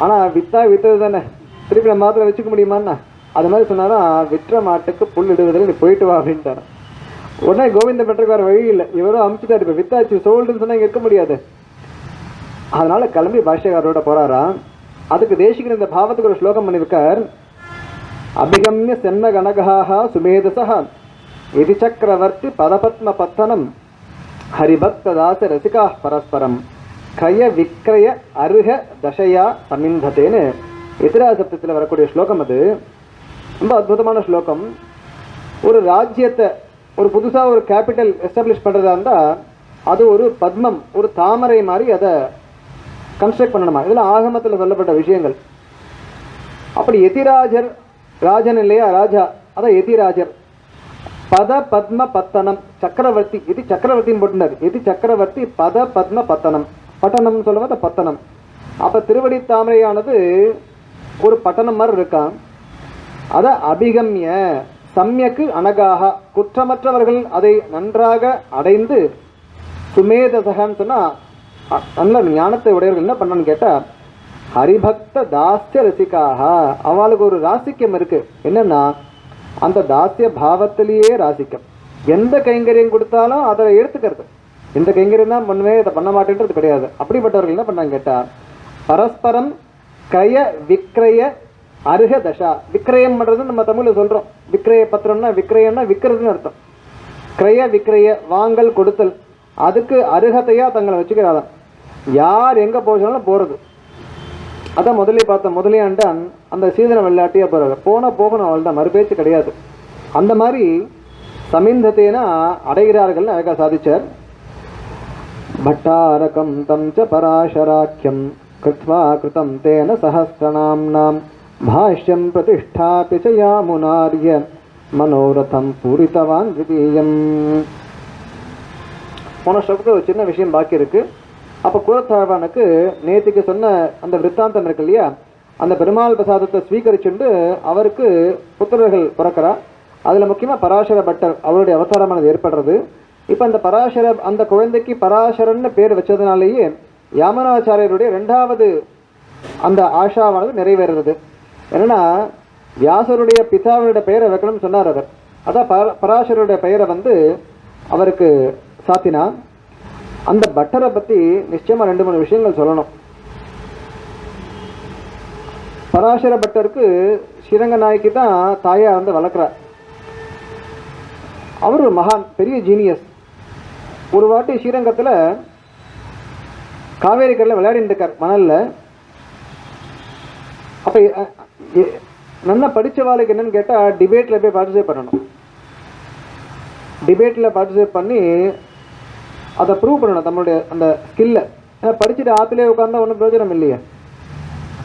ஆனால் வித்தது தானே, திருப்பி நம்ம மாத்திரை வச்சுக்க முடியுமான்னா, அது மாதிரி சொன்னாலும் விற்ற மாட்டுக்கு புல் இடுவதில் நீ போயிட்டு வா அப்படின்ட்டாரு. உடனே கோவிந்த பெற்றக்கு வேறு வழி இல்லை, இவரும் அமுச்சுட்டாரு. இப்போ வித்தாச்சு சோல்டுன்னு சொன்னால் இங்கே இருக்க முடியாது. அதனால கிளம்பி பாஷ்யக்காரோட போறாரா. அதுக்கு தேசிகன் இந்த பாவத்துக்கு ஒரு ஸ்லோகம் பண்ணியிருக்கார். அபிகம்ய சென்ன கனகாக சுமேதசா இது சக்கரவர்த்தி பதபத்ம பத்தனம் ஹரிபக்த தாச ரசிகா பரஸ்பரம் கய விக்ரய அருக தசையா சமிந்ததேன்னு எதிராசப்தத்தில் வரக்கூடிய ஸ்லோகம். அது ரொம்ப அற்புதமான ஸ்லோகம். ஒரு ராஜ்யத்தை ஒரு புதுசாக ஒரு கேபிட்டல் எஸ்டாப்ளிஷ் பண்ணுறதா இருந்தால் அது ஒரு பத்மம், ஒரு தாமரை மாதிரி அதை கன்ஸ்ட்ரக்ட் பண்ணணுமா. இதெல்லாம் ஆகமத்தில் சொல்லப்பட்ட விஷயங்கள். அப்படி எதிராஜர் ராஜன் இல்லையா, ராஜா, அதான் எதிராஜர். பத பத்ம பத்தனம் சக்கரவர்த்தி, இது சக்கரவர்த்தின்னு போட்டுனார். இது சக்கரவர்த்தி பத பத்ம பத்தனம், பட்டணம் சொல்லுவது பத்தனம். அப்போ திருவடி தாமரையானது ஒரு பட்டணம் மாதிரி இருக்கான். அதை அபிகம்ய சம்யக்கு அனகாக குற்றமற்றவர்கள் அதை நன்றாக அடைந்து சுமேதசகன்னு சொன்னால் நல்ல ஞானத்தை உடையவர்கள் என்ன பண்ணணும்னு கேட்டால் ஹரிபக்த தாஸ்ய ரசிக்காக, அவளுக்கு ஒரு ராசிக்கம் இருக்கு. என்னன்னா அந்த தாஸ்ய பாவத்திலேயே ராசிக்கம். எந்த கைங்கரியம் கொடுத்தாலும் அதை எடுத்துக்கிறது. இந்த கைங்கரியம் தான் பண்ணுவேன், இதை பண்ண மாட்டேன்றது கிடையாது. அப்படிப்பட்டவர்கள் என்ன பண்ணாங்க கேட்டால் பரஸ்பரம் கய விக்ரய அருக தசா. விக்ரயம் பண்ணுறது நம்ம தமிழில் சொல்கிறோம். விக்ரய பத்திரம்னா விக்ரயம்னா விற்கிறதுன்னு அர்த்தம். கிரய விக்ரய வாங்கல் கொடுத்தல், அதுக்கு அருகதையாக தங்களை வச்சுக்கிறாதான். யார் எங்கே போச்சாலும் போகிறது. அதான் முதலே பார்த்த முதலியாண்டான் அந்த சீதன வெள்ளாட்டியாக போகிறாங்க. போகணும், அவள் தான், மறுபேச்சு கிடையாது. அந்த மாதிரி சமிந்தத்தேனா அடைகிறார்கள் அழகாக சாதிச்சார். பட்டாரகம் தம் ச பராசராக்கியம் கிருத்வா கிருதம் தேன சஹஸ்ரநாம்னாம் பாஷ்யம் பிரதிஷ்டாபி ச யாமுனார்ய மனோரதம் பூரித்தவான் த்விதீயம். போன ஸ்லோகத்தில் ஒரு சின்ன விஷயம் பாக்கி இருக்கு. அப்போ கூரத்தாழ்வானுக்கு நேற்றுக்கு சொன்ன அந்த விற்த்தாந்தம் இருக்கு இல்லையா, அந்த பெருமாள் பிரசாதத்தை ஸ்வீகரிச்சுண்டு அவருக்கு புத்திரர்கள் பிறக்கிறா. அதில் முக்கியமாக பராசர பட்டர் அவருடைய அவதாரமானது ஏற்படுறது. இப்போ அந்த பராசர அந்த குழந்தைக்கு பராசரன்னு பேர் வச்சதுனாலேயே யாமனாச்சாரியருடைய 2வது அந்த ஆஷாவானது நிறைவேறுறது. என்னன்னா வியாசருடைய பிதாவுடைய பெயரை வைக்கணும்னு சொன்னார் அவர். அதான் பராசருடைய பெயரை வந்து அவருக்கு சாத்தினா. அந்த பட்டரை பற்றி நிச்சயமாக 2-3 விஷயங்கள் சொல்லணும். பராசர பட்டருக்கு ஸ்ரீரங்க நாயக்கி தான் தாயார் வந்து வளர்க்குறார். அவர் ஒரு மகான், பெரிய ஜீனியஸ். ஒரு வாட்டி ஸ்ரீரங்கத்தில் காவேரி கரையில் விளையாடிட்டு இருக்கார் மணலில். அப்போ நல்லா படித்தவாளுக்கு என்னன்னு கேட்டால் டிபேட்டில் போய் பார்ட்டிசிபேட் பண்ணணும். டிபேட்டில் பார்ட்டிசிபேட் பண்ணி அதை ப்ரூவ் பண்ணணும் நம்மளுடைய அந்த ஸ்கில்லை. ஏன்னா படிச்சுட்டு ஆற்றுலேயே உட்காந்தா ஒன்றும் பிரயோஜனம் இல்லையே.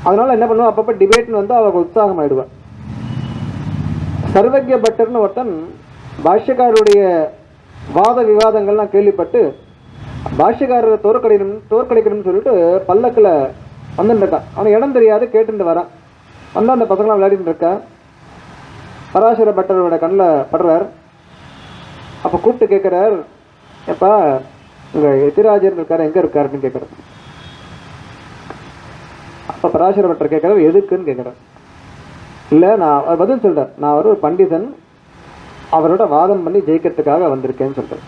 அதனால் என்ன பண்ணுவோம், அப்பப்போ டிபேட்னு வந்து அவங்க உற்சாகம் ஆகிடுவான். சர்வஜ்ய பட்டர்னு ஒருத்தன் பாஷ்யக்காரருடைய வாத விவாதங்கள்லாம் கேள்விப்பட்டு பாஷ்யக்காரரை தோற்கடிக்கணும்னு சொல்லிட்டு பல்லக்கில் வந்துட்டு இருக்கான். அவனுக்கு இடம் தெரியாது, கேட்டுட்டு வரான். வந்தால் அந்த பசங்களாம் விளையாடிட்டு இருக்கா. பராசர பட்டரோட கண்ணில் படுறார். அப்போ கூப்பிட்டு கேட்குறார், எப்பா உங்கள் எதிராஜர் இருக்கார், எங்கே இருக்காருன்னு கேட்குறார். அப்போ பராசர பட்டர் கேட்குறாரு, எதுக்குன்னு கேட்குறார். இல்லை, நான் பதில் சொல்கிறார், நான் ஒரு பண்டிதன், அவரோட வாதம் பண்ணி ஜெயிக்கிறதுக்காக வந்திருக்கேன்னு சொல்கிறார்.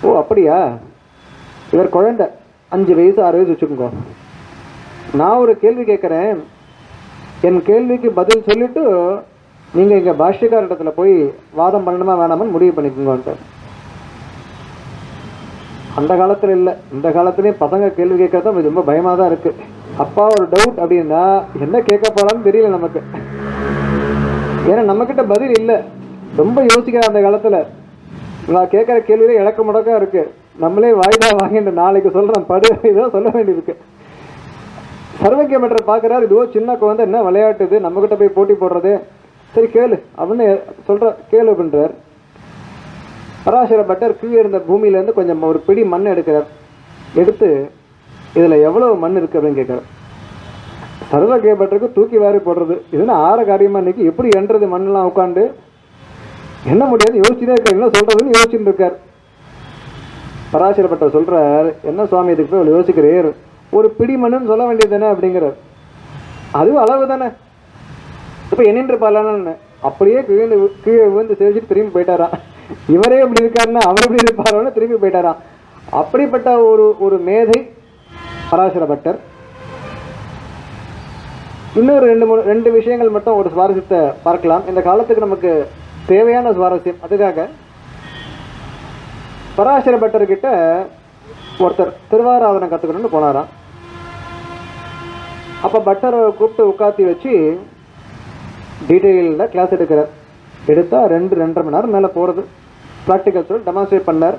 ஓ அப்படியா, இவர் குழந்தை, 5 வயசு 6 வயசு வச்சுக்கோங்க. நான் ஒரு கேள்வி கேட்குறேன், என் கேள்விக்கு பதில் சொல்லிவிட்டு நீங்கள் இங்கே பாஷ்யக்கார இடத்துல போய் வாதம் பண்ணணுமா வேணாமான்னு முடிவு பண்ணிக்கோங்கன்ட்டு. அந்த காலத்தில் இல்லை, இந்த காலத்துலேயும் பசங்க கேள்வி கேட்கறது ரொம்ப பயமாக தான் இருக்குது. அப்பா ஒரு டவுட் அப்படின்னா என்ன கேட்க போறான்னு தெரியல நமக்கு. ஏன்னா நம்மக்கிட்ட பதில் இல்லை. ரொம்ப யோசிக்கிற அந்த காலத்தில் நான் கேட்குற கேள்வியில இழக்க முடக்கா இருக்கு. நம்மளே வாய்தா வாங்கிட்டு நாளைக்கு சொல்கிறேன் படு இதான் சொல்ல வேண்டியிருக்கு. சர்வக்கிய மற்ற பார்க்குறாரு, இதுவோ சின்ன குழந்தை என்ன விளையாட்டுது, நம்மக்கிட்ட போய் போட்டி போடுறது, சரி கேளு அப்படின்னு சொல்கிற கேளு அப்படின்றார். பராசர பட்டர் கீழே இருந்த பூமியிலேருந்து கொஞ்சம் ஒரு பிடி மண் எடுக்கிறார். எடுத்து இதில் எவ்வளோ மண் இருக்குது அப்படின்னு கேட்குறார். சர்வக்கிய பட்டருக்கு தூக்கி வாரி போடுறது இதுன்னா ஆற காரியமாக இன்னைக்கு எப்படி என்றது மண்ணெல்லாம் உட்காந்து என்ன முடியாது யோசிச்சுட்டே இருக்கார். என்ன சொல்கிறதுன்னு யோசிச்சுட்டு இருக்கார். பராசர பட்டர் சொல்கிறார், என்ன சுவாமி இதுக்கு போய் இவ்வளோ யோசிக்கிறீர், ஒரு பிடி மண்ணுன்னு சொல்ல வேண்டியது தானே அப்படிங்கிறார். அதுவும் அளவு தானே, இப்போ என்னென்று பாலான்னு அப்படியே கீழே விழுந்து சேவிச்சுட்டு திரும்பி போயிட்டாராம். இவரே இப்படி இருக்காருன்னா அவர் எப்படி இருப்பாரோன்னு திரும்பி போயிட்டாராம். அப்படிப்பட்ட ஒரு மேதை பராசர பட்டர். இன்னொரு ரெண்டு விஷயங்கள் மட்டும் ஒரு சுவாரஸ்யத்தை பார்க்கலாம். இந்த காலத்துக்கு நமக்கு தேவையான சுவாரஸ்யம். அதுக்காக பராசர பட்டர்கிட்ட ஒருத்தர் திருவாராதனம் கற்றுக்கணும்னு போனாராம். அப்போ பட்டரை கூப்பிட்டு உட்காத்தி வச்சு டீட்டெயிலில் கிளாஸ் எடுக்கிறார். எடுத்தால் 2-2.5 மணி நேரம் மேலே போகிறது. ப்ராக்டிக்கல் சொல்லி டெமான்ஸ்ட்ரேட் பண்ணார்.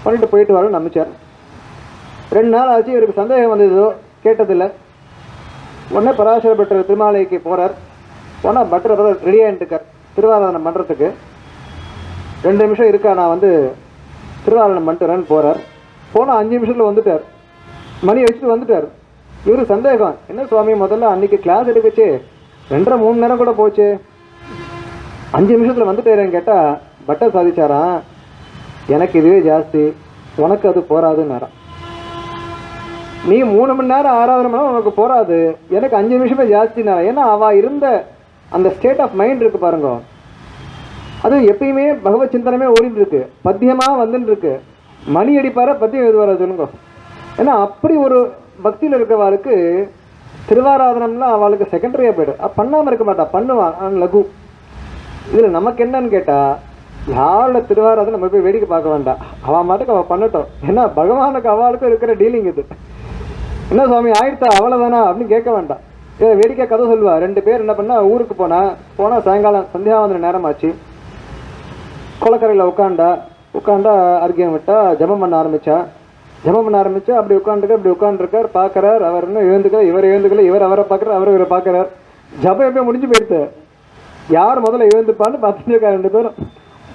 பண்ணிட்டு போயிட்டு வர நம்பிச்சார். 2 நாள் ஆச்சு. இவருக்கு சந்தேகம் வந்ததோ கேட்டதில்லை. உடனே பராசர பட்டர் திருமாலைக்கு போகிறார். போனால் பட்டர் ரெடி ஆகிட்டு இருக்கார் திருவாராதனம் பண்ணுறதுக்கு. 2 நிமிஷம் இருக்கா, நான் வந்து திருவாராதனம் பண்ணிட்டு வரேன்னு போகிறார். போனால் 5 நிமிஷத்தில் வந்துட்டார். மணி வச்சுட்டு வந்துட்டார். இவருக்கு சந்தேகம், என்ன சுவாமி முதல்ல அன்றைக்கி கிளாஸ் எடுக்கச்சு 2.5-3 மணி நேரம் கூட போச்சு, 5 நிமிஷத்தில் வந்துட்டேன்னு கேட்டால் பட்டர் சாதிச்சாராம், எனக்கு இதுவே ஜாஸ்தி, உனக்கு அது போராதுன்னாராம். நீ 3 மணி நேரம் ஆராதனை மணி நேரம் உனக்கு போராது, எனக்கு 5 நிமிஷமே ஜாஸ்தினாரா. ஏன்னா அவள் இருந்த அந்த ஸ்டேட் ஆஃப் மைண்ட் இருக்குது பாருங்க, அது எப்பயுமே பகவத் சிந்தனமே ஓடிட்டு இருக்கு, பத்தியமாக வந்துட்டு இருக்கு. மணி அடிப்பார பத்தியம் எழுதுவார சொல்லுங்க. ஏன்னா அப்படி ஒரு பக்தியில் இருக்கிறவாருக்கு திருவாராதனம்லாம் அவளுக்கு செகண்டரியாக போய்டும். பண்ணாமல் இருக்க மாட்டா, பண்ணுவான் லகு. இதில் நமக்கு என்னன்னு கேட்டால், யாரோட திருவாராதனை நம்ம போய் வேடிக்கை பார்க்க வேண்டாம், அவள் மாட்டுக்கு அவள் பண்ணட்டும். ஏன்னா பகவானுக்கு அவளுக்கும் இருக்கிற டீலிங் இது. என்ன சுவாமி ஆயிடுத்தா அவ்வளோதானா அப்படின்னு கேட்க வேண்டாம். இதை வேடிக்கை கதை சொல்லுவா. 2 பேர் என்ன பண்ணால் ஊருக்கு போனால் சாயங்காலம் சந்தியாவந்தன நேரமாச்சு. குளக்கரையில் உட்காண்டா அர்க்கியம் விட்டா ஜபம் பண்ண ஆரம்பித்தா. அப்படி உட்காந்துருக்கார். பார்க்குறார், அவர் இன்னும் எழுந்துக்கல, இவர் எழுந்துக்கல, இவர் அவரை பார்க்குறார், அவர் இவரை பார்க்குறார். ஜபம் எப்போ முடிஞ்சு போயிடுது. யார் முதல்ல எழுந்துப்பான்னு பார்த்துட்டு இருக்கா. 2 பேரும்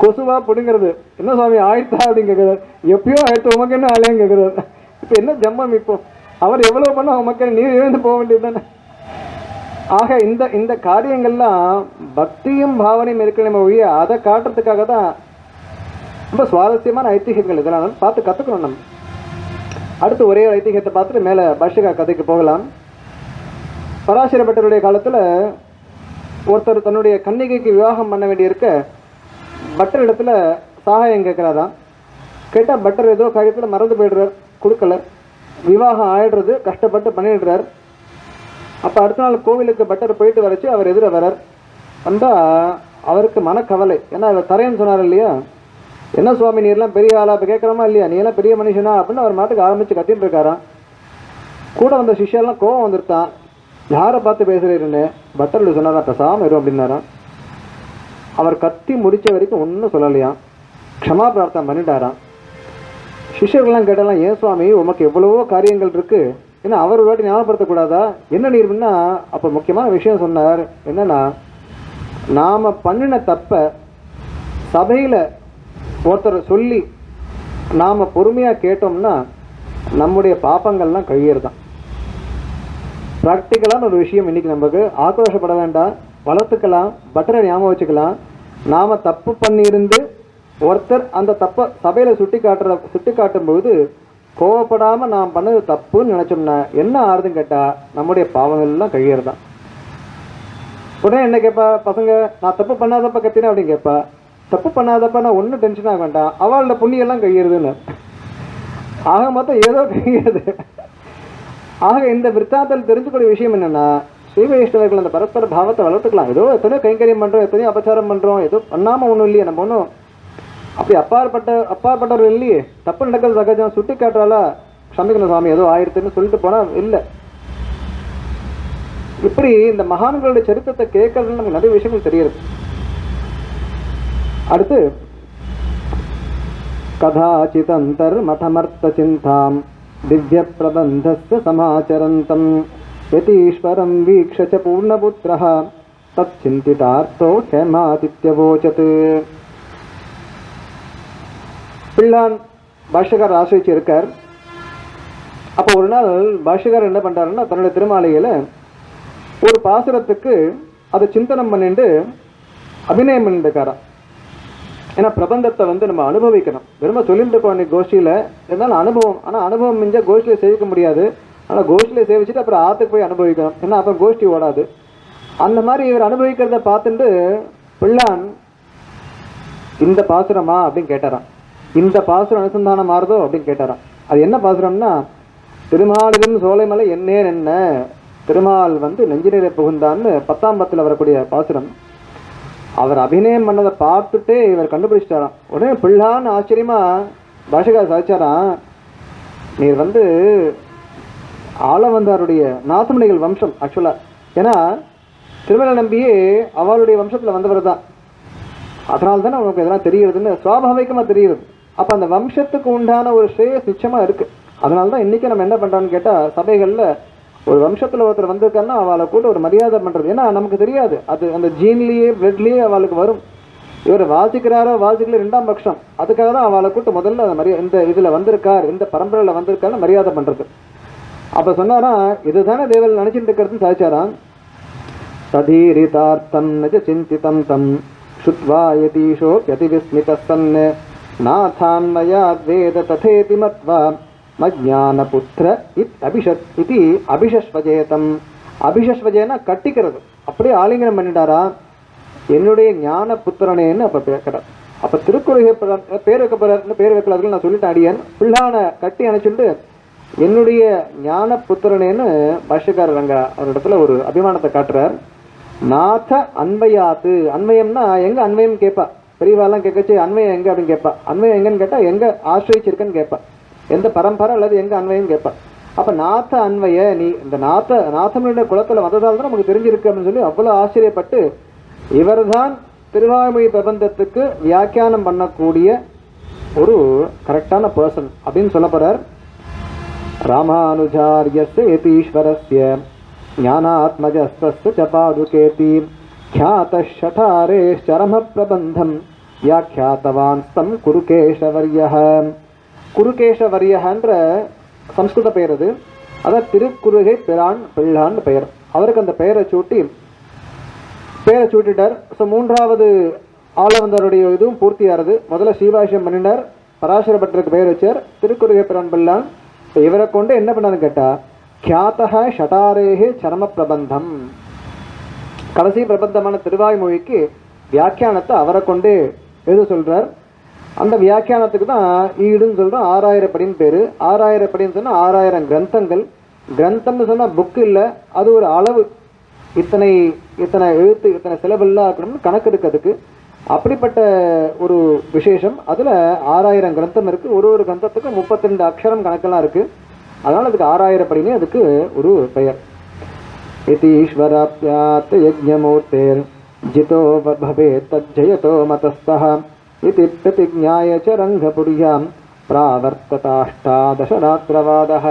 கொசுவா பிடுங்கிறது. என்ன சுவாமி ஆயிடுத்தா அப்படின்னு கேட்குறாரு. எப்பயோ ஆயிடுத்து, உமக்கு என்ன ஆலையான்னு கேட்குறாரு. இப்போ என்ன ஜம்மம், இப்போ அவர் எவ்வளோ பண்ண உமக்கு நீ எழுந்து போக வேண்டியது தானே. ஆக இந்த காரியங்கள்லாம் பக்தியும் பாவனையும் இருக்கணுமே ஒழிய அதை காட்டுறதுக்காக தான் ரொம்ப சுவாரஸ்யமான ஐதிகங்கள். இதெல்லாம் பார்த்து கற்றுக்கணும் நம்ம. அடுத்து ஒரே ஒரு ஐதிகத்தை பார்த்துட்டு மேலே பாஷ்யகா கதைக்கு போகலாம். பராசர பட்டருடைய காலத்தில் ஒருத்தர் தன்னுடைய கன்னிகைக்கு விவாகம் பண்ண வேண்டியிருக்க பட்டர் இடத்துல சகாயம் கேட்குறாராம். கேட்டால் பட்டர் ஏதோ காரியத்தில் மறந்து போய்டுறார், கொடுக்கல. விவாகம் ஆயிடுறது, கஷ்டப்பட்டு பண்ணிடுறார். அப்போ அடுத்த நாள் கோவிலுக்கு பட்டர் போயிட்டு வரைச்சு அவர் எதிர வரார். வந்தால் அவருக்கு மனக்கவலை. ஏன்னா அவர் தரேன்னு சொன்னார் இல்லையா. என்ன சுவாமி நீர்லாம் பெரிய ஆளா, இப்போ கேட்குறோமா இல்லையா, நீ எல்லாம் பெரிய மனுஷனா அப்படின்னு அவர் மாட்டுக்கு ஆரம்பித்து கத்தின்னு இருக்காராம். கூட வந்த சிஷ்யெல்லாம் கோவம் வந்துருத்தான். யாரை பார்த்து பேசுகிறீருன்னு பட்டர் சொன்னாராம், பேசாமல் வரும் அப்படின்னாராம். அவர் கத்தி முடித்த வரைக்கும் ஒன்றும் சொல்லலையாம். க்ஷமா பிரார்த்தனை பண்ணிட்டாராம். சிஷ்யர்கள்லாம் கேட்டாலாம், ஏன் சுவாமி உமக்கு எவ்வளவோ காரியங்கள் இருக்குது, ஏன்னா அவர் ஒரு வாட்டி ஞாபகப்படுத்தக்கூடாதா, என்ன நீர்னா. அப்போ முக்கியமான விஷயம் சொன்னார். என்னென்னா, நாம் பண்ணின தப்பை சபையில் ஒருத்தர் சொல்லி நாம் பொறுமையாக கேட்டோம்னா நம்முடைய பாப்பங்கள்லாம் கழியறதான். ப்ராக்டிக்கலான ஒரு விஷயம். இன்றைக்கி நமக்கு ஆக்ரோஷப்பட வேண்டாம், வளர்த்துக்கலாம், பட்டரை ஞாபகம் வச்சுக்கலாம். நாம் தப்பு பண்ணியிருந்து ஒருத்தர் அந்த தப்பை சபையில் சுட்டி காட்டும்போது கோவப்படாமல் நாம் பண்ணது தப்புன்னு நினச்சோம்னா என்ன ஆறுதுன்னு கேட்டால் நம்முடைய பாவங்கள்லாம் கழியறதான். உடனே என்ன கேட்பா பசங்க, நான் தப்பு பண்ணாதப்ப கத்தினேன் அப்படின்னு கேட்பா. தப்பு பண்ணாதப்ப நான் ஒன்றும் டென்ஷன் ஆக வேண்டாம், அவளோட புண்ணியெல்லாம் கழியறதுன்னு. ஆக மொத்தம் ஏதோ கழியறது. ஆக இந்த விற்த்தாந்தல் தெரிஞ்சுக்கூடிய விஷயம் என்னென்னா, ஸ்ரீ வைஷ்ணவர்கள் அந்த பரஸ்பர பாவத்தை வளர்த்துக்கலாம். ஏதோ எத்தனையோ கைங்கரியம் பண்ணுறோம், எத்தனையோ அபச்சாரம் பண்ணுறோம், ஏதோ பண்ணாமல் ஒன்றும் இல்லையே, நம்ம ஒன்றும் அப்படி அப்பாற்பட்டவர் இல்லையே. தப்பு நடக்கிறது சகஜம், சுட்டி காட்டுறாளா க்ஷமிக்கணும் சுவாமி ஏதோ ஆயிடுத்துன்னு சொல்லிட்டு போனால் இல்லை. இப்படி இந்த மகான்களுடைய சரித்திரத்தை கேட்கறதுன்னு நமக்கு நிறைய விஷயங்கள் தெரியுது. அடுத்து கதாச்சிதந்தர் மதமர்த்த சிந்தாம் திவ்ய பிரபந்தஸ்ய சமாச்சரந்தம் யதீஸ்வரம் வீக்ஷ ச பூர்ணபுத்ரஹ தத் சிந்திதார்த்தோ ஹேமாதித்யவோசத். பிள்ளான் பாஷ்யக்காரர் ஆசிரிச்சு இருக்கார். அப்போ ஒரு நாள் பாஷ்யக்காரர் என்ன பண்றாருன்னா தன்னுடைய திருமாளிகையில ஒரு பாசுரத்துக்கு அதை சிந்தனம் பண்ணிட்டு அபிநயம் பண்ணிருக்காராம். ஏன்னா பிரபந்தத்தை நம்ம அனுபவிக்கணும். வெறும் சொல்லிட்டு இருக்கோம் அன்னைக்கு கோஷ்டியில் இருந்தாலும் அனுபவம். ஆனால் அனுபவம் மிஞ்சா கோஷ்டியில் சேவிக்க முடியாது. ஆனால் கோஷ்டியில் சேவிச்சுட்டு அப்புறம் ஆற்றுக்கு போய் அனுபவிக்கணும். ஏன்னா அப்போ கோஷ்டி ஓடாது. அந்த மாதிரி இவர் அனுபவிக்கிறத பார்த்துட்டு பிள்ளான் இந்த பாசுரமா அப்படின்னு கேட்டாராம். இந்த பாசுரம் அனுசந்தானம் மாறுதோ அப்படின்னு கேட்டாராம். அது என்ன பாசுரம்னா, திருமாலிலும் சோலைமலை என்னேன் என்ன, திருமால் நெஞ்சினரை புகுந்தான்னு 10ஆம் பத்தில் வரக்கூடிய பாசுரம். அவர் அபிநயம் பண்ணதை பார்த்துட்டு இவர் கண்டுபிடிச்சிட்டாராம். உடனே பிள்ளான்னு ஆச்சரியமா பாஷகார் சாதிச்சாராம், நீர் ஆளவந்தாருடைய நாசமணிகள் வம்சம் ஆக்சுவலாக. ஏன்னா திருமலை நம்பியே அவளுடைய வம்சத்தில் வந்தவர் தான். அதனால தானே அவனுக்கு இதெல்லாம் தெரியுறதுன்னு சுவாபாவிகமாக தெரியுது. அப்போ அந்த வம்சத்துக்கு உண்டான ஒரு ஸ்ரேயஸ் நிச்சயமாக இருக்குது. அதனால தான் இன்றைக்கி நம்ம என்ன பண்ணுறோன்னு கேட்டால், சபைகளில் ஒரு வம்சத்தில் ஒருத்தர் வந்திருக்காருன்னா அவளை கூட ஒரு மரியாதை பண்ணுறது. ஏன்னா நமக்கு தெரியாது, அது அந்த ஜீன்லேயே பிளட்லேயே அவளுக்கு வரும். இவர் வாசிக்கிறாரோ வாசிக்கல 2ஆம் பட்சம். அதுக்காக தான் அவளை கூட்டு முதல்ல அந்த இந்த இதில் வந்திருக்கார், இந்த பரம்பரையில் வந்திருக்காருன்னு மரியாதை பண்ணுறது. அப்போ சொன்னாரா, இதுதானே தேவல் நினச்சிட்டு இருக்கிறதுன்னு சாதிச்சாராம். ததீரிதார்த்தம் நஜ சிந்திதம் தம் சுத்வா யதீஷோ யதி விஸ்மிதஸ்தன் நாதான்மயா வேத ததேதி மத்வா மஜ்ஞானபுத்திர இதி அபிஷஸ்வஜேதம். அபிஷஸ்வஜேனா கட்டிக்கிறது. அப்படியே ஆலிங்கனம் பண்ணிட்டாரா, என்னுடைய ஞான புத்திரனேன்னு அப்போ கேட்கிறார். அப்போ திருக்குறளை பேர் வைக்க போறாருன்னு பேர் வைக்கலாதுன்னு நான் சொல்லிட்டேன். அடியன் பிள்ளான கட்டி அணைச்சுட்டு என்னுடைய ஞான புத்திரனேன்னு பாஷ்யக்காரர் அங்கே ஒரு இடத்துல ஒரு அபிமானத்தை காட்டுறார். நாத அன்வயாத்து. அன்வயம்னா எங்கே அன்வயம் கேட்பா. பெரியவாலாம் கேட்கச்சு அன்வயம் எங்கே அப்படின்னு கேட்பா. அன்வயம் எங்கன்னு கேட்டால் எங்கே ஆசிரிச்சிருக்குன்னு கேட்பா. எந்த பரம்பரை அல்லது எங்கே அன்வயம் கேட்பா. அப்போ நாத்த அன்வய, நீ இந்த நாத்தனுடைய குலத்தில் வந்ததால் தான் நமக்கு தெரிஞ்சிருக்கு அப்படின்னு சொல்லி அவ்வளோ ஆச்சரியப்பட்டு, இவர் தான் திருவாய்மொழி பிரபந்தத்துக்கு வியாக்கியானம் பண்ணக்கூடிய ஒரு கரெக்டான பர்சன் அப்படின்னு சொல்ல போகிறார். ராமானுஜாரியஸ்ய யதீஸ்வரஸ்ய ஞானாத்மஜஸ்தஸ்ய ச பாதுகேதி ख्यातशठारेश्चरम प्रबंधम व्याख्यातवान् तम कुरुकेशवर्यः. குருகேசவரியன்ற சம்ஸ்கிருத பெயர் அது. அதான் திருக்குறுகை பிரான் பிள்ளான் பெயர். அவருக்கு அந்த பெயரை சூட்டிட்டார். ஸோ 3வது ஆளவந்தருடைய இதுவும் பூர்த்தியாகிறது. முதல்ல ஸ்ரீபாஷ்யம் பண்ணினார், பராசர பட்டருக்கு பெயர் வச்சார், திருக்குறுகை பிரான் பிள்ளான். இவரை கொண்டு என்ன பண்ணான்னு கேட்டால், கியாத்தக ஷட்டாரேஹே சரம பிரபந்தம், கடைசி பிரபந்தமான திருவாய்மொழிக்கு வியாக்கியானத்தை அவரை கொண்டு எழுத சொல்கிறார். அந்த வியாக்கியானத்துக்கு தான் ஈடுன்னு சொல்கிறோம். 6000 படின்னு பேர். 6000 படின்னு சொன்னால் 6000 கிரந்தங்கள். கிரந்தம்னு சொன்னால் புக்கு இல்லை, அது ஒரு அளவு. இத்தனை எழுத்து இத்தனை சிலபெல்லாம் இருக்கணும்னு கணக்கு இருக்கிறதுக்கு அப்படிப்பட்ட ஒரு விசேஷம். அதில் 6000 கிரந்தம் இருக்குது. ஒரு கிரந்தத்துக்கு 32 அக்ஷரம் கணக்கெல்லாம் இருக்குது. அதனால் அதுக்கு 6000 படினே அதுக்கு ஒரு பெயர். இதீஸ்வராப்யாத் யஜ்ஞமூர்த்தேர் ஜிதோ பவேத் தஜ்ஜயதோ மதஸ்தஹ இதி பிரதிஜ்ஞாய ச ரங்கபுரியாம் பிராவர்த்ததாஷ்டாதசராத்திரவாதஹ.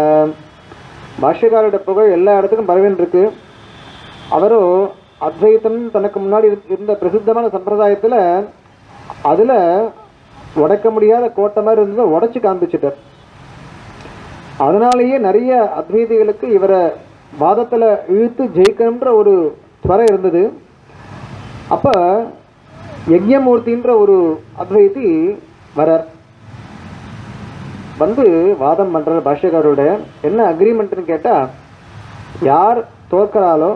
பாஷ்யக்காரோட புகழ் எல்லா இடத்துக்கும் பரவின்றிருக்கு. அவரும் அத்வைத்தம் தனக்கு முன்னாடி இருந்த பிரசித்தமான சம்பிரதாயத்தில் அதில் உடைக்க முடியாத கோட்டை மாதிரி இருந்ததை உடைச்சி காண்பிச்சிட்டார். அதனாலேயே நிறைய அத்வைதிகளுக்கு இவரை வாதத்தில் இழுத்து ஜெயிக்கணுன்ற ஒரு துவரை இருந்தது. அப்போ யஜ்ஞமூர்த்தின்ற ஒரு அத்வைதி வரார், வாதம் பண்ணுற பாஷ்யக்காரோட. என்ன அக்ரிமெண்ட்னு கேட்டால், யார் தோற்கிறாலோ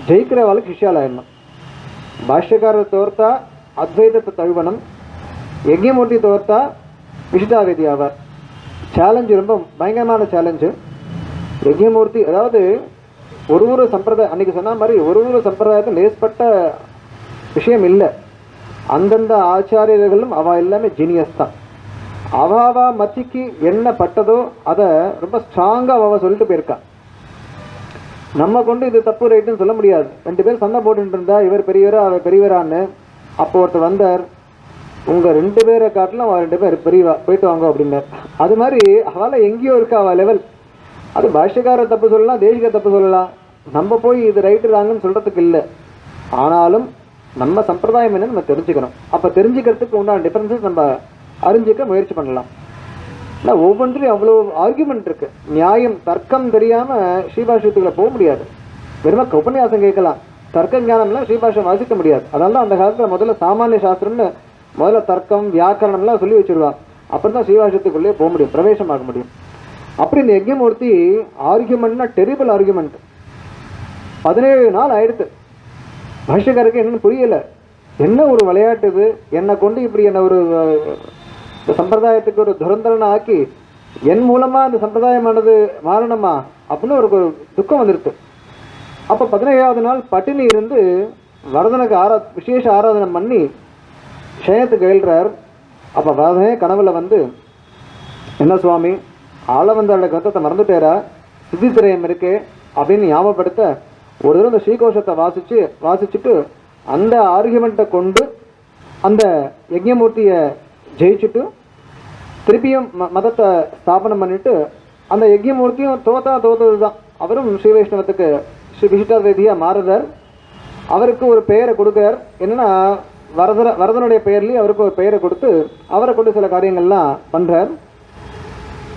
ஜெயிக்கிறவாளுக்கு சிஷ்யாலாயிடணும். பாஷ்யக்காரர் தோர்த்தா அத்வைதத்தை தழுவணும், யஜ்ஞமூர்த்தி தோர்த்தா விசிட்டாவேதி ஆவார். சேலஞ்சு ரொம்ப பயங்கரமான சேலஞ்சு. யஜ்ஞமூர்த்தி அதாவது ஒரு சம்பிரதாயம் அன்றைக்கி சொன்ன மாதிரி ஒரு சம்பிரதாயத்தில் லேஸ்பட்ட விஷயம் இல்லை. அந்தந்த ஆச்சாரியர்களும் அவள் எல்லாமே ஜீனியஸ் தான். அவா மத்திக்கு என்ன பட்டதோ அதை ரொம்ப ஸ்ட்ராங்காக அவள் சொல்லிட்டு போயிருக்கா. நம்ம கொண்டு இது தப்பு ரைட்டுன்னு சொல்ல முடியாது. 2 பேர் சண்டை போட்டுட்டு இருந்தா இவர் பெரியவரா அவர் பெரியவரான்னு. அப்போ ஒருத்தர் வந்தார், உங்கள் 2 பேரை காட்டிலும் அவள் 2 பேர் பெரியவா, போயிட்டு வாங்க அப்படின்னார். அது மாதிரி அவளை எங்கேயோ இருக்கா அவள் லெவல். அது பாஷ்யக்கார தப்பு சொல்லலாம், தேசிக தப்பு சொல்லலாம். நம்ம போய் இது ரைட்டு ராங்கன்னு சொல்கிறதுக்கு இல்லை. ஆனாலும் நம்ம சம்பிரதாயம் என்னன்னு நம்ம தெரிஞ்சுக்கணும். அப்போ தெரிஞ்சுக்கிறதுக்கு உண்டான டிஃப்ரென்சஸ் நம்ம அறிஞ்சிக்க முயற்சி பண்ணலாம். இல்லை ஒவ்வொன்றிலையும் அவ்வளோ ஆர்குமெண்ட் இருக்குது. நியாயம் தர்க்கம் தெரியாமல் ஸ்ரீபாஷ்யத்துக்குள்ள போக முடியாது. வெறும உபன்யாசம் கேட்கலாம், தர்க்க ஞானம்லாம் ஸ்ரீபாஷ்யம் வாசிக்க முடியாது. அதனால தான் அந்த காலத்தில் முதல்ல சாமானிய சாஸ்திரம்னு முதல்ல தர்க்கம் வியாக்கரணம்லாம் சொல்லி வச்சுருவாங்க. அப்புறம் தான் ஸ்ரீபாஷ்யத்துக்குள்ளேயே போக முடியும், பிரவேசமாக முடியும். அப்படி இந்த யஜ்ஞமூர்த்தி ஆர்குமெண்ட்னா டெரிபிள் ஆர்குமெண்ட். 17 நாள் ஆயிடுத்து. பாஷ்யக்காரருக்கு என்னன்னு புரியலை. என்ன ஒரு விளையாட்டு இது, என்னை கொண்டு இப்படி என்ன ஒரு சம்பிரதாயத்துக்கு ஒரு துரந்தரனை ஆக்கி என் மூலமாக இந்த சம்பிரதாயமானது மாறணுமா அப்படின்னு ஒரு துக்கம் வந்துடுது. அப்போ 17வது நாள் பட்டினி இருந்து வரதனுக்கு விசேஷ ஆராதனை பண்ணி க்ஷயத்துக்கு எழுறார். அப்போ வரதனே கனவுல வந்து, என்ன சுவாமி ஆளவந்தாள கருத்தத்தை மறந்துட்டேரா, சித்தித்திரயம் இருக்கே அப்படின்னு ஞாபகப்படுத்த ஒரு தடவை இந்த ஸ்ரீகோஷத்தை வாசிச்சுட்டு அந்த ஆர்குமெண்ட்டை கொண்டு அந்த யஜ்ஞமூர்த்தியை ஜெயிச்சுட்டு திருப்பியும் மதத்தை ஸ்தாபனம் பண்ணிட்டு அந்த யஜ்ஞமூர்த்தியும் தோத்தது தான். அவரும் ஸ்ரீ வைஷ்ணவத்துக்கு ஸ்ரீ விசிஷ்டாத்வைதியாக மாறுறார். அவருக்கு ஒரு பெயரை கொடுக்குறார். என்னென்னா வரதனுடைய பெயர்லேயும் அவருக்கு ஒரு பெயரை கொடுத்து அவரை கொண்டு சில காரியங்கள்லாம் பண்ணுறார்.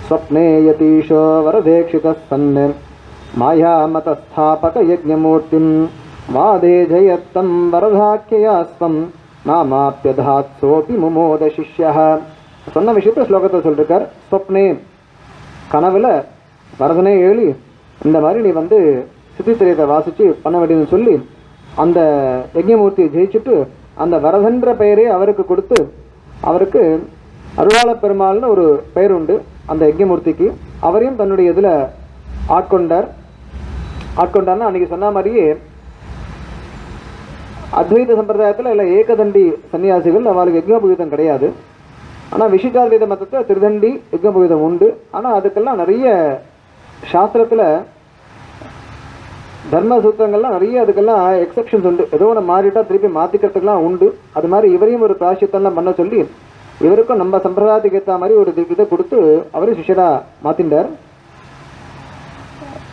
ஸ்வப்னே யதீஷோ வரதேக்ஷிக சன்னு மாயா மத ஸ்தாபக யஜ்ஞமூர்த்திம் வாதே ஜெயத்தம் வரதாக்கியாஸ்வம் நாமாப்யதாத் சோபி முமோத சிஷ்யா. சொன்ன விஷயத்தை ஸ்லோகத்தை சொல்லிருக்கார். ஸ்வப்னே கனவில் வரதனே ஏழி இந்த மாதிரி நீ வந்து சித்தித்திரயத்தை வாசித்து பண்ண வேண்டியதுன்னு சொல்லி அந்த யஜ்ஞமூர்த்தியை ஜெயிச்சுட்டு அந்த வரதன்ற பெயரே அவருக்கு கொடுத்து, அவருக்கு அருளாள பெருமாள்னு ஒரு பெயர் உண்டு அந்த யஜ்ஞமூர்த்திக்கு. அவரையும் தன்னுடைய இதில் ஆட்கொண்டார்னா அன்றைக்கி சொன்ன மாதிரியே அத்வைத சம்பிரதாயத்தில் இல்லை ஏகதண்டி சன்னியாசிகள், அவளுக்கு யஜ்ஞோபவீதம் கிடையாது. ஆனால் விசிஷ்டாத்வைத மதத்தில் திருதண்டி யஜ்ஞோபவீதம் உண்டு. ஆனால் அதுக்கெல்லாம் நிறைய சாஸ்திரத்தில் தர்ம சூத்திரங்கள்லாம் நிறைய அதுக்கெல்லாம் எக்ஸப்ஷன்ஸ் உண்டு. ஏதோ ஒன்று மாறிட்டா திருப்பி மாற்றிக்கிறதுக்கெலாம் உண்டு. அது மாதிரி இவரையும் ஒரு பிராயசித்தம்லாம் பண்ண சொல்லி இவருக்கும் நம்ம சம்பிரதாயத்துக்கு ஏற்ற மாதிரி ஒரு இதை கொடுத்து அவரையும் சிஷ்யராக மாற்றிண்டார்.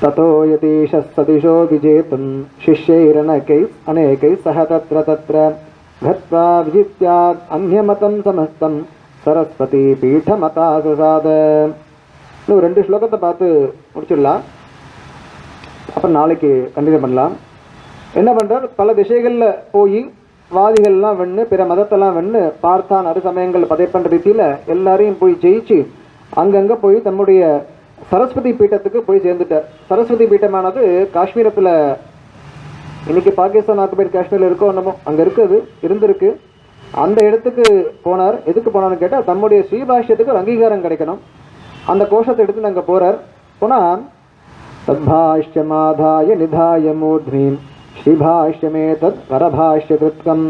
ततो यतीशः सदिशो विजेतुं शिष्यैरनेकैः अनेकैः सह तत्र तत्र गत्वा विजित्यात् अन्यमतं समस्तं सरस्वती पीठमता सुसाद. இன்னும் 2 ஸ்லோகத்தை பார்த்து முடிச்சிடலாம். அப்புறம் நாளைக்கு கண்டினியூ பண்ணலாம். என்ன பண்ணுறார், பல திசைகளில் போய் வாதிகள்லாம் வென்று பிற மதத்தெல்லாம் வென்று பார்த்தான் அறு சமயங்கள் பதை பண்ணுற ரீதியில் எல்லாரையும் போய் ஜெயிச்சு அங்கங்கே போய் தன்னுடைய சரஸ்வதி பீட்டத்துக்கு போய் சேர்ந்துட்டார். சரஸ்வதி பீட்டமானது காஷ்மீரத்தில், இன்னைக்கு பாகிஸ்தான் ஆக்குபைட் காஷ்மீரில் இருக்கோ என்னமோ அங்கே இருக்குது, இருந்திருக்கு. அந்த இடத்துக்கு போனார். எதுக்கு போனார்னு கேட்டால் தம்முடைய ஸ்ரீபாஷ்யத்துக்கு ஒரு அங்கீகாரம் கிடைக்கணும். அந்த கோஷத்தை எடுத்து அங்கே போகிறார். போனால் தத்பாஷ்யமாதாய நிதாய மூர்த்மீம் ஸ்ரீபாஷ்யமே தத் வரபாஷ்ய கிருத்கம்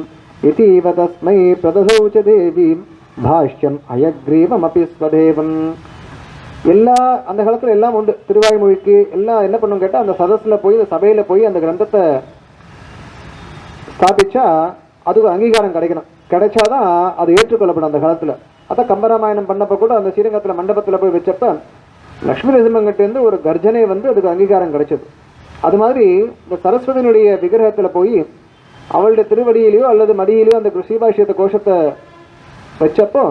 இதீவ தஸ்மை பிரதசௌச்ச தேவீம் பாஷ்யம் அயக்ரீவம் அபி ஸ்வதேவம். எல்லா அந்த காலத்தில் எல்லாம் உண்டு. திருவாய்மொழிக்கு எல்லாம் என்ன பண்ணும் கேட்டால் அந்த சதஸில் போய் சபையில் போய் அந்த கிரந்தத்தை ஸ்தாபிச்சா அதுக்கு அங்கீகாரம் கிடைக்கணும். கிடைச்சாதான் அது ஏற்றுக்கொள்ளப்படும் அந்த காலத்தில். அதான் கம்பராமாயணம் பண்ணப்போ கூட அந்த ஸ்ரீரங்கத்தில் மண்டபத்தில் போய் வச்சப்ப லக்ஷ்மி நரசிம்மங்கிட்டேருந்து ஒரு கர்ஜனை வந்து அதுக்கு அங்கீகாரம் கிடைச்சது. அது மாதிரி இந்த சரஸ்வதியினுடைய விக்கிரகத்தில் போய் அவளுடைய திருவடியிலையோ அல்லது மடியிலையோ அந்த ஸ்ரீபாஷ்யத்தை கோஷத்தை வச்சப்போ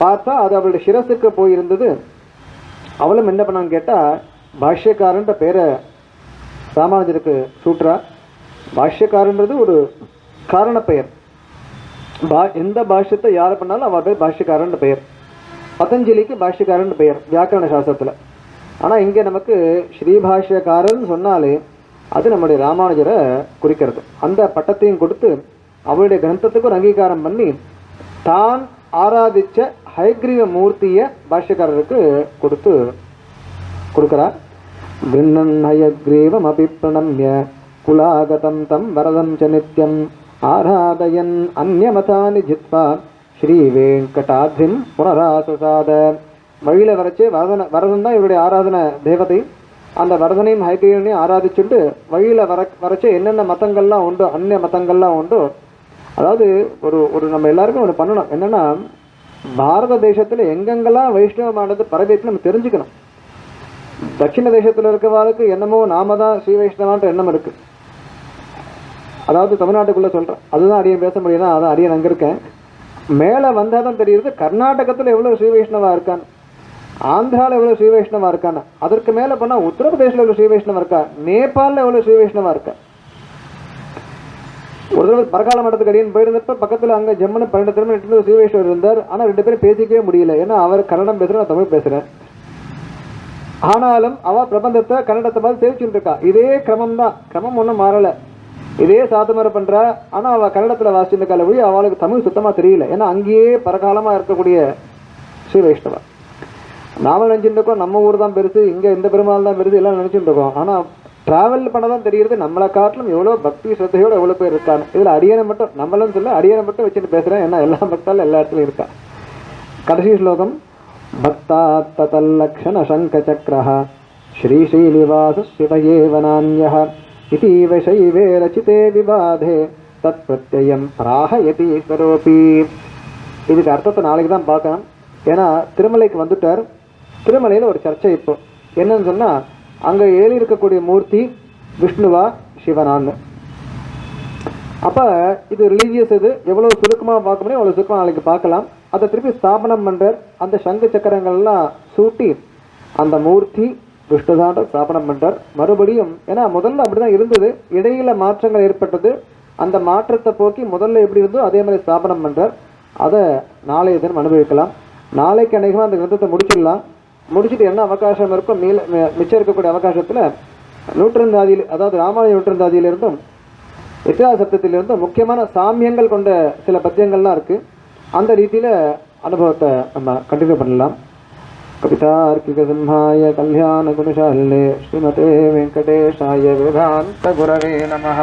பார்த்தா அது அவளுடைய சிரசுக்கு போயிருந்தது. அவளும் என்ன பண்ணான்னு கேட்டால் பாஷ்யக்காரன்ற பேரை ராமானுஜருக்கு சூட்டுறா. பாஷ்யக்காரன்றது ஒரு காரண பெயர். எந்த பாஷ்யத்தை யாரை பண்ணாலும் அவள் பேர் பாஷ்யக்காரன்ற பெயர். பதஞ்சலிக்கு பாஷ்யக்காரன் பெயர் வியாக்கரண சாஸ்திரத்தில். ஆனால் இங்கே நமக்கு ஸ்ரீபாஷ்யக்காரன் சொன்னாலே அது நம்முடைய ராமானுஜரை குறிக்கிறது. அந்த பட்டத்தையும் கொடுத்து அவருடைய கிரந்தத்துக்கு ஒரு அங்கீகாரம் பண்ணி தான் ஆராதித்த ஹயக்ரீவ மூர்த்தியை பாஷ்யக்காரருக்கு கொடுக்குறார். கிருண்ணன் ஹயக்ரீவம் அபி பிரணம்ய குலாகதம் தம் வரதம் ச நித்யம் ஆராதயன் அந்யமதானி ஜித்வா ஸ்ரீ வெங்கடாத்ரிம் புனராசுசாத. வழியில் வரைச்சே வரதன் தான் இவருடைய ஆராதனை தேவதை. அந்த வரதனையும் ஹைகிரீவனையும் ஆராதிச்சுட்டு வழியில் வரைச்ச என்னென்ன மதங்கள்லாம் உண்டோ, அந்நிய மதங்கள்லாம் உண்டோ, அதாவது ஒரு நம்ம எல்லாருக்கும் ஒன்று பண்ணணும். என்னென்னா, பாரத தேசத்தில் எங்கெங்கெல்லாம் வைஷ்ணவமானது பரவிட்டு நம்ம தெரிஞ்சுக்கணும். தட்சிண தேசத்தில் இருக்கிறவாளுக்கு என்னமோ நாம தான் ஸ்ரீ வைஷ்ணவான்ற எண்ணம் இருக்குது. அதாவது தமிழ்நாட்டுக்குள்ளே சொல்கிறேன், அதுதான் அடியன் பேச முடியும்னா அதான் அடியன் அங்கே இருக்கேன். மேலே வந்தால் தான் தெரியுது கர்நாடகத்தில் எவ்வளோ ஸ்ரீ வைஷ்ணவா இருக்கான்னு, ஆந்திராவில் எவ்வளோ ஸ்ரீ வைஷ்ணவா இருக்கான்னு, அதற்கு மேலே போனால் உத்தரப்பிரதேசில் எவ்வளோ ஸ்ரீ வைஷ்ணவா இருக்கா, நேபாளில் எவ்வளோ ஸ்ரீ வைஷ்ணவா இருக்கா. ஒரு தடவை பரகால மட்டத்துக்கு அடியன் போயிருந்தப்ப பக்கத்தில் அங்கே ஜம்முன்னு 12 கிலோமீட்டர் ஸ்ரீ வைஷ்ணவர் இருந்தார். ஆனால் 2 பேரும் பேசிக்கவே முடியல. ஏன்னா அவர் கன்னடம் பேசுகிறேன், நான் தமிழ் பேசுகிறேன். ஆனாலும் அவள் பிரபந்தத்தை கன்னடத்தை பார்த்து சேவிச்சுட்டு இருக்கா. இதே கிரமம் தான், கிரமம் ஒன்றும் மாறலை, இதே சாதுமரை பண்ணுறா. ஆனால் அவள் கன்னடத்தில் வாசிச்சிருக்காள் ஒழி, அவளுக்கு தமிழ் சுத்தமாக தெரியல. ஏன்னா அங்கேயே பரகாலமாக இருக்கக்கூடிய ஸ்ரீ வைஷ்ணவா. நாம நினச்சிட்டு இருக்கோம் நம்ம ஊர் தான் பெருசு, இங்கே இந்த பெருமாள் தான் பெருசு எல்லாம் நினச்சிட்டு இருக்கோம். ஆனால் ட்ராவல் பண்ண தான் தெரியுது நம்மளை காட்டிலும் எவ்வளோ பக்தி ஸ்ரத்தையோடு எவ்வளோ பேர் இருக்காங்க. இதில் அடியனை மட்டும் நம்மளும் சொல்ல அடியனை மட்டும் வச்சுட்டு பேசுகிறேன். ஏன்னா எல்லா பக்தாலும் எல்லா இடத்துலையும் இருக்கா. கடைசி ஸ்லோகம், பக்தா தல்லக்ஷண சங்க சக்கரஹ ஸ்ரீஸ்ரீனிவாச சிவயேவ நான்யஹ இதீவ சைவே ரச்சிதே விவாதே தத் பிரத்யம் பிராஹயதி ஈஸ்வரோபி. இதுக்கு அர்த்தத்தை நாளைக்கு தான் பார்க்கணும். ஏன்னா திருமலைக்கு வந்துட்டார். திருமலையில் ஒரு சர்ச்சை இப்போ என்னன்னு சொன்னால், அங்கே ஏறி இருக்கக்கூடிய மூர்த்தி விஷ்ணுவா சிவனான்னு. அப்போ இது ரிலீஜியஸ், இது எவ்வளோ சுருக்கமாக பார்க்க முடியும் அவ்வளோ சுருக்கமாக நாளைக்கு பார்க்கலாம். அதை திருப்பி ஸ்தாபனம் பண்ணுறார். அந்த சங்கு சக்கரங்கள்லாம் சூட்டி அந்த மூர்த்தி விஷ்ணுதான்ற ஸ்தாபனம் பண்ணுறார் மறுபடியும். ஏன்னா முதல்ல அப்படி தான் இருந்தது, இடையில மாற்றங்கள் ஏற்பட்டது. அந்த மாற்றத்தை போக்கி முதல்ல எப்படி இருந்தோ அதே மாதிரி ஸ்தாபனம் பண்ணுறார். அதை நாளைய தினம் அனுபவிக்கலாம். நாளைக்கு அநேகமாக அந்த கிரந்தத்தை முடிச்சிடலாம். முடிச்சுட்டு என்ன அவகாசம் இருக்கும் மிச்சம் இருக்கக்கூடிய அவகாசத்தில் நூற்றந்தாதியில், அதாவது ராமாயண நூற்றந்தாதியிலிருந்தும் இத்திஹாச சப்தத்திலிருந்தும் முக்கியமான சாமியங்கள் கொண்ட சில பத்தியங்கள்லாம் இருக்குது. அந்த ரீதியில் அனுபவத்தை நம்ம கண்டினியூ பண்ணலாம். கவிதார்க்கிக சிம்ஹாய கல்யாண குணசாலினே ஸ்ரீமதே வெங்கடேஷாய வேதாந்த குரவே நமஹ.